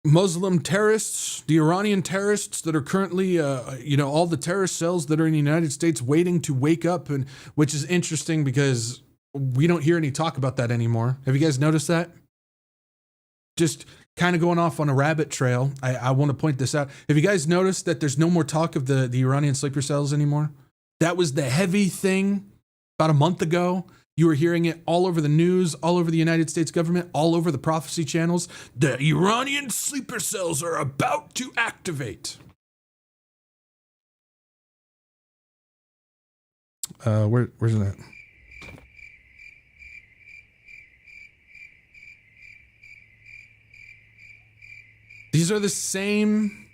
Muslim terrorists, the Iranian terrorists that are currently, all the terrorist cells that are in the United States waiting to wake up, and which is interesting because we don't hear any talk about that anymore. Have you guys noticed that? Just kind of going off on a rabbit trail, I want to point this out. Have you guys noticed that there's no more talk of the Iranian sleeper cells anymore? That was the heavy thing about a month ago. You were hearing it all over the news, all over the United States government, all over the prophecy channels. The Iranian sleeper cells are about to activate. Where's that? These are the same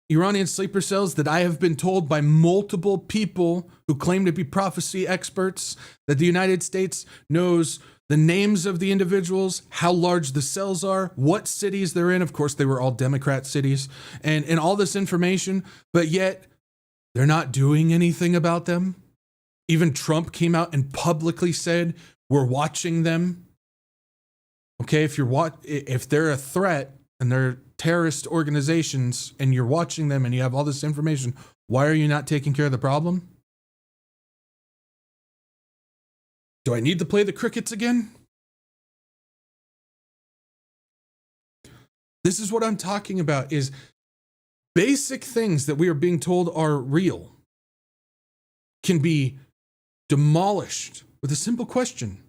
Iranian sleeper cells that I have been told by multiple people who claim to be prophecy experts that the United States knows the names of the individuals, how large the cells are, what cities they're in. Of course, they were all Democrat cities, and all this information, but yet they're not doing anything about them. Even Trump came out and publicly said, we're watching them. Okay, if they're a threat and they're terrorist organizations and you're watching them and you have all this information, why are you not taking care of the problem? Do I need to play the crickets again? This is what I'm talking about, is basic things that we are being told are real can be demolished with a simple question.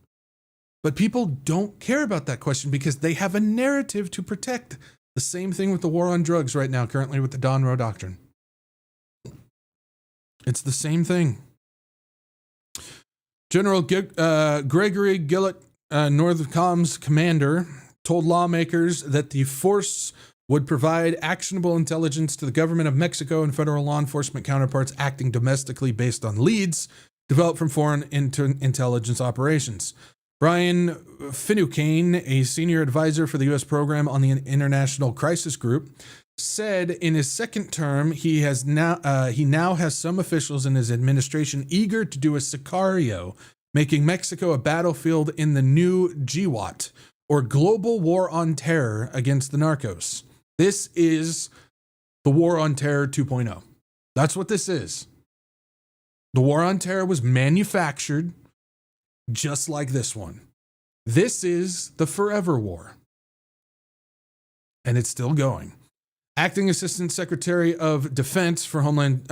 But people don't care about that question because they have a narrative to protect. The same thing with the war on drugs right now, currently with the Don Roe doctrine. It's the same thing. General Gregory Gillett, Northcom's commander, told lawmakers that the force would provide actionable intelligence to the government of Mexico and federal law enforcement counterparts acting domestically based on leads developed from foreign intelligence operations. Brian Finucane, a senior advisor for the U.S. program on the International Crisis Group, said in his second term he now has some officials in his administration eager to do a Sicario, making Mexico a battlefield in the new GWAT, or Global War on Terror against the narcos. This is the War on Terror 2.0. That's what this is. The War on Terror was manufactured just like this one. This is the forever war. and it's still going. Acting Assistant Secretary of Defense for Homeland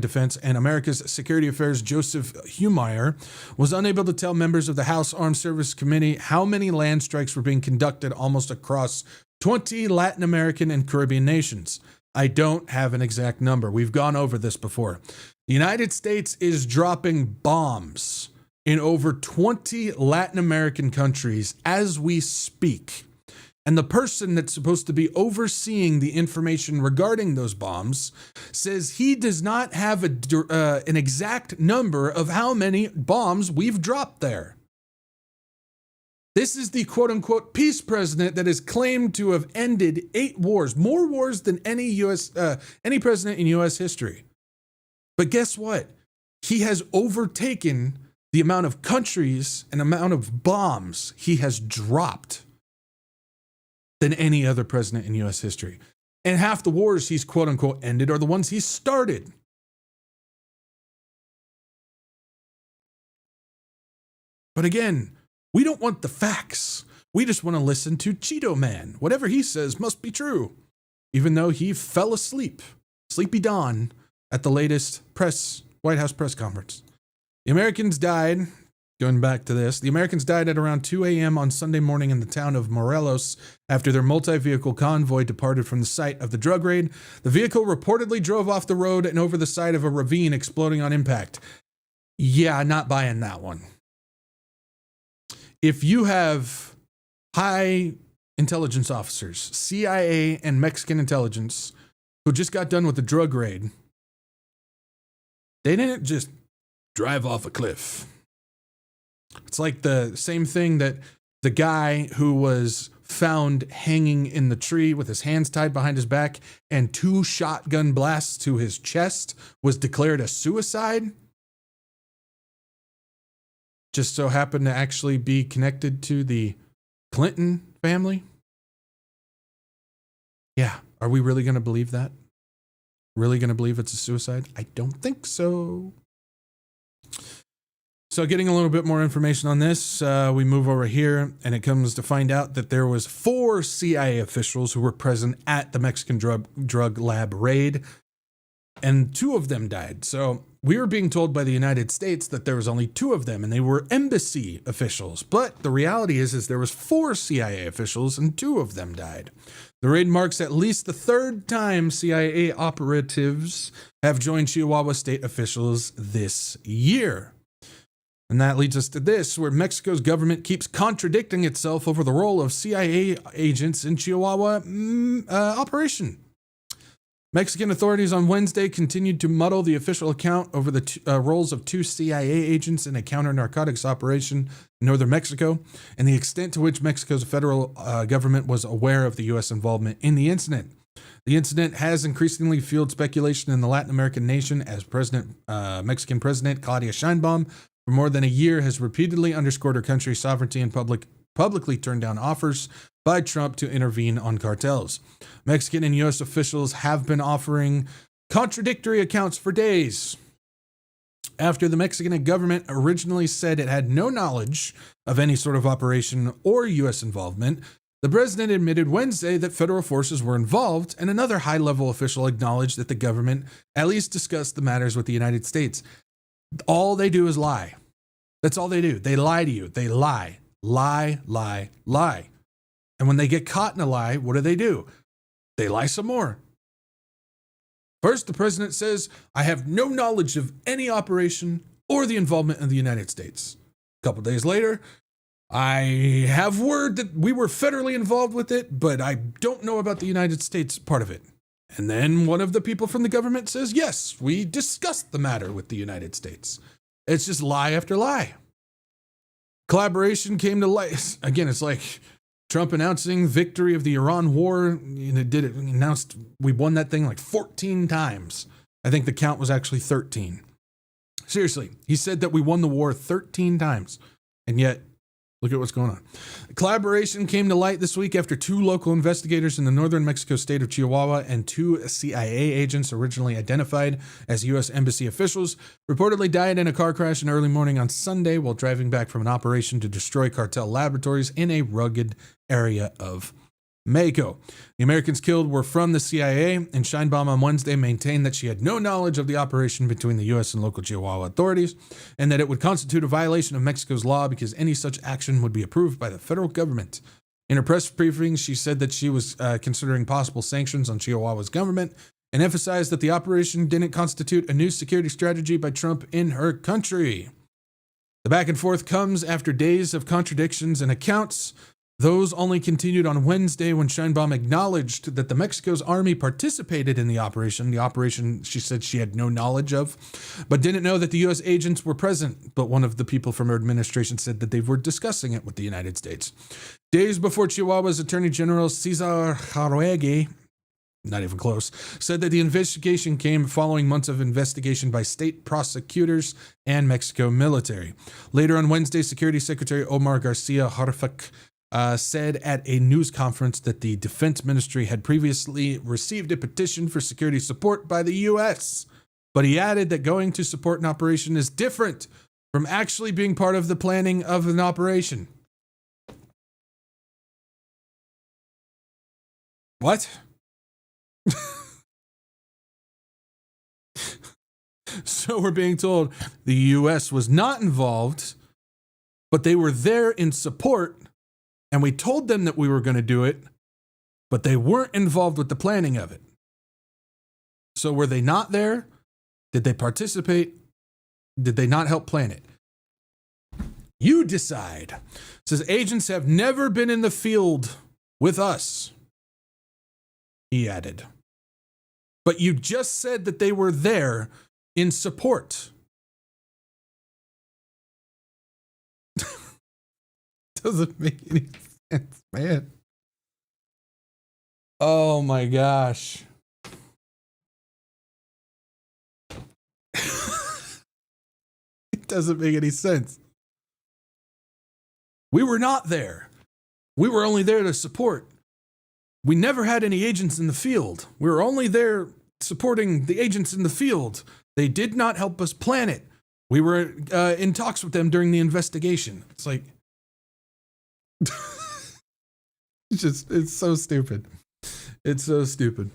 Defense and America's Security Affairs Joseph Humeyer was unable to tell members of the House Armed Services Committee how many land strikes were being conducted almost across 20 Latin American and Caribbean nations. I don't have an exact number. We've gone over this before. The United States is dropping bombs in over 20 Latin American countries as we speak. And the person that's supposed to be overseeing the information regarding those bombs says he does not have an exact number of how many bombs we've dropped there. This is the quote-unquote peace president that is claimed to have ended 8 wars, more wars than any president in U.S. history. But guess what? He has overtaken the amount of countries and amount of bombs he has dropped than any other president in U.S. history. And half the wars he's quote-unquote ended are the ones he started. But again, we don't want the facts. We just want to listen to Cheeto Man. Whatever he says must be true, even though he fell asleep, sleepy dawn, at the latest White House press conference. The Americans died. Going back to this, the Americans died at around 2 a.m. on Sunday morning in the town of Morelos after their multi-vehicle convoy departed from the site of the drug raid. The vehicle reportedly drove off the road and over the side of a ravine, exploding on impact. Yeah, not buying that one. If you have high intelligence officers, CIA and Mexican intelligence, who just got done with the drug raid, they didn't just drive off a cliff. It's like the same thing that the guy who was found hanging in the tree with his hands tied behind his back and 2 shotgun blasts to his chest was declared a suicide. Just so happened to actually be connected to the Clinton family. Yeah, are we really going to believe that? Really going to believe it's a suicide? I don't think so. So getting a little bit more information on this, we move over here, and it comes to find out that there was 4 CIA officials who were present at the Mexican drug lab raid, and 2 of them died. So we were being told by the United States that there was only 2 of them, and they were embassy officials. But the reality is there was 4 CIA officials, and 2 of them died. The raid marks at least the 3rd time CIA operatives have joined Chihuahua state officials this year. And that leads us to this, where Mexico's government keeps contradicting itself over the role of CIA agents in Chihuahua operation. Mexican authorities on Wednesday continued to muddle the official account over the roles of 2 CIA agents in a counter-narcotics operation in northern Mexico and the extent to which Mexico's federal government was aware of the U.S. involvement in the incident. The incident has increasingly fueled speculation in the Latin American nation as Mexican President Claudia Sheinbaum for more than a year has repeatedly underscored her country's sovereignty and publicly turned down offers by Trump to intervene on cartels. Mexican and U.S. officials have been offering contradictory accounts for days. After the Mexican government originally said it had no knowledge of any sort of operation or U.S. involvement, the president admitted Wednesday that federal forces were involved, and another high-level official acknowledged that the government at least discussed the matters with the United States. All they do is lie. That's all they do. They lie to you. They lie. Lie, lie, lie. And when they get caught in a lie, what do? They lie some more. First, the president says, I have no knowledge of any operation or the involvement of the United States. A couple days later, I have word that we were federally involved with it, but I don't know about the United States part of it. And then one of the people from the government says, yes, we discussed the matter with the United States. It's just lie after lie. Collaboration came to light. Again, it's like Trump announcing victory of the Iran war. Announced we won that thing like 14 times. I think the count was actually 13. Seriously, he said that we won the war 13 times. And yet, look at what's going on. Collaboration came to light this week after 2 local investigators in the northern Mexico state of Chihuahua and 2 CIA agents originally identified as U.S. embassy officials reportedly died in a car crash in early morning on Sunday while driving back from an operation to destroy cartel laboratories in a rugged area of Mako. The Americans killed were from the CIA, and Scheinbaum on Wednesday maintained that she had no knowledge of the operation between the U.S. and local Chihuahua authorities, and that it would constitute a violation of Mexico's law because any such action would be approved by the federal government. In her press briefing, she said that she was considering possible sanctions on Chihuahua's government and emphasized that the operation didn't constitute a new security strategy by Trump in her country. The back and forth comes after days of contradictions and accounts. Those only continued on Wednesday when Scheinbaum acknowledged that the Mexico's army participated in the operation. The operation, she said she had no knowledge of, but didn't know that the U.S. agents were present. But one of the people from her administration said that they were discussing it with the United States. Days before Chihuahua's Attorney General Cesar Jauregui, not even close, said that the investigation came following months of investigation by state prosecutors and Mexico military. Later on Wednesday, Security Secretary Omar Garcia Harfuch said at a news conference that the Defense Ministry had previously received a petition for security support by the U.S., but he added that going to support an operation is different from actually being part of the planning of an operation. What? So we're being told the U.S. was not involved, but they were there in support. And we told them that we were going to do it, but they weren't involved with the planning of it. So were they not there? Did they participate? Did they not help plan it? You decide. It says agents have never been in the field with us, he added. But you just said that they were there in support. Doesn't make any sense, man. Oh my gosh. It doesn't make any sense. We were not there. We were only there to support. We never had any agents in the field. We were only there supporting the agents in the field. They did not help us plan it. We were in talks with them during the investigation. It's like, it's so stupid. It's so stupid.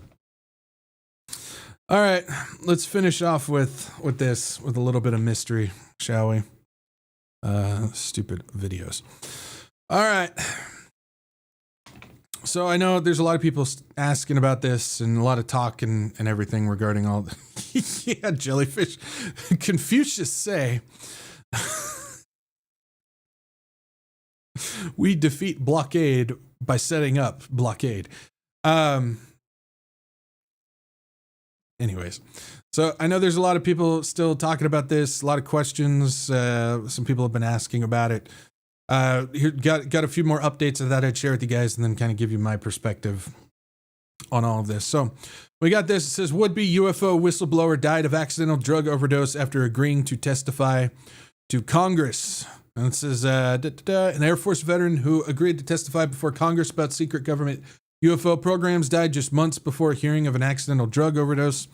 All right, let's finish off with a little bit of mystery, shall we? Stupid videos. All right. So I know there's a lot of people asking about this and a lot of talk and everything regarding all the yeah, jellyfish. Confucius say, we defeat blockade by setting up blockade. Anyways, so I know there's a lot of people still talking about this, a lot of questions. Some people have been asking about it. Here, got a few more updates of that I'd share with you guys and then kind of give you my perspective on all of this. So we got this. It says, would-be UFO whistleblower died of accidental drug overdose after agreeing to testify to Congress. And it says, an Air Force veteran who agreed to testify before Congress about secret government UFO programs died just months before hearing of an accidental drug overdose.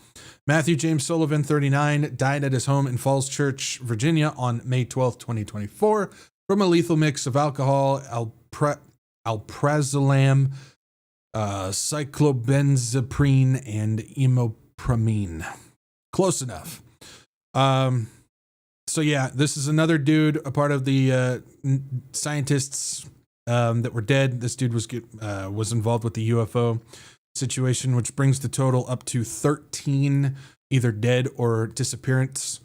Matthew James Sullivan, 39, died at his home in Falls Church, Virginia on May 12, 2024 from a lethal mix of alcohol, alprazolam, cyclobenzaprine, and imopramine. Close enough. So yeah, this is another dude, a part of the scientists that were dead. This dude was involved with the UFO situation, which brings the total up to 13 either dead or disappearance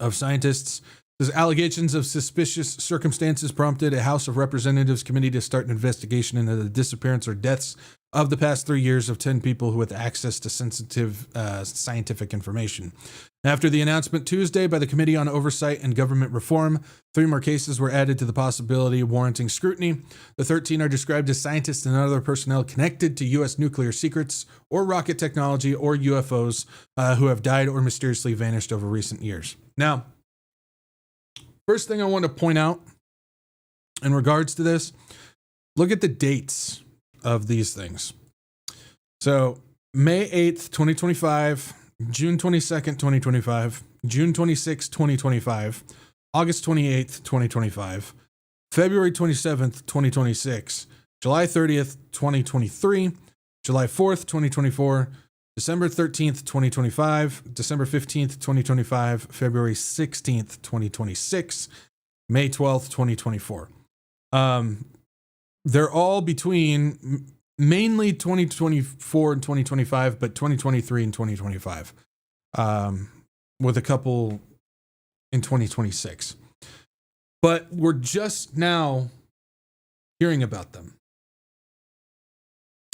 of scientists. There's allegations of suspicious circumstances prompted a House of Representatives committee to start an investigation into the disappearance or deaths of the past 3 years of 10 people who had access to sensitive scientific information. After the announcement Tuesday by the Committee on Oversight and Government Reform, 3 more cases were added to the possibility warranting scrutiny. The 13 are described as scientists and other personnel connected to U.S. nuclear secrets or rocket technology or UFOs who have died or mysteriously vanished over recent years. Now, first thing I want to point out in regards to this, look at the dates of these things. So May 8th, 2025, June 22nd, 2025, June 26th, 2025, August 28th, 2025, February 27th, 2026, July 30th, 2023, July 4th, 2024, December 13th, 2025, December 15th, 2025, February 16th, 2026, May 12th, 2024. They're all between mainly 2024 and 2025, but 2023 and 2025, with a couple in 2026. But we're just now hearing about them.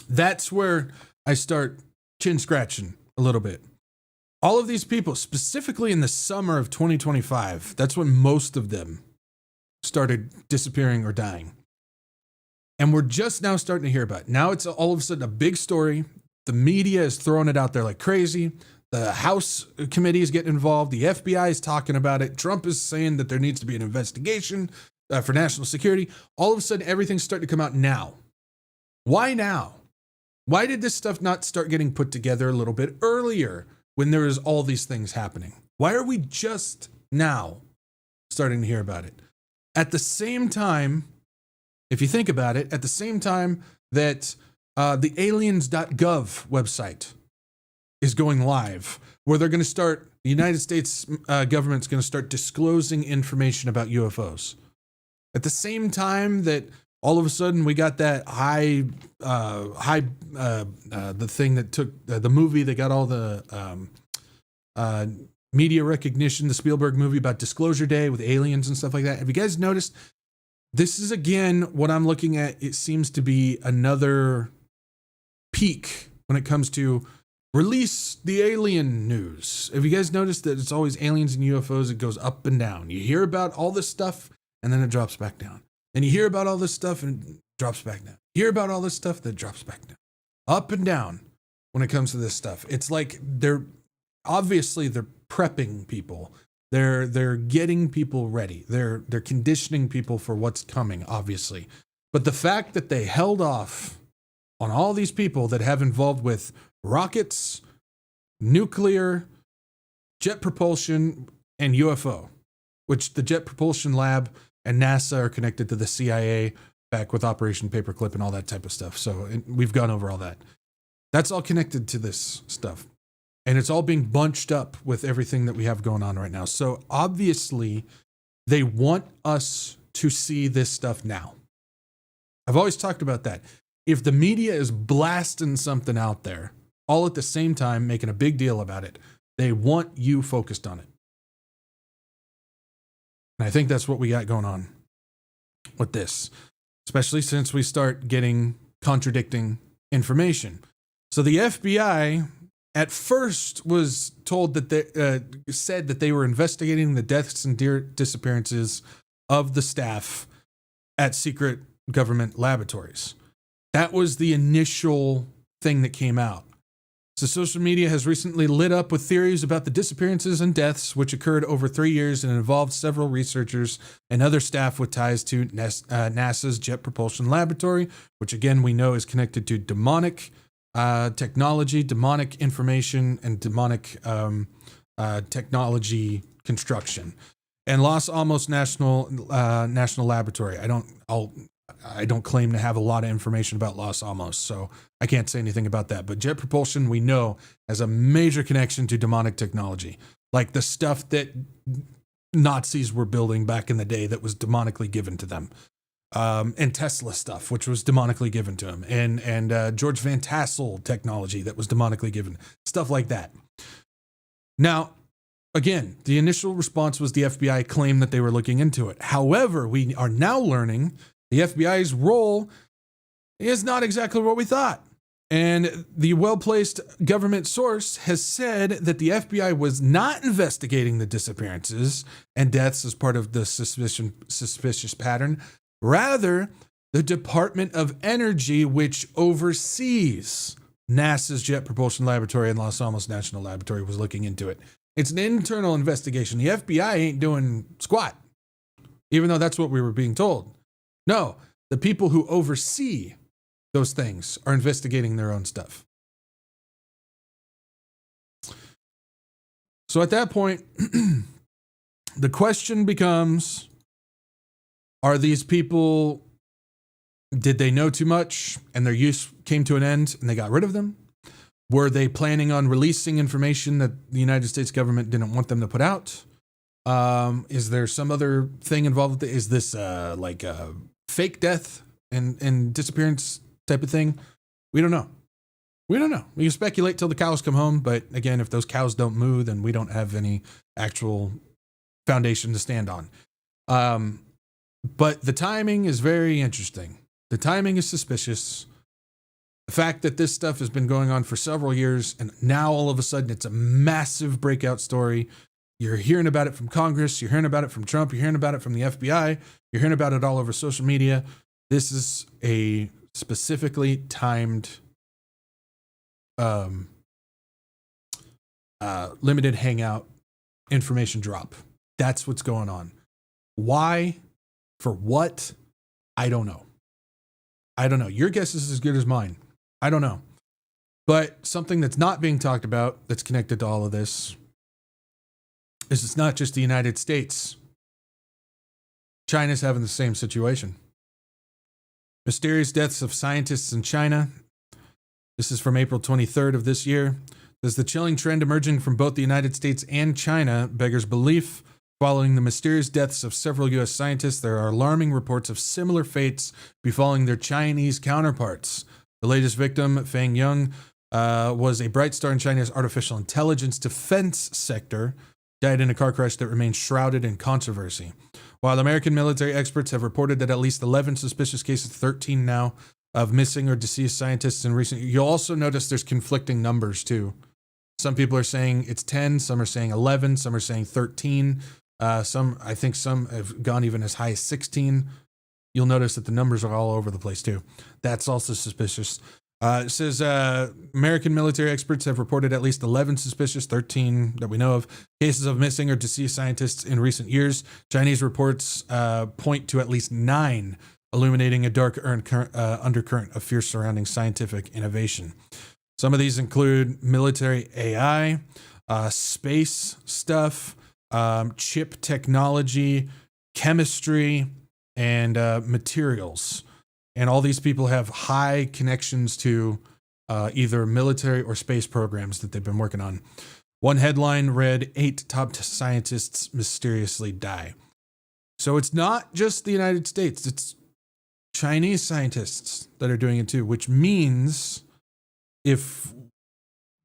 That's where I start chin scratching a little bit. All of these people, specifically in the summer of 2025, that's when most of them started disappearing or dying. And we're just now starting to hear about it. Now it's all of a sudden a big story. The media is throwing it out there like crazy. The House committee is getting involved. The FBI is talking about it. Trump is saying that there needs to be an investigation for national security. All of a sudden, everything's starting to come out now. Why now? Why did this stuff not start getting put together a little bit earlier when there was all these things happening? Why are we just now starting to hear about it? At the same time, if you think about it, at the same time that the aliens.gov website is going live, where they're going to start, the United States government's going to start disclosing information about UFOs. At the same time that all of a sudden we got that the thing that took the movie that got all the media recognition, the Spielberg movie about Disclosure Day with aliens and stuff like that. Have you guys noticed? This is, again, what I'm looking at. It seems to be another peak when it comes to release the alien news. Have you guys noticed that it's always aliens and UFOs? It goes up and down. You hear about all this stuff, and then it drops back down. And you hear about all this stuff, and it drops back down. You hear about all this stuff, then it drops back down. Up and down when it comes to this stuff. It's like they're prepping people. They're getting people ready. They're conditioning people for what's coming, obviously. But the fact that they held off on all these people that have involved with rockets, nuclear, jet propulsion, and UFO, which the Jet Propulsion Lab and NASA are connected to the CIA back with Operation Paperclip and all that type of stuff. So we've gone over all that. That's all connected to this stuff. And it's all being bunched up with everything that we have going on right now. So obviously, they want us to see this stuff now. I've always talked about that. If the media is blasting something out there, all at the same time making a big deal about it, they want you focused on it. And I think that's what we got going on with this, especially since we start getting contradicting information. So the FBI at first was told that they said that they were investigating the deaths and disappearances of the staff at secret government laboratories. That was the initial thing that came out. So social media has recently lit up with theories about the disappearances and deaths, which occurred over 3 years and involved several researchers and other staff with ties to NASA's Jet Propulsion Laboratory, which again we know is connected to demonic technology, demonic information, and demonic technology construction. And Los Alamos National Laboratory. I don't claim to have a lot of information about Los Alamos, so I can't say anything about that. But jet propulsion, we know, has a major connection to demonic technology, like the stuff that Nazis were building back in the day that was demonically given to them, and Tesla stuff, which was demonically given to him, and George Van Tassel technology that was demonically given, stuff like that. Now, again, the initial response was the FBI claimed that they were looking into it. However, we are now learning the FBI's role is not exactly what we thought. And the well-placed government source has said that the FBI was not investigating the disappearances and deaths as part of the suspicious pattern. Rather, the Department of Energy, which oversees NASA's Jet Propulsion Laboratory and Los Alamos National Laboratory, was looking into it. It's an internal investigation. The FBI ain't doing squat, even though that's what we were being told. No, the people who oversee those things are investigating their own stuff. So at that point, the question becomes, are these people Did they know too much and their use came to an end and they got rid of them? Were they planning on releasing information that the United States government didn't want them to put out? Is there some other thing involved with it? Is this like a fake death and disappearance type of thing? We don't know. We don't know. We can speculate till the cows come home, but again, if those cows don't moo, then we don't have any actual foundation to stand on. But the timing is very interesting. The timing is suspicious. The fact that this stuff has been going on for several years and now all of a sudden it's a massive breakout story. You're hearing about it from Congress. You're hearing about it from Trump. You're hearing about it from the FBI. You're hearing about it all over social media. This is a specifically timed limited hangout information drop. That's what's going on. Why? For what? I don't know. Your guess is as good as mine. I don't know. But something that's not being talked about that's connected to all of this is it's not just the United States. China's having the same situation. Mysterious deaths of scientists in China. This is from April 23rd of this year. Says the chilling trend emerging from both the United States and China beggars belief. Following the mysterious deaths of several U.S. scientists, there are alarming reports of similar fates befalling their Chinese counterparts. The latest victim, Fang Yung, was a bright star in China's artificial intelligence defense sector, died in a car crash that remains shrouded in controversy. While American military experts have reported that at least 11 suspicious cases, 13 now, of missing or deceased scientists in recent years, you'll also notice there's conflicting numbers too. Some people are saying it's 10, some are saying 11, some are saying 13. I think some have gone even as high as 16. You'll notice that the numbers are all over the place too. That's also suspicious. It says American military experts have reported at least 11 suspicious, 13 that we know of, cases of missing or deceased scientists in recent years. Chinese reports point to at least 9, illuminating a dark undercurrent of fear surrounding scientific innovation. Some of these include military AI, space stuff, chip technology, chemistry, and materials. And all these people have high connections to either military or space programs that they've been working on. One headline read, 8 top scientists mysteriously die. So it's not just the United States, it's Chinese scientists that are doing it too, which means if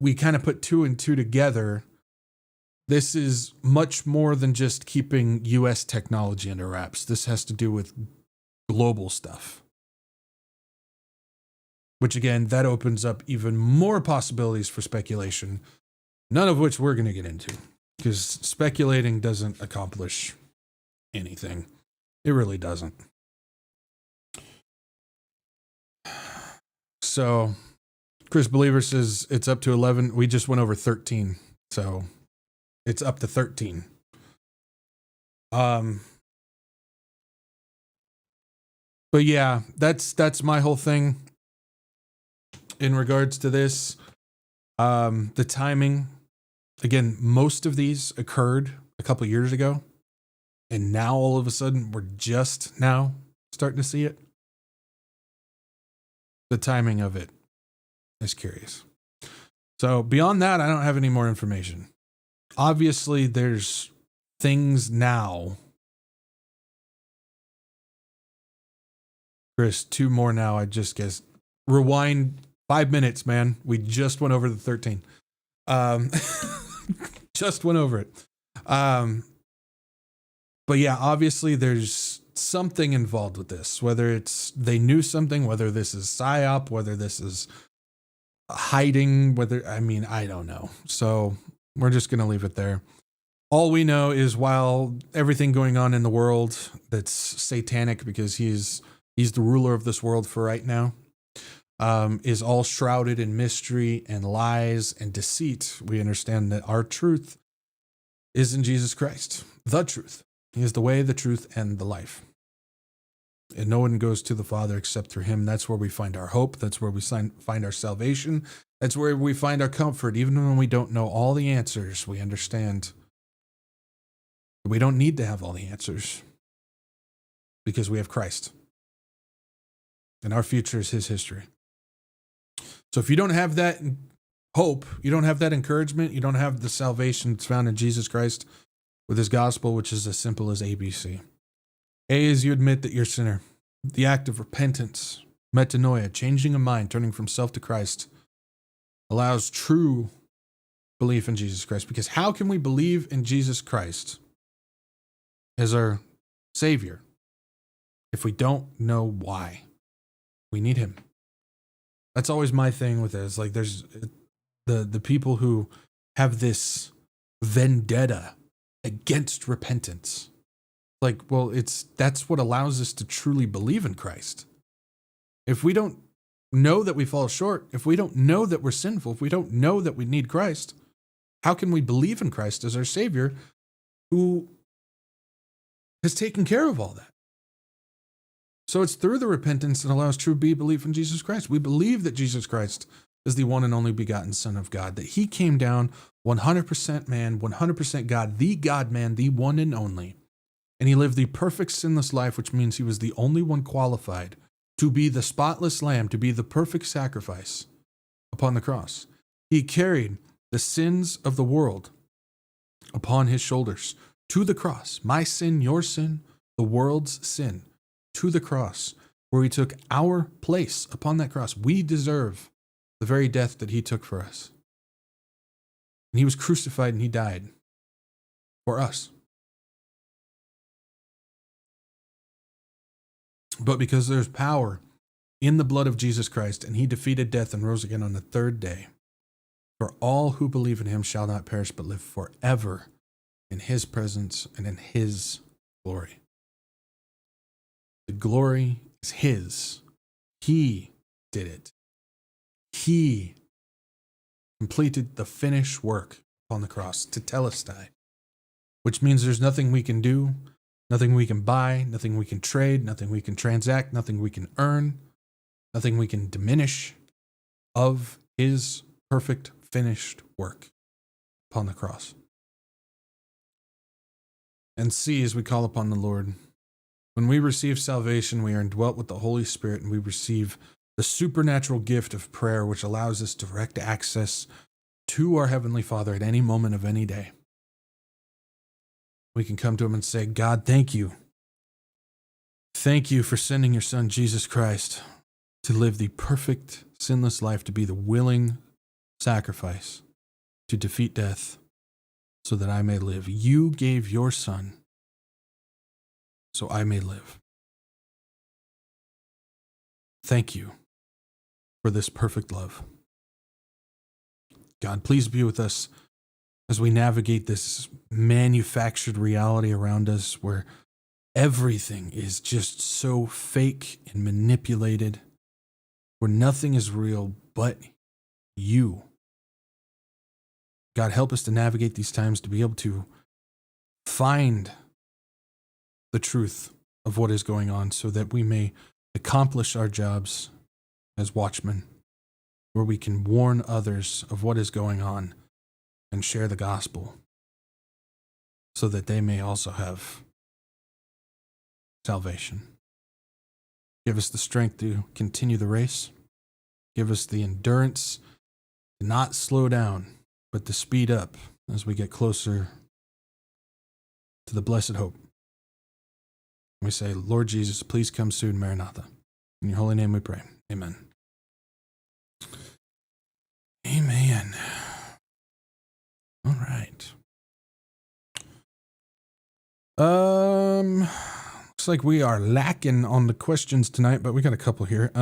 we kind of put 2 and 2 together, this is much more than just keeping U.S. technology under wraps. This has to do with global stuff. Which again, that opens up even more possibilities for speculation, none of which we're going to get into, because speculating doesn't accomplish anything. It really doesn't. So, Chris Believer says it's up to 11. We just went over 13, so it's up to 13. But yeah, that's my whole thing in regards to this. The timing, again, most of these occurred a couple years ago, and now all of a sudden we're just now starting to see it. The timing of it is curious. So beyond that, I don't have any more information. Obviously, there's things now. Chris, 2 more now. I just guess rewind 5 minutes, man. We just went over the 13. Just went over it. But yeah, obviously there's something involved with this, whether it's they knew something, whether this is psyop, whether this is hiding, I don't know. So we're just going to leave it there. All we know is while everything going on in the world that's satanic, because he's the ruler of this world for right now, is all shrouded in mystery and lies and deceit, we understand that our truth is in Jesus Christ, the truth. He is the way, the truth, and the life. And no one goes to the Father except through him. That's where we find our hope. That's where we find our salvation. That's where we find our comfort. Even when we don't know all the answers, we understand that we don't need to have all the answers because we have Christ. and our future is his history. So if you don't have that hope, you don't have that encouragement, you don't have the salvation that's found in Jesus Christ with his gospel, which is as simple as ABC. A is you admit that you're a sinner. The act of repentance, metanoia, changing a mind, turning from self to Christ, allows true belief in Jesus Christ. Because how can we believe in Jesus Christ as our Savior if we don't know why we need him? That's always my thing with it. It's like there's the people who have this vendetta against repentance. Like, well, that's what allows us to truly believe in Christ. If we don't know that we fall short, if we don't know that we're sinful, if we don't know that we need Christ, how can we believe in Christ as our Savior who has taken care of all that? So it's through the repentance that allows true belief in Jesus Christ. We believe that Jesus Christ is the one and only begotten Son of God, that he came down 100% man, 100% God, the God-man, the one and only. And he lived the perfect sinless life, which means he was the only one qualified to be the spotless lamb, to be the perfect sacrifice upon the cross. He carried the sins of the world upon his shoulders to the cross. My sin, your sin, the world's sin, to the cross, where he took our place upon that cross. We deserve the very death that he took for us. And he was crucified and he died for us. But because there's power in the blood of Jesus Christ, and he defeated death and rose again on the third day, for all who believe in him shall not perish but live forever in his presence and in his glory. The glory is his. He did it. He completed the finished work upon the cross, tetelestai, which means there's nothing we can do, nothing we can buy, nothing we can trade, nothing we can transact, nothing we can earn, nothing we can diminish of his perfect finished work upon the cross. And C, as we call upon the Lord, when we receive salvation, we are indwelt with the Holy Spirit, and we receive the supernatural gift of prayer, which allows us direct access to our Heavenly Father at any moment of any day. We can come to him and say, God, thank you. Thank you for sending your Son, Jesus Christ, to live the perfect, sinless life, to be the willing sacrifice, to defeat death, so that I may live. You gave your Son so I may live. Thank you for this perfect love. God, please be with us as we navigate this manufactured reality around us where everything is just so fake and manipulated, where nothing is real but you. God, help us to navigate these times to be able to find the truth of what is going on so that we may accomplish our jobs as watchmen, where we can warn others of what is going on and share the gospel so that they may also have salvation. Give us the strength to continue the race. Give us the endurance to not slow down, but to speed up as we get closer to the blessed hope. We say, Lord Jesus, please come soon, Maranatha. In your holy name we pray. Amen. Amen. All right. Looks like we are lacking on the questions tonight, but we got a couple here.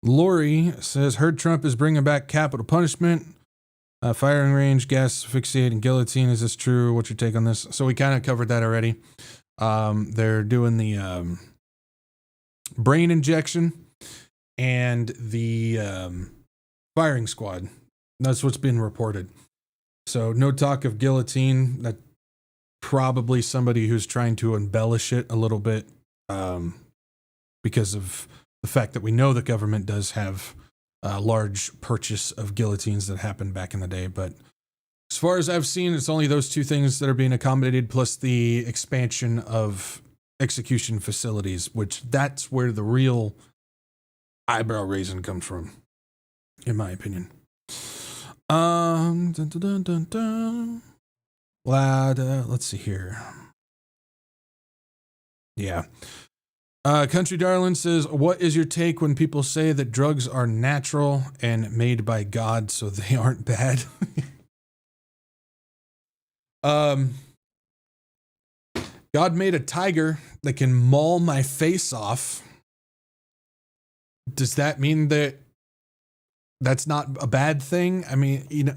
Lori says, heard Trump is bringing back capital punishment, firing range, gas asphyxiate, and guillotine. Is this true? What's your take on this? So we kind of covered that already. They're doing the brain injection and the firing squad. That's what's been reported. So no talk of guillotine. That probably somebody who's trying to embellish it a little bit because of the fact that we know the government does have a large purchase of guillotines that happened back in the day. But as far as I've seen, it's only those two things that are being accommodated, plus the expansion of execution facilities, which that's where the real eyebrow raising comes from, in my opinion. Dun, dun, dun, dun, dun. Let's see here. Yeah. Country Darlin says, what is your take when people say that drugs are natural and made by God so they aren't bad? God made a tiger that can maul my face off. Does that mean that that's not a bad thing? I mean, you know,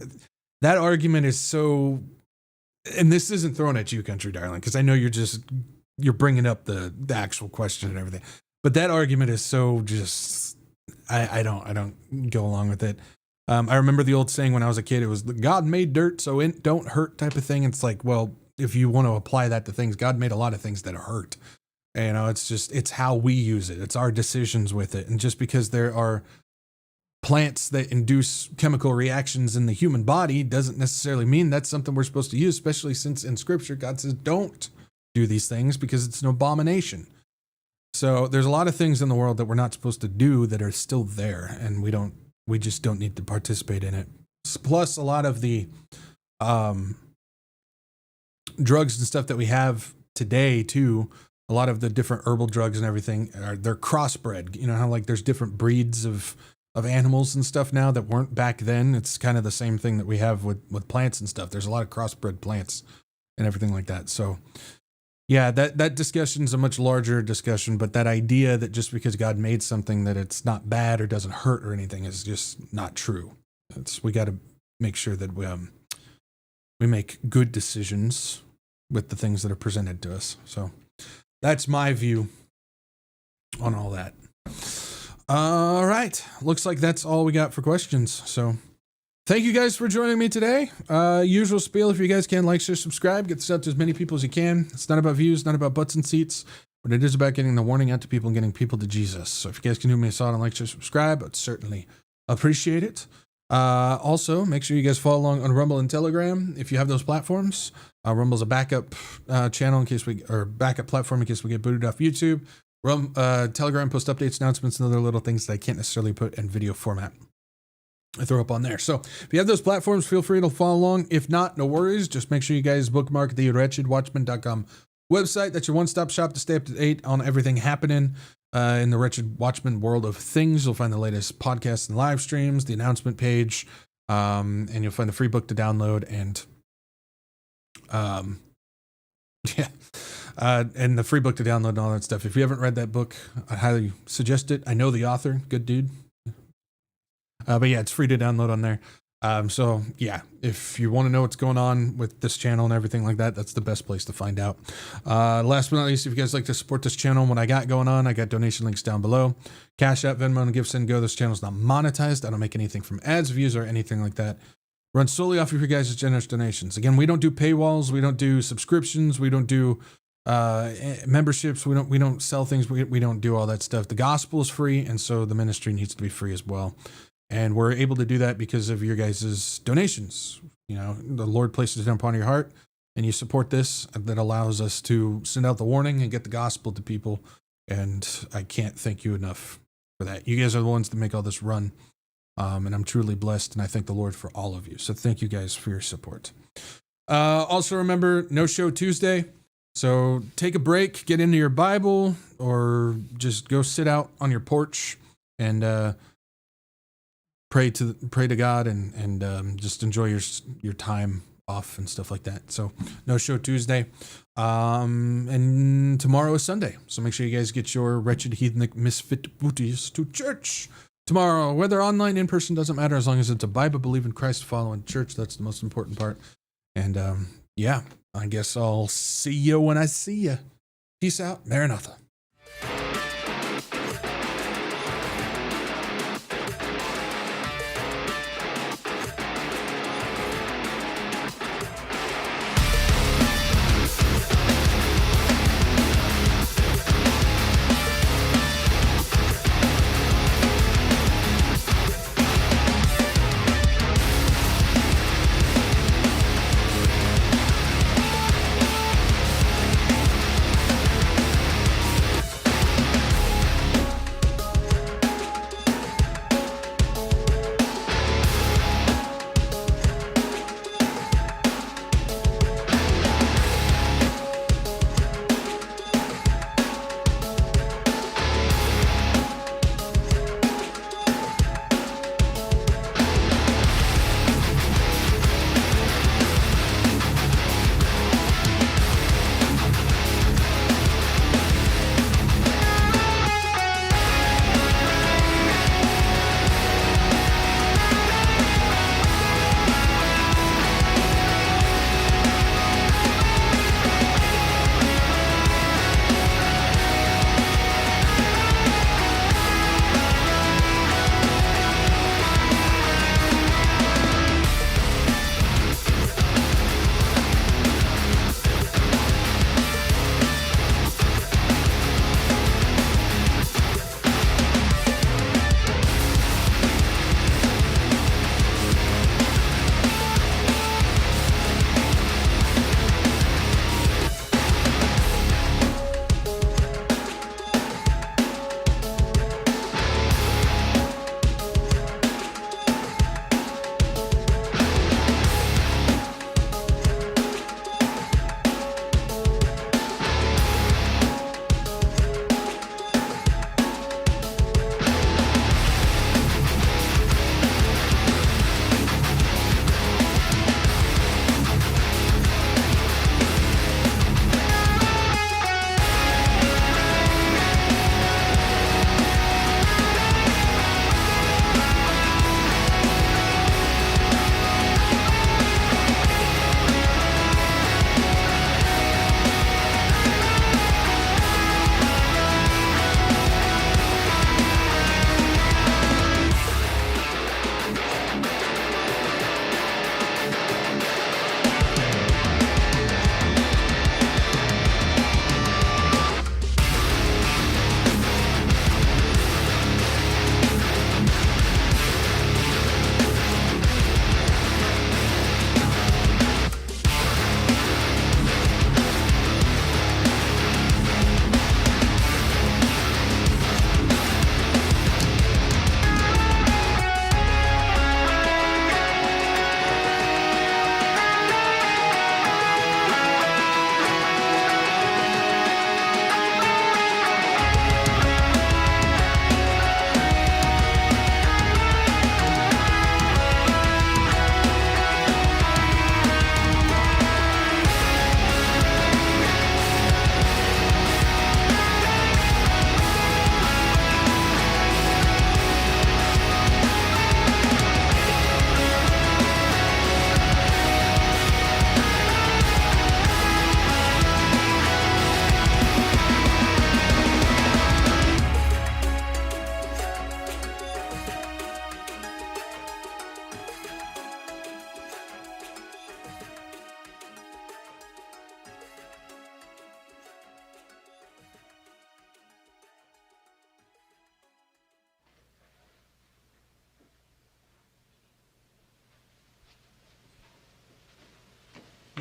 that argument is so, and this isn't thrown at you, Country Darling, because I know you're bringing up the actual question and everything, but that argument is so just, I don't go along with it. I remember the old saying when I was a kid, it was God made dirt, so it don't hurt type of thing. It's like, well, if you want to apply that to things, God made a lot of things that hurt. And, you know, it's how we use it. It's our decisions with it. And just because there are plants that induce chemical reactions in the human body doesn't necessarily mean that's something we're supposed to use, especially since in scripture, God says, don't do these things because it's an abomination. So there's a lot of things in the world that we're not supposed to do that are still there. And we just don't need to participate in it. Plus a lot of the, drugs and stuff that we have today too, a lot of the different herbal drugs and everything they're crossbred. You know how like there's different breeds of animals and stuff now that weren't back then. It's kind of the same thing that we have with plants and stuff. There's a lot of crossbred plants and everything like that. So yeah, that discussion is a much larger discussion, but that idea that just because God made something that it's not bad or doesn't hurt or anything is just not true. We got to make sure that we make good decisions with the things that are presented to us. So that's my view on all that. All right. Looks like that's all we got for questions. So thank you guys for joining me today. Usual spiel, if you guys can, like, share, subscribe, get this out to as many people as you can. It's not about views, not about butts and seats, but it is about getting the warning out to people and getting people to Jesus. So if you guys can do me a solid and like, share, subscribe, I'd certainly appreciate it. Also, make sure you guys follow along on Rumble and Telegram if you have those platforms. Rumble's a backup channel backup platform in case we get booted off YouTube. Telegram post updates, announcements, and other little things that I can't necessarily put in video format. I throw up on there. So if you have those platforms, feel free to follow along. If not, no worries. Just make sure you guys bookmark the WretchedWatchmen.com website. That's your one-stop shop to stay up to date on everything happening in the Wretched Watchmen world of things. You'll find the latest podcasts and live streams, the announcement page, and you'll find the free book to download and and the free book to download and all that stuff. If you haven't read that book, I highly suggest it. I know the author, good dude. But yeah, it's free to download on there. So yeah, if you want to know what's going on with this channel and everything like that, that's the best place to find out. Last but not least, if you guys like to support this channel and what I got going on, I got donation links down below. CashApp, Venmo, and GiveSendGo. This channel's not monetized. I don't make anything from ads, views, or anything like that. Run solely off of your guys' generous donations. Again, we don't do paywalls. We don't do subscriptions. We don't do memberships. We don't sell things. We don't do all that stuff. The gospel is free, and so the ministry needs to be free as well. And we're able to do that because of your guys' donations. You know, the Lord places it upon your heart, and you support this. That allows us to send out the warning and get the gospel to people. And I can't thank you enough for that. You guys are the ones that make all this run. And I'm truly blessed, and I thank the Lord for all of you. So thank you guys for your support. Also remember, no show Tuesday. So take a break, get into your Bible, or just go sit out on your porch and pray to God and just enjoy your time off and stuff like that. So no show Tuesday. And tomorrow is Sunday. So make sure you guys get your wretched heathenic misfit booties to church tomorrow. Whether online, in person, doesn't matter as long as it's a Bible believing, Christ following church. That's the most important part. And yeah, I guess I'll see you when I see you. Peace out. Maranatha.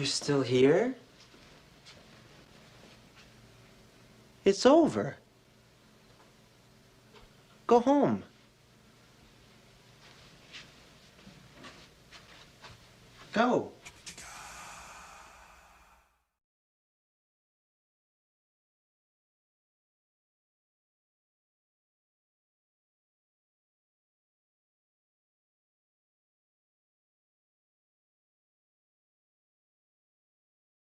You're still here? It's over. Go home. Go.